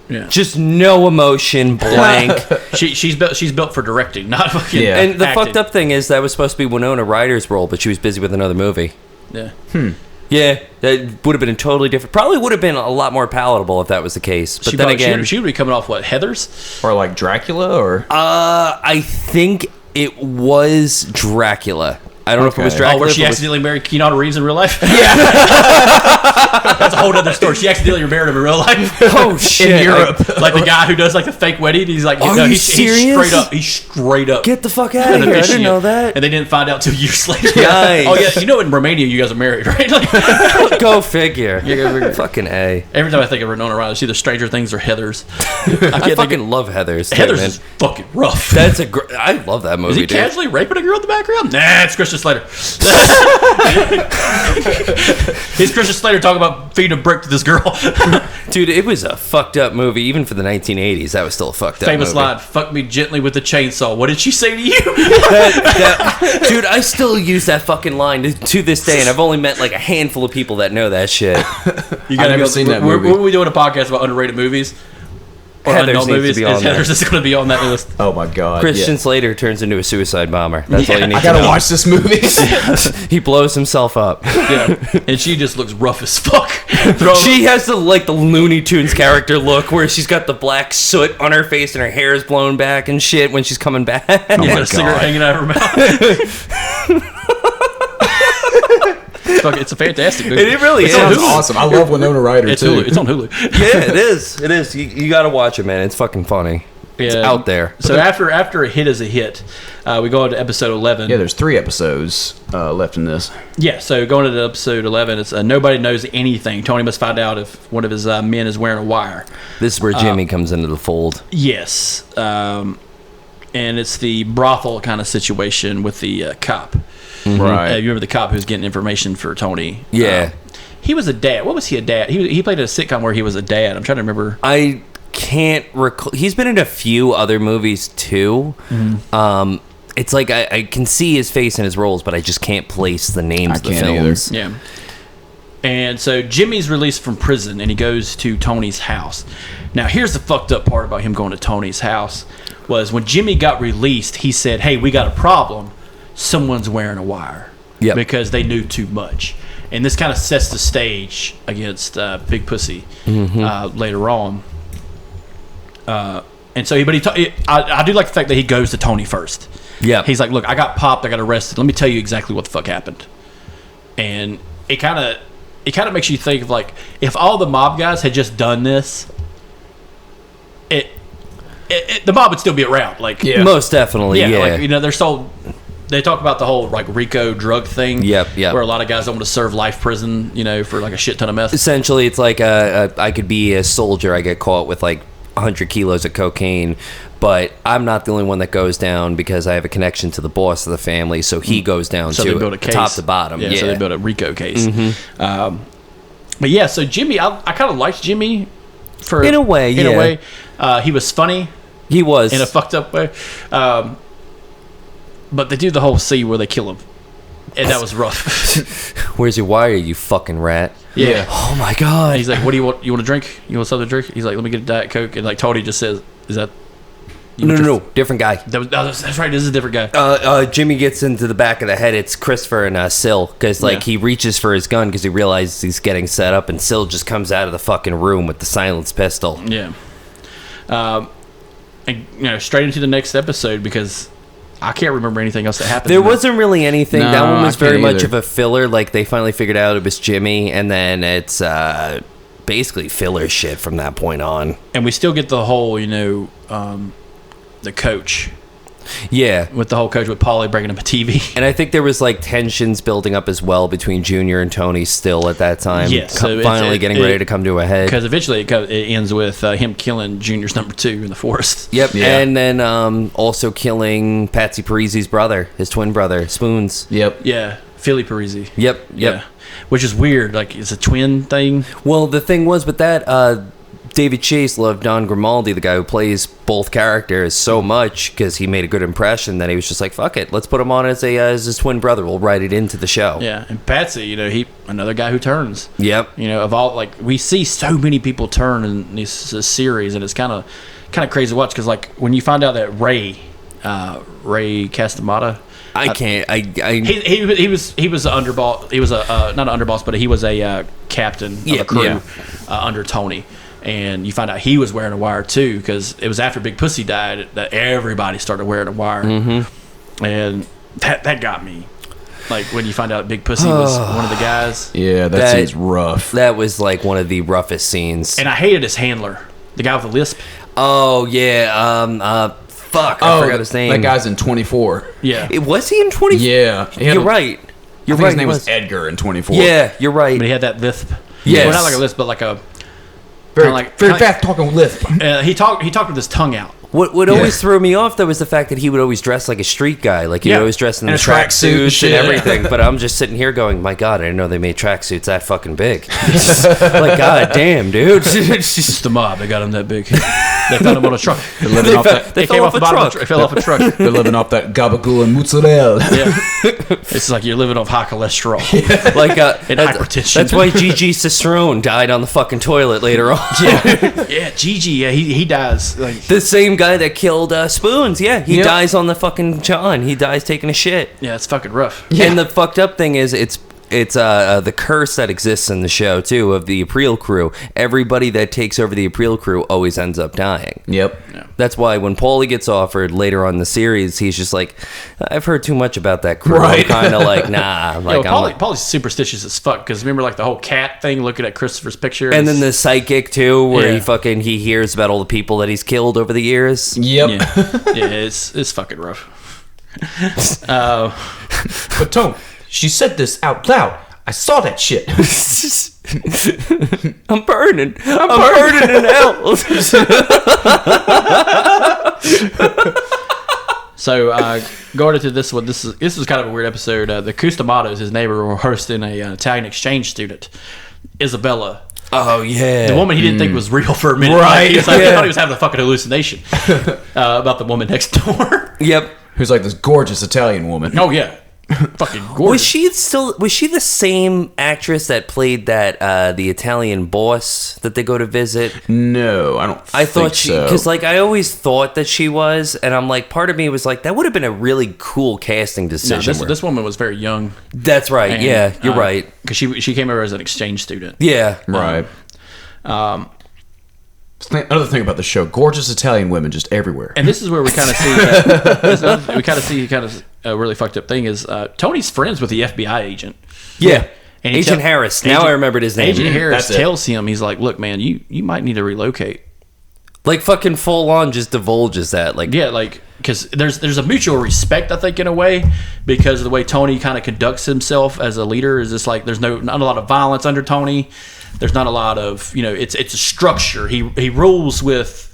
Speaker 2: Yeah.
Speaker 4: Just no emotion, blank.
Speaker 2: She's built for directing, not fucking.
Speaker 3: Yeah.
Speaker 4: And the
Speaker 2: acting.
Speaker 4: fucked up thing is that was supposed to be Winona Ryder's role, but she was busy with another movie.
Speaker 2: Yeah.
Speaker 4: Yeah, that would have been a totally different. Probably would have been a lot more palatable if that was the case. But then again,
Speaker 2: she would be coming off what, Heathers,
Speaker 3: or like Dracula, or
Speaker 4: I think it was Dracula. I don't know if it was
Speaker 3: Okay.
Speaker 4: Dracula.
Speaker 2: Where
Speaker 4: if
Speaker 2: she
Speaker 4: it was-
Speaker 2: accidentally married Keanu Reeves in real life? Yeah. That's a whole other story. She accidentally married him in real life.
Speaker 4: Oh shit!
Speaker 2: In Europe. Like the guy who does like the fake wedding. He's like,
Speaker 4: Are
Speaker 2: no,
Speaker 4: you
Speaker 2: he's
Speaker 4: serious?
Speaker 2: He's straight up.
Speaker 4: Get the fuck out
Speaker 2: an
Speaker 4: of here! I
Speaker 2: officiant.
Speaker 4: didn't know that.
Speaker 2: And they didn't find out till years later.
Speaker 4: Yikes.
Speaker 2: Oh, yeah. You know, in Romania, you guys are married, right? Like,
Speaker 4: Go figure.
Speaker 2: Yeah, go figure.
Speaker 4: Fucking A.
Speaker 2: every time I think of Winona Ryder, it's either Stranger Things or Heathers.
Speaker 4: I fucking love Heathers. too,
Speaker 2: Heathers
Speaker 4: man.
Speaker 2: is fucking rough.
Speaker 4: That's a I love that movie.
Speaker 2: Is he
Speaker 4: dude.
Speaker 2: casually raping a girl in the background? Nah, it's Christian Slater. He's Christian Slater talking about feeding a brick to this girl.
Speaker 4: Dude, it was a fucked up movie. Even for the 1980s, that was still a fucked up
Speaker 2: Famous
Speaker 4: movie.
Speaker 2: line, fuck me gently with the chainsaw. What did she say to you?
Speaker 4: Dude, I still use that fucking line to this day, and I've only met like a handful of people that know that shit.
Speaker 2: You
Speaker 3: I've never seen that movie.
Speaker 2: When we doing a podcast about underrated movies or
Speaker 4: Heathers
Speaker 2: unknown
Speaker 4: needs to
Speaker 2: movies,
Speaker 4: be on there.
Speaker 2: Heathers is going to be on that list.
Speaker 3: Oh my god.
Speaker 4: Christian
Speaker 3: yeah.
Speaker 4: Slater turns into a suicide bomber. That's all you need
Speaker 3: I
Speaker 4: to
Speaker 3: gotta
Speaker 4: know.
Speaker 3: watch this movie.
Speaker 4: He blows himself up.
Speaker 2: Yeah, and she just looks rough as fuck.
Speaker 4: She has the like the Looney Tunes character look where she's got the black soot on her face and her hair is blown back and shit when she's coming back.
Speaker 2: got
Speaker 3: my
Speaker 2: a cigarette
Speaker 3: God.
Speaker 2: hanging out of her mouth. It's a fantastic movie.
Speaker 4: It really
Speaker 2: It's
Speaker 4: is.
Speaker 2: on
Speaker 3: That's
Speaker 2: Hulu.
Speaker 3: awesome. I love Winona Ryder
Speaker 2: It's
Speaker 3: too.
Speaker 2: Hulu. It's on Hulu.
Speaker 4: Yeah, it is. It is. You gotta watch it, man. It's fucking funny. It's
Speaker 2: Yeah.
Speaker 4: out there.
Speaker 2: So after a hit is a hit, we go on to episode 11.
Speaker 3: Yeah, there's 3 episodes left in this.
Speaker 2: Yeah, so going to episode 11, it's nobody knows anything. Tony must find out if one of his men is wearing a wire.
Speaker 4: This is where Jimmy comes into the fold.
Speaker 2: Yes. And it's the brothel kind of situation with the cop.
Speaker 3: Right.
Speaker 2: You remember the cop who was getting information for Tony?
Speaker 4: Yeah.
Speaker 2: He was a dad. What was he a dad? He played a sitcom where he was a dad. I'm trying to remember.
Speaker 4: I can't recall. He's been in a few other movies too. It's like I can see his face in his roles, but I just can't place the names of the
Speaker 3: can't either.
Speaker 4: films.
Speaker 2: Yeah. And so Jimmy's released from prison and he goes to Tony's house. Now, here's the fucked up part about him going to Tony's house was when Jimmy got released, he said, "Hey, we got a problem. Someone's wearing a wire."
Speaker 4: Yep.
Speaker 2: Because they knew too much. And this kind of sets the stage against Big Pussy later on. And so, I do like the fact that he goes to Tony first.
Speaker 4: Yeah.
Speaker 2: He's like, "Look, I got popped. I got arrested. Let me tell you exactly what the fuck happened." And it kind of makes you think of like if all the mob guys had just done this, the mob would still be around. Like,
Speaker 4: Most definitely. Yeah.
Speaker 2: like they talk about the whole like Rico drug thing.
Speaker 4: Yep.
Speaker 2: Where a lot of guys don't want to serve life prison, for like a shit ton of meth.
Speaker 4: Essentially, it's like I could be a soldier. I get caught with like 100 kilos of cocaine, but I'm not the only one that goes down because I have a connection to the boss of the family, so he goes down
Speaker 2: So
Speaker 4: too,
Speaker 2: they build a case,
Speaker 4: top to bottom. Yeah.
Speaker 2: So they built a Rico case. But yeah, so Jimmy, I kind of liked Jimmy
Speaker 4: In a way,
Speaker 2: In a
Speaker 4: yeah.
Speaker 2: way, he was funny
Speaker 4: He was.
Speaker 2: in a fucked up way. But they do the whole scene where they kill him, and that was rough.
Speaker 4: Where's your wire, you fucking rat?
Speaker 2: Yeah.
Speaker 4: Oh my god.
Speaker 2: And he's like, "What do you want? You want a drink? You want something to drink?" He's like, "Let me get a Diet Coke." And like Tony just says, "Is that?"
Speaker 4: No, different guy.
Speaker 2: That's right. This is a different guy.
Speaker 4: Jimmy gets into the back of the head. It's Christopher and Syl, because like he reaches for his gun because he realizes he's getting set up, and Syl just comes out of the fucking room with the silenced pistol.
Speaker 2: Yeah. And straight into the next episode because I can't remember anything else that happened.
Speaker 4: There wasn't really anything.
Speaker 3: No,
Speaker 4: that one was
Speaker 3: I
Speaker 4: very
Speaker 3: can't
Speaker 4: much
Speaker 3: either.
Speaker 4: of a filler. Like they finally figured out it was Jimmy, and then it's basically filler shit from that point on.
Speaker 2: And we still get the whole, the coach
Speaker 4: Yeah.
Speaker 2: with the whole coach with Paulie bringing him a TV.
Speaker 4: And I think there was like tensions building up as well between Junior and Tony still at that time.
Speaker 2: Yeah, so
Speaker 4: finally getting ready to come to a head.
Speaker 2: Because eventually it ends with him killing Junior's number 2 in the forest.
Speaker 4: Yep,
Speaker 3: Yeah.
Speaker 4: and then also killing Patsy Parisi's brother, his twin brother, Spoons.
Speaker 3: Yep.
Speaker 2: Yeah, Philly Parisi.
Speaker 4: Yep.
Speaker 2: Yeah, which is weird. Like it's a twin thing.
Speaker 4: Well, the thing was with that, David Chase loved Don Grimaldi, the guy who plays both characters, so much because he made a good impression that he was just like, "Fuck it, let's put him on as his twin brother. We'll write it into the show."
Speaker 2: Yeah, and Patsy, he another guy who turns.
Speaker 4: Yep.
Speaker 2: Of all we see so many people turn in this series, and it's kind of crazy to watch because like when you find out that Ray Castamata.
Speaker 4: I can't.
Speaker 2: He was an underboss. He was not an underboss, but he was a captain of a crew under Tony. And you find out he was wearing a wire too because it was after Big Pussy died that everybody started wearing a wire, and that got me. Like when you find out Big Pussy was one of the guys.
Speaker 3: Yeah, that seems rough.
Speaker 4: That was like one of the roughest scenes.
Speaker 2: And I hated his handler, the guy with the lisp.
Speaker 4: Oh yeah, fuck, I forgot his name.
Speaker 3: That guy's in 24.
Speaker 2: Yeah.
Speaker 4: Was he in 24?
Speaker 3: Yeah,
Speaker 4: You're right. You're
Speaker 3: I think
Speaker 4: right.
Speaker 3: his name was Edgar in 24.
Speaker 4: Yeah, you're right.
Speaker 2: But he had that lisp.
Speaker 4: Yes.
Speaker 2: Well, not like a lisp, but like a
Speaker 3: very fast talking lisp.
Speaker 2: he talked with his tongue out.
Speaker 4: What always threw me off though was the fact that he would always dress like a street guy, like he would always dress in the
Speaker 3: And a tracksuit and
Speaker 4: tracksuits
Speaker 3: shit.
Speaker 4: and everything. But I'm just sitting here going, my God, I didn't know they made tracksuits that fucking big. Like, God damn, dude.
Speaker 2: It's the mob. They got him that big. They found him on a truck.
Speaker 3: They're living off that.
Speaker 2: They came off the bottom of the truck. They fell off a truck.
Speaker 3: They're living off that gabagool and mozzarella.
Speaker 2: Yeah. It's like you're living off high cholesterol.
Speaker 4: Like
Speaker 2: And hypertension.
Speaker 4: That's why Gigi Cicerone died on the fucking toilet later on.
Speaker 2: Yeah, Gigi. Yeah, he dies. Like,
Speaker 4: The same guy that killed Spoons, he dies on the fucking John. He dies taking a shit.
Speaker 2: yeah, it's fucking rough.
Speaker 4: And the fucked up thing is, it's the curse that exists in the show too of the April crew. Everybody that takes over the April crew always ends up dying.
Speaker 3: Yep.
Speaker 4: That's why when Paulie gets offered later on in the series, he's just like, I've heard too much about that crew.
Speaker 3: Right.
Speaker 4: I'm kind of like, nah. Like,
Speaker 2: Paulie's superstitious as fuck because remember like the whole cat thing, looking at Christopher's picture,
Speaker 4: and then the psychic too, where
Speaker 2: Yeah.
Speaker 4: he hears about all the people that he's killed over the years.
Speaker 3: Yep.
Speaker 2: yeah, it's fucking rough.
Speaker 3: But Tone, she said this out loud. I saw that shit.
Speaker 4: I'm burning. I'm burning in hell.
Speaker 2: So going into this one, this is kind of a weird episode. The Custamatos, his neighbor, were hosting an Italian exchange student, Isabella.
Speaker 4: Oh yeah,
Speaker 2: The woman he didn't think was real for a minute.
Speaker 3: Right.
Speaker 2: He thought he was having a fucking hallucination about the woman next door.
Speaker 4: Yep.
Speaker 3: Who's like this gorgeous Italian woman.
Speaker 2: Oh yeah, fucking
Speaker 4: Was
Speaker 2: gorgeous.
Speaker 4: she the same actress that played that the Italian boss that they go to visit?
Speaker 3: No, I don't
Speaker 4: I
Speaker 3: think
Speaker 4: thought
Speaker 3: so.
Speaker 4: because like I always thought that she was, and I'm like, part of me was like, that would have been a really cool casting
Speaker 2: No,
Speaker 4: decision.
Speaker 2: this woman was very young.
Speaker 4: That's right.
Speaker 2: And,
Speaker 4: yeah, you're right.
Speaker 2: Because she came over as an exchange student.
Speaker 4: Yeah.
Speaker 3: Right. Another thing about the show, gorgeous Italian women just everywhere.
Speaker 2: And this is where we kind of see we kind of see a really fucked up thing is Tony's friends with the FBI agent.
Speaker 4: Yeah.
Speaker 2: And he
Speaker 4: Agent Harris. Now I remembered his name.
Speaker 2: Agent Harris
Speaker 3: That's it.
Speaker 2: tells him, he's like, look, man, you might need to relocate.
Speaker 4: Like fucking full on just divulges that. Like,
Speaker 2: Yeah, like, because there's a mutual respect, I think, in a way, because of the way Tony kind of conducts himself as a leader. Is just like there's not a lot of violence under Tony. There's not a lot of, it's a structure. He rules with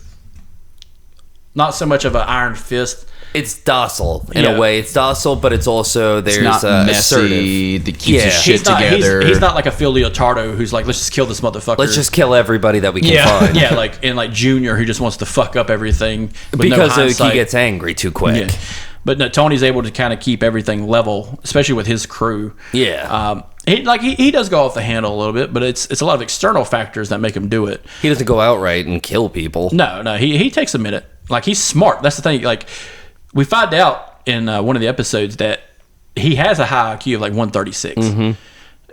Speaker 2: not so much of an iron fist.
Speaker 4: it's docile in
Speaker 2: Yeah.
Speaker 4: a way. It's docile, but it's also there's
Speaker 3: It's not
Speaker 4: assertive.
Speaker 3: messy. That keeps
Speaker 4: Yeah.
Speaker 3: his shit
Speaker 2: He's not,
Speaker 3: together.
Speaker 2: he's not like a Phil Leotardo who's like, let's just kill this motherfucker.
Speaker 4: Let's just kill everybody that we can
Speaker 3: Yeah.
Speaker 4: find.
Speaker 2: yeah, like Junior, who just wants to fuck up everything with no
Speaker 4: Because he
Speaker 2: hindsight.
Speaker 4: gets angry too quick.
Speaker 2: Yeah. But no, Tony's able to kind of keep everything level, especially with his crew.
Speaker 4: Yeah.
Speaker 2: He does go off the handle a little bit, but it's a lot of external factors that make him do it.
Speaker 4: He doesn't go outright and kill people.
Speaker 2: No, he takes a minute. Like, he's smart. That's the thing. Like, we find out in one of the episodes that he has a high IQ of like 136,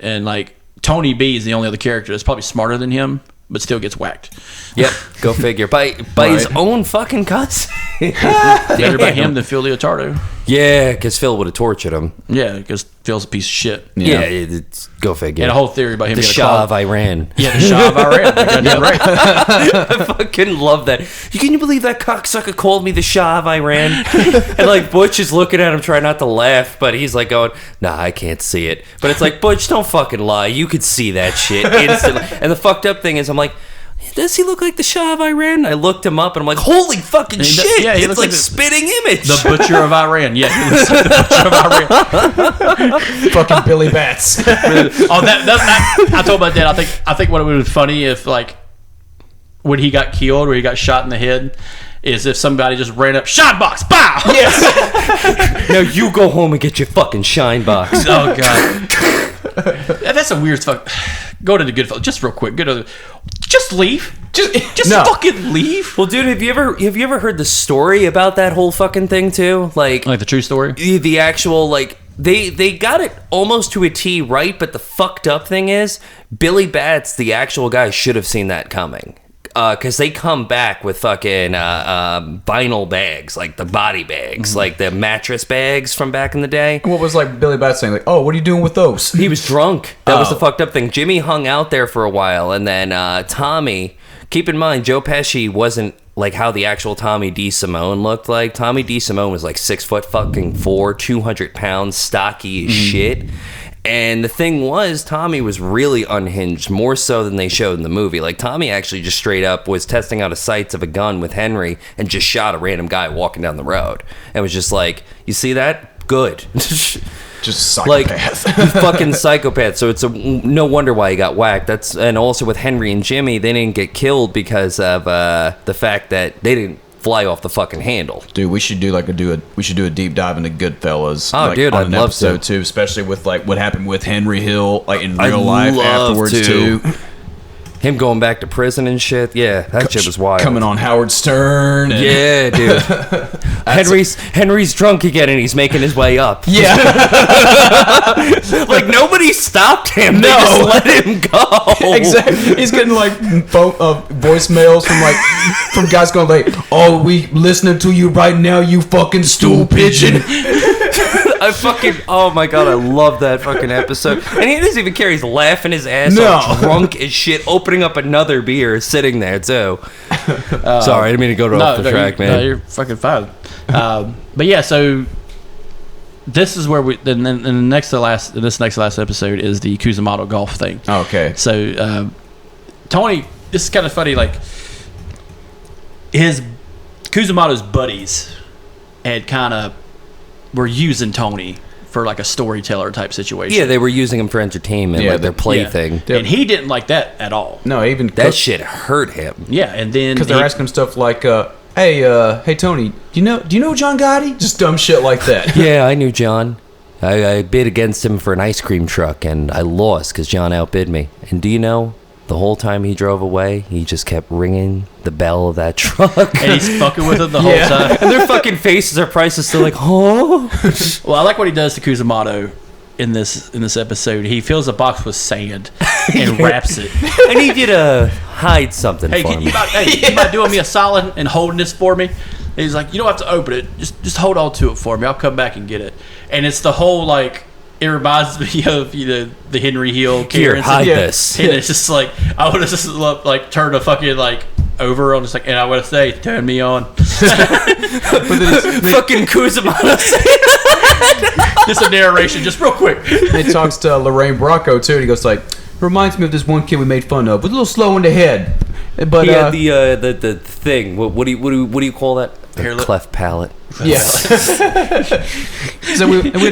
Speaker 2: and like Tony B is the only other character that's probably smarter than him, but still gets whacked.
Speaker 4: Yep, go figure. By his own fucking cuts.
Speaker 2: Better by him than Phil Leotardo.
Speaker 4: Yeah, because Phil would have tortured him.
Speaker 2: Yeah, because Phil's a piece of shit.
Speaker 4: Yeah, it's, go figure.
Speaker 2: And a whole theory about him
Speaker 4: the
Speaker 2: being a
Speaker 4: Shah of
Speaker 2: call.
Speaker 4: Iran.
Speaker 2: Yeah, the Shah of Iran. Goddamn right.
Speaker 4: I fucking love that. Can you believe that cocksucker called me the Shah of Iran? And like Butch is looking at him trying not to laugh, but he's like going, nah, I can't see it. But it's like, Butch, don't fucking lie. You could see that shit instantly. And the fucked up thing is, I'm like, does he look like the Shah of Iran? I looked him up and I'm like, holy fucking
Speaker 2: he does-
Speaker 4: shit.
Speaker 2: yeah, he
Speaker 4: It's
Speaker 2: looks
Speaker 4: like
Speaker 2: like the-
Speaker 4: spitting image.
Speaker 2: The Butcher of Iran. Yeah, he looks like the Butcher of Iran.
Speaker 3: fucking Billy Bats.
Speaker 2: Oh, that I told about that. I think what would have been funny if, like, when he got killed or he got shot in the head, is if somebody just ran up, shot box, bow.
Speaker 3: Yes.
Speaker 4: Now you go home and get your fucking shine box.
Speaker 2: Oh god. That's a weird fuck. Go to the Goodfellas just real quick. Just leave. Just
Speaker 3: No.
Speaker 2: fucking leave.
Speaker 4: Well, dude, have you ever heard the story about that whole fucking thing too? Like
Speaker 2: Like the true story.
Speaker 4: the actual like they got it almost to a T right, but the fucked up thing is Billy Bats, the actual guy, should have seen that coming. because they come back with fucking vinyl bags, like the body bags, like the mattress bags from back in the day.
Speaker 3: What was like Billy Bat saying? Like, oh, what are you doing with those?
Speaker 4: He was drunk. That was the fucked up thing. Jimmy hung out there for a while, and then Tommy. Keep in mind, Joe Pesci wasn't like how the actual Tommy D. Simone looked like. Tommy D. Simone was like 6'4", 200 pounds, stocky as shit. And the thing was, Tommy was really unhinged, more so than they showed in the movie. Like, Tommy actually just straight up was testing out the sights of a gun with Henry and just shot a random guy walking down the road. And was just like, you see that? Good.
Speaker 3: Just psychopath.
Speaker 4: Like, you fucking psychopath. So it's no wonder why he got whacked. And also with Henry and Jimmy, they didn't get killed because of the fact that they didn't fly off the fucking handle.
Speaker 3: Dude, we should do a deep dive into Goodfellas.
Speaker 4: Oh,
Speaker 3: like,
Speaker 4: dude,
Speaker 3: on
Speaker 4: I'd
Speaker 3: an
Speaker 4: love
Speaker 3: episode
Speaker 4: to.
Speaker 3: too, especially with like what happened with Henry Hill, like in real
Speaker 4: I'd
Speaker 3: life
Speaker 4: love
Speaker 3: afterwards
Speaker 4: to.
Speaker 3: too.
Speaker 4: Him going back to prison and shit. Yeah, that shit was wild.
Speaker 3: Coming on Howard Stern. And
Speaker 4: Yeah, dude. Henry's drunk again and he's making his way up.
Speaker 3: Yeah.
Speaker 4: Like, nobody stopped him. They just let him go.
Speaker 3: Exactly. He's getting like voicemails from guys going like, "Oh, we listening to you right now, you fucking stool pigeon."
Speaker 4: Oh my god, I love that fucking episode. And he doesn't even care. He's laughing his ass off, drunk as shit, opening up another beer, sitting there too. Sorry, I didn't mean to go off the track, man.
Speaker 2: No, you're fucking fine. But yeah, so this is where this next to last episode is the Cusimano golf thing.
Speaker 3: Okay.
Speaker 2: So Tony, this is kind of funny. Like, Cusimano's buddies had kind of were using Tony for like a storyteller type situation.
Speaker 4: Yeah, they were using him for entertainment, like their plaything.
Speaker 2: And he didn't like that at all.
Speaker 3: No, even
Speaker 4: That shit hurt him.
Speaker 2: Yeah, and then
Speaker 3: because they're asking him stuff like, "Hey Tony, do you know John Gotti?" Just dumb shit like that.
Speaker 4: Yeah, I knew John. I bid against him for an ice cream truck, and I lost because John outbid me. And do you know, the whole time he drove away, he just kept ringing the bell of that truck.
Speaker 2: And he's fucking with it the whole time.
Speaker 4: And their fucking faces are priceless. They're like, oh.
Speaker 2: Well, I like what he does to Cusimano in this episode. He fills a box with sand and wraps it.
Speaker 4: I need you to hide something
Speaker 2: Hey,
Speaker 4: for me.
Speaker 2: you mind doing me a solid and holding this for me? And he's like, you don't have to open it. Just hold on to it for me. I'll come back and get it. And it's the whole like. It reminds me of the Henry Hill.
Speaker 4: Here, hide this.
Speaker 2: And it's just like I would have just loved, like turned a fucking like over on just like, and I would have said, "Turn me on."
Speaker 4: Fucking Cusimano.
Speaker 2: Just a narration, just real quick.
Speaker 3: He talks to Lorraine Bracco too, and he goes like, "Reminds me of this one kid we made fun of, with a little slow in the head." But
Speaker 4: he had the thing. What do you call that? The cleft palate.
Speaker 3: Yeah. So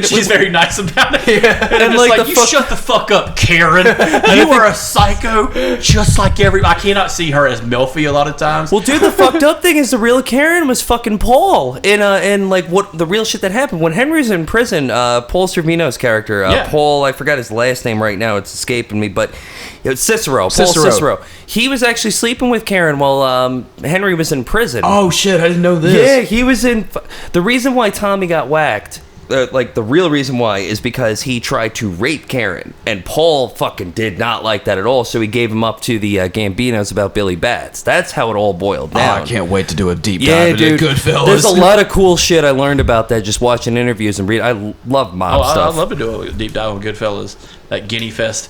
Speaker 2: She's very nice about it.
Speaker 3: Yeah.
Speaker 2: And it's like, you shut the fuck up, Karen. You are a psycho, just like I cannot see her as Melfi a lot of times.
Speaker 4: Well, dude, the fucked up thing is the real Karen was fucking Paul. And like what the real shit that happened when Henry's in prison. Paul Sorvino's character, Paul. I forgot his last name right now. It's escaping me, but it's Cicero. Paul Cicero. He was actually sleeping with Karen while Henry was in prison.
Speaker 3: Oh shit! I didn't know this.
Speaker 4: Yeah, he was in. The reason why Tommy got whacked, like the real reason why, is because he tried to rape Karen, and Paul fucking did not like that at all. So he gave him up to the Gambinos about Billy Bats. That's how it all boiled down.
Speaker 3: I can't wait to do a deep dive into Goodfellas.
Speaker 4: There's a lot of cool shit I learned about that just watching interviews and read. I love mob stuff.
Speaker 2: I'd love to do a deep dive on Goodfellas. That Guinea Fest.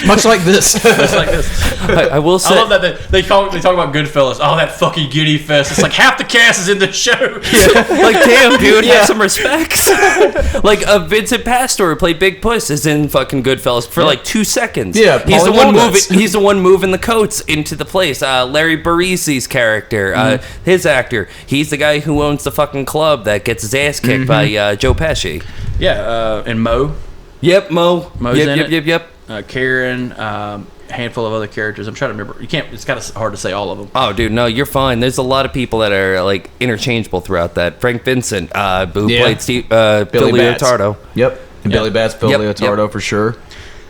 Speaker 3: Much like this.
Speaker 2: Much like this.
Speaker 4: I will say.
Speaker 2: I love that they talk about Goodfellas. Oh, that fucking Guinea Fest. It's like half the cast is in the show.
Speaker 4: Yeah. Like, damn, dude, have some respect. Like, Vincent Pastore, who played Big Puss, is in fucking Goodfellas for like 2 seconds.
Speaker 3: Yeah,
Speaker 4: he's the one moving the coats into the place. Larry Barisi's character, his actor, he's the guy who owns the fucking club that gets his ass kicked by Joe Pesci.
Speaker 2: Yeah, and Mo.
Speaker 4: Yep, Mo's in
Speaker 2: it.
Speaker 4: Yep.
Speaker 2: Karen, handful of other characters. I'm trying to remember. You can't. It's kind of hard to say all of them.
Speaker 4: Oh, dude, no, you're fine. There's a lot of people that are like interchangeable throughout that. Frank Vincent, who played Phil Leotardo.
Speaker 3: Yep, and Billy Bats, Phil Leotardo for sure.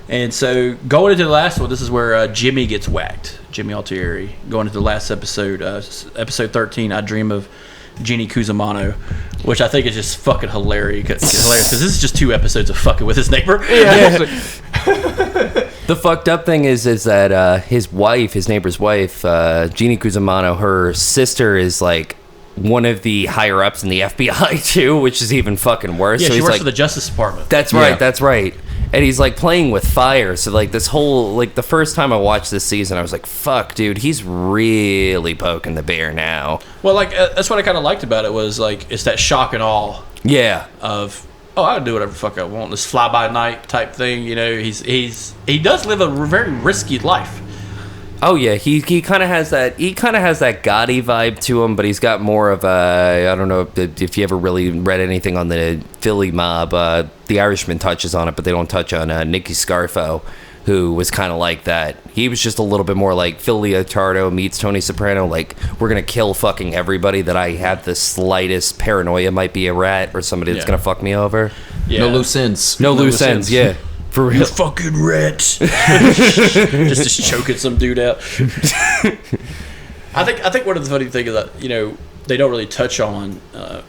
Speaker 2: And so going into the last one, this is where Jimmy gets whacked. Jimmy Altieri. Going into the last episode, episode 13. I Dream of Jeannie Cusimano, which I think is just fucking hilarious because this is just 2 episodes of fucking with his neighbor.
Speaker 3: Yeah.
Speaker 4: The fucked up thing is that his neighbor's wife, Jeannie Cusimano, her sister is like one of the higher ups in the FBI too, which is even fucking worse.
Speaker 2: Yeah,
Speaker 4: so
Speaker 2: she
Speaker 4: he's
Speaker 2: works
Speaker 4: like,
Speaker 2: for the Justice Department.
Speaker 4: That's right, that's right. And he's like playing with fire. So like this whole, like the first time I watched this season, I was like, fuck, dude, he's really poking the bear now.
Speaker 2: Well, like that's what I kind of liked about it was like it's that shock and awe.
Speaker 4: Yeah.
Speaker 2: Of I can do whatever the fuck I want. This fly by night type thing. You know, he does live a very risky life.
Speaker 4: Oh yeah, he kind of has that Gotti vibe to him, but he's got more of a, I don't know if you ever really read anything on the Philly mob. The Irishman touches on it, but they don't touch on Nicky Scarfo, who was kind of like that. He was just a little bit more like Phil Leotardo meets Tony Soprano. Like, we're gonna kill fucking everybody that I have the slightest paranoia might be a rat or somebody that's gonna fuck me over.
Speaker 2: Yeah.
Speaker 3: No loose ends.
Speaker 4: No loose ends. Yeah. For real.
Speaker 2: You fucking rat. just choking some dude out. I think one of the funny things is that, you know, they don't really touch on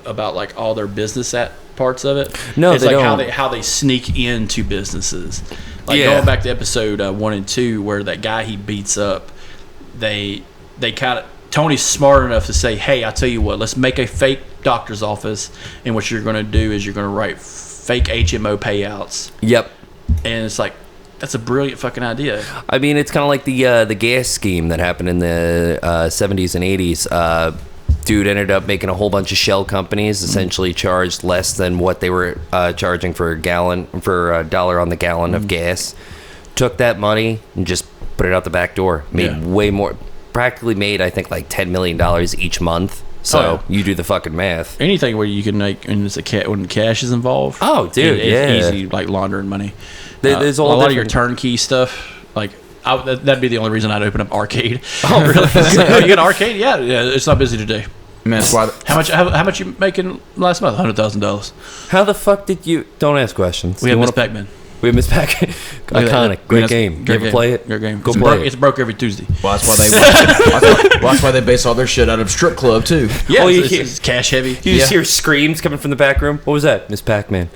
Speaker 2: about like all their business parts of it.
Speaker 4: No,
Speaker 2: it's
Speaker 4: they
Speaker 2: like
Speaker 4: don't.
Speaker 2: how they sneak into businesses. Like going back to episode 1 and 2 where that guy he beats up, they kind of, Tony's smart enough to say, hey, I'll tell you what, let's make a fake doctor's office, and what you're going to do is you're going to write fake HMO payouts.
Speaker 4: Yep.
Speaker 2: And it's like, that's a brilliant fucking idea.
Speaker 4: I mean, it's kind of like the gas scheme that happened in the 70s and 80s. Dude ended up making a whole bunch of shell companies, essentially charged less than what they were charging for a dollar on the gallon of gas. Took that money and just put it out the back door. Made way more. Practically made, I think, like $10 million each month. So you do the fucking math.
Speaker 2: Anything where you can make when cash is involved.
Speaker 4: Oh, dude,
Speaker 2: it's easy, like laundering money.
Speaker 4: There's
Speaker 2: a lot of your turnkey stuff. Like that'd be the only reason I'd open up arcade. Oh, really? Oh, you got arcade? Yeah. It's not busy today.
Speaker 3: Man, that's why.
Speaker 2: How much you making last month? $100,000.
Speaker 4: How the fuck did you? Don't ask questions.
Speaker 2: We have Miss Pac-Man.
Speaker 4: We have Miss Pac-Man. Iconic, great game. You ever play it?
Speaker 2: Great game.
Speaker 4: Go play it.
Speaker 2: It's broke every Tuesday.
Speaker 3: Well, that's why they base all their shit out of strip club too.
Speaker 2: Yeah, it's cash heavy.
Speaker 4: You just hear screams coming from the back room. What was that? Miss Pac-Man.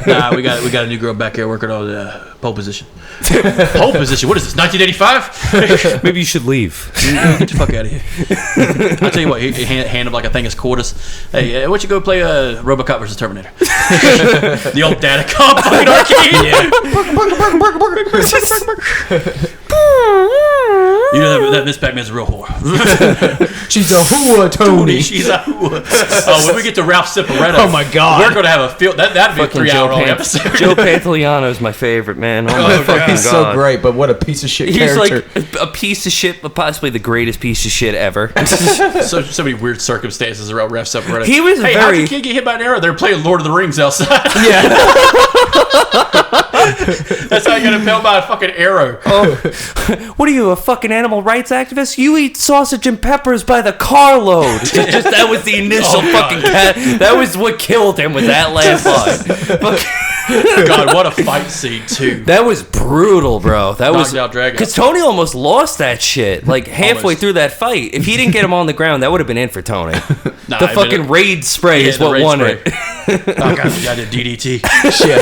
Speaker 2: Nah, we got a new girl back here working on the pole position. Pole position? What is this? 1985?
Speaker 4: Maybe you should leave.
Speaker 2: Get the fuck out of here. I'll tell you what. He hand him like a thing of quarters. Hey, why don't you go play RoboCop versus Terminator? The old Datacom fucking arcade. You know that Miss Pac-Man's a real whore.
Speaker 3: She's a hooah, Tony.
Speaker 2: She's a hooah. Oh, when we get to Ralph Ciparetto,
Speaker 3: oh my god,
Speaker 2: we're gonna have a field. That'd be a 3-hour long episode.
Speaker 4: Joe Pantoliano is my favorite, man. Oh my fucking
Speaker 3: he's
Speaker 4: god,
Speaker 3: so great, but what a piece of shit
Speaker 4: he's
Speaker 3: character.
Speaker 4: Like a piece of shit, but possibly the greatest piece of shit ever.
Speaker 2: so many weird circumstances around Ralph Ciparetto.
Speaker 4: He was
Speaker 2: how did the kid get hit by an arrow? They're playing Lord of the Rings outside.
Speaker 3: Yeah.
Speaker 2: That's how you get impaled by a fucking arrow.
Speaker 4: Oh, what are you, a fucking animal rights activist? You eat sausage and peppers by the carload. Just that was the initial fucking that was what killed him with that last line.
Speaker 2: God, what a fight scene too.
Speaker 4: That was brutal, bro. That was
Speaker 2: out, drag out.
Speaker 4: Because Tony almost lost that shit. Like halfway through that fight, if he didn't get him on the ground, that would have been in for Tony. The fucking raid spray is what won it.
Speaker 2: Oh god, I did DDT.
Speaker 3: Shit.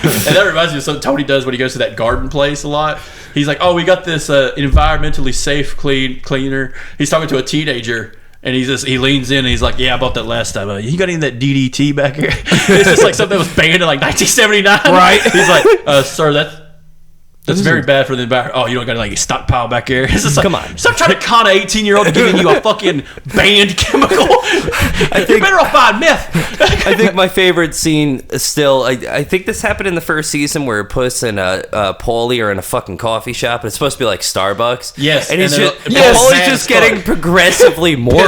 Speaker 2: And that reminds me of something Tony does when he goes to that garden place a lot. He's like, oh, we got this environmentally safe cleaner. He's talking to a teenager, and he leans in and he's like, yeah, I bought that last time. You got any of that DDT back here? It's just like something that was banned in like 1979. Right. He's like, sir, that's very bad for the environment. Oh, you don't got like a stockpile back here. It's just like, come on, stop trying to con an 18-year-old giving you a fucking banned chemical. You're better off buying meth.
Speaker 4: I think my favorite scene is still, I think this happened in the first season where Puss and Paulie are in a fucking coffee shop. And it's supposed to be like Starbucks.
Speaker 2: Yes.
Speaker 4: And Paulie's just getting progressively more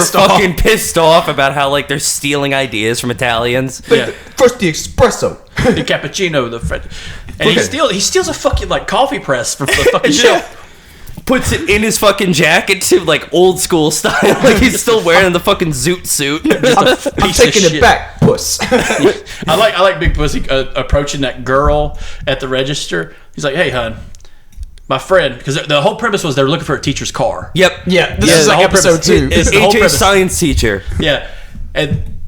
Speaker 4: pissed off about how like they're stealing ideas from Italians.
Speaker 3: Yeah. First the espresso.
Speaker 2: The cappuccino, the French. And he steals a fucking like coffee press for the fucking shelf.
Speaker 4: Puts it in his fucking jacket too, like old school style. Like he's still wearing the fucking zoot suit.
Speaker 3: I'm taking it back, Puss.
Speaker 2: I like Big Pussy approaching that girl at the register. He's like, hey, hon, my friend, because the whole premise was they're looking for a teacher's car.
Speaker 4: Yep.
Speaker 3: Yeah, this is like episode 2.
Speaker 4: It's AJ's science teacher.
Speaker 2: Yeah. And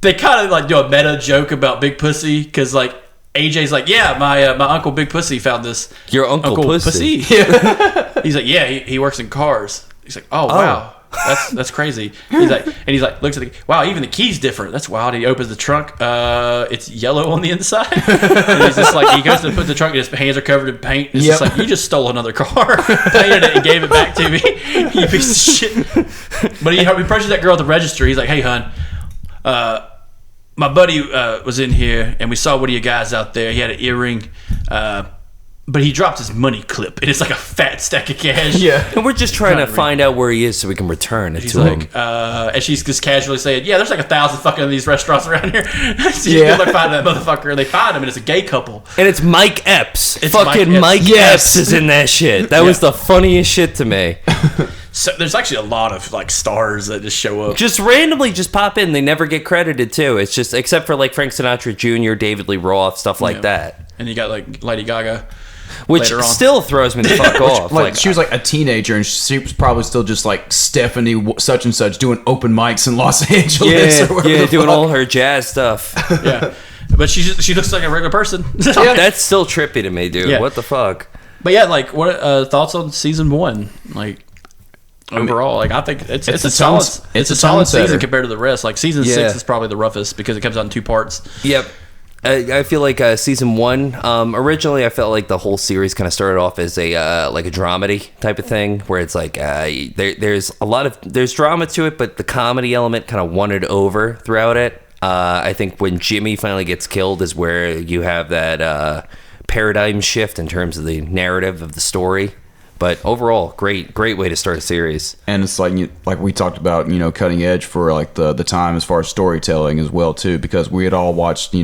Speaker 2: they kind of like do a meta joke about Big Pussy because like AJ's like, yeah, my uncle Big Pussy found this.
Speaker 4: Your Uncle Pussy?
Speaker 2: He's like, yeah, he works in cars. He's like, oh wow. That's crazy. He's like, looks at the wow, even the key's different. That's wild. He opens the trunk. It's yellow on the inside. And he's just like, he goes to put the trunk, and his hands are covered in paint. It's just like, you just stole another car, painted it, and gave it back to me. You piece of shit. But he approaches that girl at the register. He's like, hey, hon, my buddy was in here, and we saw one of you guys out there. He had an earring. But he dropped his money clip, and it's like a fat stack of cash.
Speaker 3: Yeah.
Speaker 4: And we're just trying to find out where he is so we can return it to him.
Speaker 2: And she's just casually saying, yeah, there's like 1,000 fucking of these restaurants around here. So you can like find that motherfucker, and they find him, and it's a gay couple.
Speaker 4: And it's Mike Epps.
Speaker 2: It's
Speaker 4: fucking Mike Epps is in that shit. That was the funniest shit to me.
Speaker 2: So there's actually a lot of like stars that just show up.
Speaker 4: Just randomly just pop in. They never get credited too. It's just, except for like Frank Sinatra Jr., David Lee Roth, stuff like that.
Speaker 2: And you got like Lady Gaga.
Speaker 4: Which still throws me the fuck off.
Speaker 3: Like she was like a teenager, and she was probably still just like Stephanie such and such doing open mics in Los Angeles.
Speaker 4: Yeah, doing all her jazz stuff.
Speaker 2: Yeah, but she looks like a regular person.
Speaker 4: Yeah, that's still trippy to me, dude.
Speaker 2: Yeah.
Speaker 4: What the fuck?
Speaker 2: But yeah, like what thoughts on season 1? Like overall, like I think it's a solid season compared to the rest. Like season 6 is probably the roughest because it comes out in 2 parts.
Speaker 4: Yep. I feel like season 1. Originally, I felt like the whole series kind of started off as a like a dramedy type of thing, where it's like there's drama to it, but the comedy element kind of won it over throughout it. I think when Jimmy finally gets killed is where you have that paradigm shift in terms of the narrative of the story. But overall, great way to start a series.
Speaker 3: And it's like like we talked about, cutting edge for like the time as far as storytelling as well too, because we had all watched,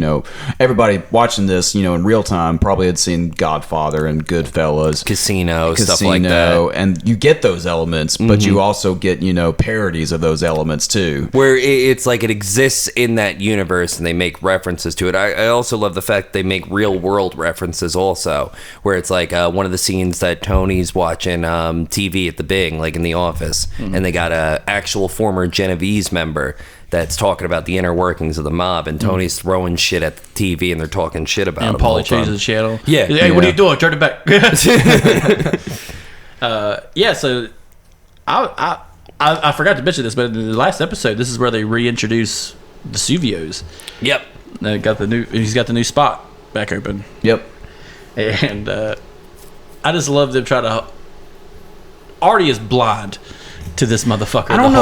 Speaker 3: everybody watching this, in real time probably had seen Godfather and Goodfellas,
Speaker 4: Casino, stuff like that.
Speaker 3: And you get those elements, but you also get parodies of those elements too,
Speaker 4: where it's like it exists in that universe and they make references to it. I also love the fact they make real world references also, where it's like one of the scenes that Tony's watching TV at the Bing, like in The Office, and they got a actual former Genovese member that's talking about the inner workings of the mob, and Tony's throwing shit at the TV, and they're talking shit about him.
Speaker 2: And Paulie changes the channel.
Speaker 4: Yeah.
Speaker 2: Hey, what are you doing? Turn it back. So I forgot to mention this, but in the last episode, this is where they reintroduce the Suvios.
Speaker 4: Yep.
Speaker 2: He's got the new spot back open.
Speaker 3: Yep.
Speaker 2: And I just love them trying to. Artie is blind to this motherfucker.
Speaker 3: I don't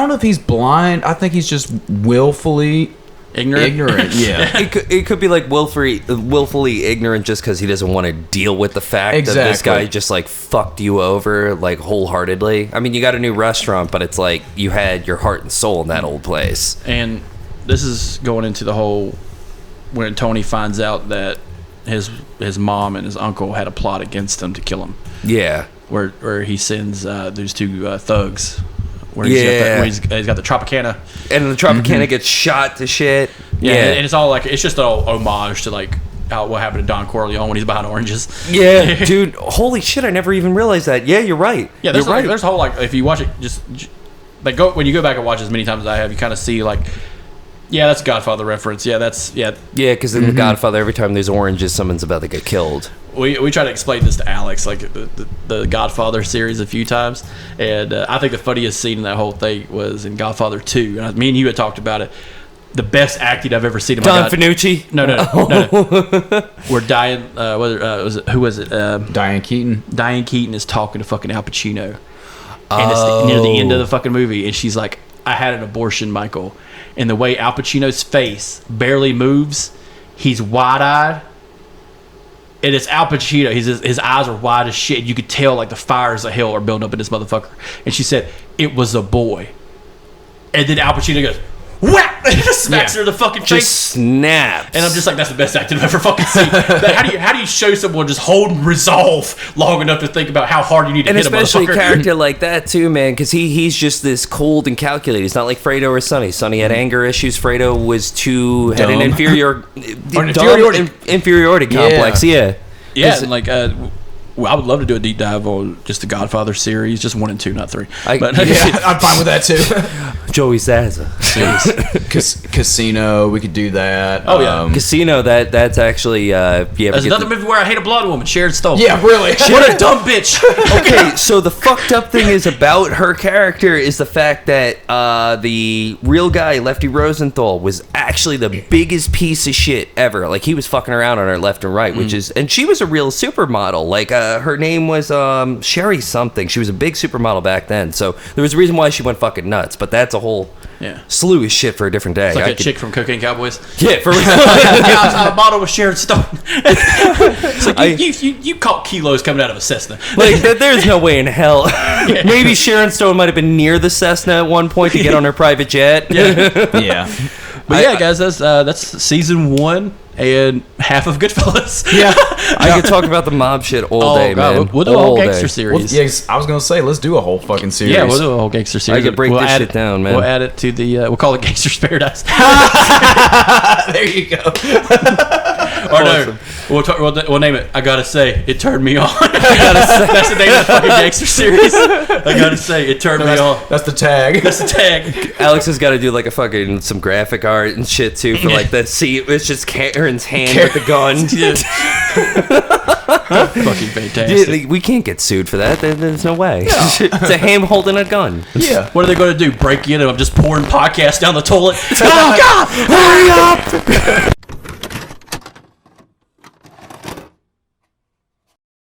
Speaker 3: know if he's blind. I think he's just willfully ignorant. Yeah.
Speaker 4: It could be like willfully ignorant just because he doesn't want to deal with the fact that this guy just like fucked you over like wholeheartedly. I mean, you got a new restaurant, but it's like you had your heart and soul in that old place.
Speaker 2: And this is going into the whole when Tony finds out that his mom and his uncle had a plot against him to kill him.
Speaker 4: Yeah.
Speaker 2: Where he sends those 2 thugs. Where he's got the Tropicana.
Speaker 4: And the Tropicana gets shot to shit.
Speaker 2: Yeah. And it's all like, it's just an homage to like what happened to Don Corleone when he's behind oranges.
Speaker 4: Yeah, dude. Holy shit, I never even realized that. Yeah, you're right.
Speaker 2: Yeah, there's a whole like, if you watch it, just like when you go back and watch as many times as I have, you kind of see like, yeah, that's a Godfather reference. Yeah, Yeah,
Speaker 4: because in The Godfather, every time there's oranges, someone's about to get killed.
Speaker 2: We try to explain this to Alex, like the Godfather series a few times, and I think the funniest scene in that whole thing was in Godfather 2. And me and you had talked about it. The best acting I've ever seen in my
Speaker 4: Don Finucci?
Speaker 2: No. Where who was it?
Speaker 3: Diane Keaton.
Speaker 2: Diane Keaton is talking to fucking Al Pacino. And it's near the end of the fucking movie, and she's like, I had an abortion, Michael. And the way Al Pacino's face barely moves, he's wide-eyed. And it's Al Pacino. His eyes are wide as shit. You could tell like the fires of hell are building up in this motherfucker. And she said, it was a boy. And then Al Pacino goes, whap! And just smacks her in the fucking face.
Speaker 4: Just snaps.
Speaker 2: And I'm just like, that's the best acting I've ever fucking seen. How do you show someone just holding resolve long enough to think about how hard you need to hit a motherfucker?
Speaker 4: And especially a character like that too, man, because he's just this cold and calculated. He's not like Fredo or Sonny. Sonny had anger issues. Fredo had an inferiority complex. Yeah.
Speaker 2: Yeah, and like I would love to do a deep dive on just the Godfather series, just 1 and 2, not 3. But
Speaker 3: Yeah, I'm fine with that too.
Speaker 4: Joey Zaza.
Speaker 3: Casino, we could do that.
Speaker 2: Oh, yeah.
Speaker 4: Casino, that's actually
Speaker 2: There's another movie where I hate a blonde woman, Sharon Stone.
Speaker 3: Yeah, really.
Speaker 2: What a dumb bitch.
Speaker 4: Okay, so the fucked up thing is about her character is the fact that the real guy, Lefty Rosenthal, was actually the biggest piece of shit ever. Like, he was fucking around on her left and right, which is, and she was a real supermodel. Like, her name was Sherry something. She was a big supermodel back then. So there was a reason why she went fucking nuts. But that's a whole slew of shit for a different day.
Speaker 2: It's like chick from Cocaine Cowboys.
Speaker 4: Yeah, for real.
Speaker 2: I model with Sharon Stone. It's like you caught kilos coming out of a Cessna.
Speaker 4: Like, there's no way in hell. Maybe Sharon Stone might have been near the Cessna at one point to get on her private jet.
Speaker 3: Yeah.
Speaker 2: But guys, that's season 1 and half of Goodfellas.
Speaker 3: Yeah.
Speaker 4: I could talk about the mob shit all day, man.
Speaker 2: We'll do a whole
Speaker 4: All
Speaker 2: gangster
Speaker 4: day.
Speaker 2: series.
Speaker 3: Well, I was gonna say, let's do a whole fucking series.
Speaker 2: Yeah, we'll do a whole gangster series.
Speaker 4: I could break this
Speaker 2: add
Speaker 4: shit down, man.
Speaker 2: We'll add it to the. We'll call it Gangster's Paradise.
Speaker 3: There you go.
Speaker 2: Or no, we'll name it. I gotta say, it turned me on. That's the name of the fucking gangster series. I gotta say, it turned me on.
Speaker 3: That's the tag.
Speaker 2: That's the tag.
Speaker 4: Alex has got to do like a fucking some graphic art and shit too for like the seat. It's just Karen's hand with the gun.
Speaker 2: Fucking fantastic.
Speaker 4: Dude, we can't get sued for that. There's no way. It's a ham holding a gun.
Speaker 3: Yeah.
Speaker 2: What are they going to do? Break in and I'm just pouring podcasts down the toilet?
Speaker 4: Oh God! Hurry up!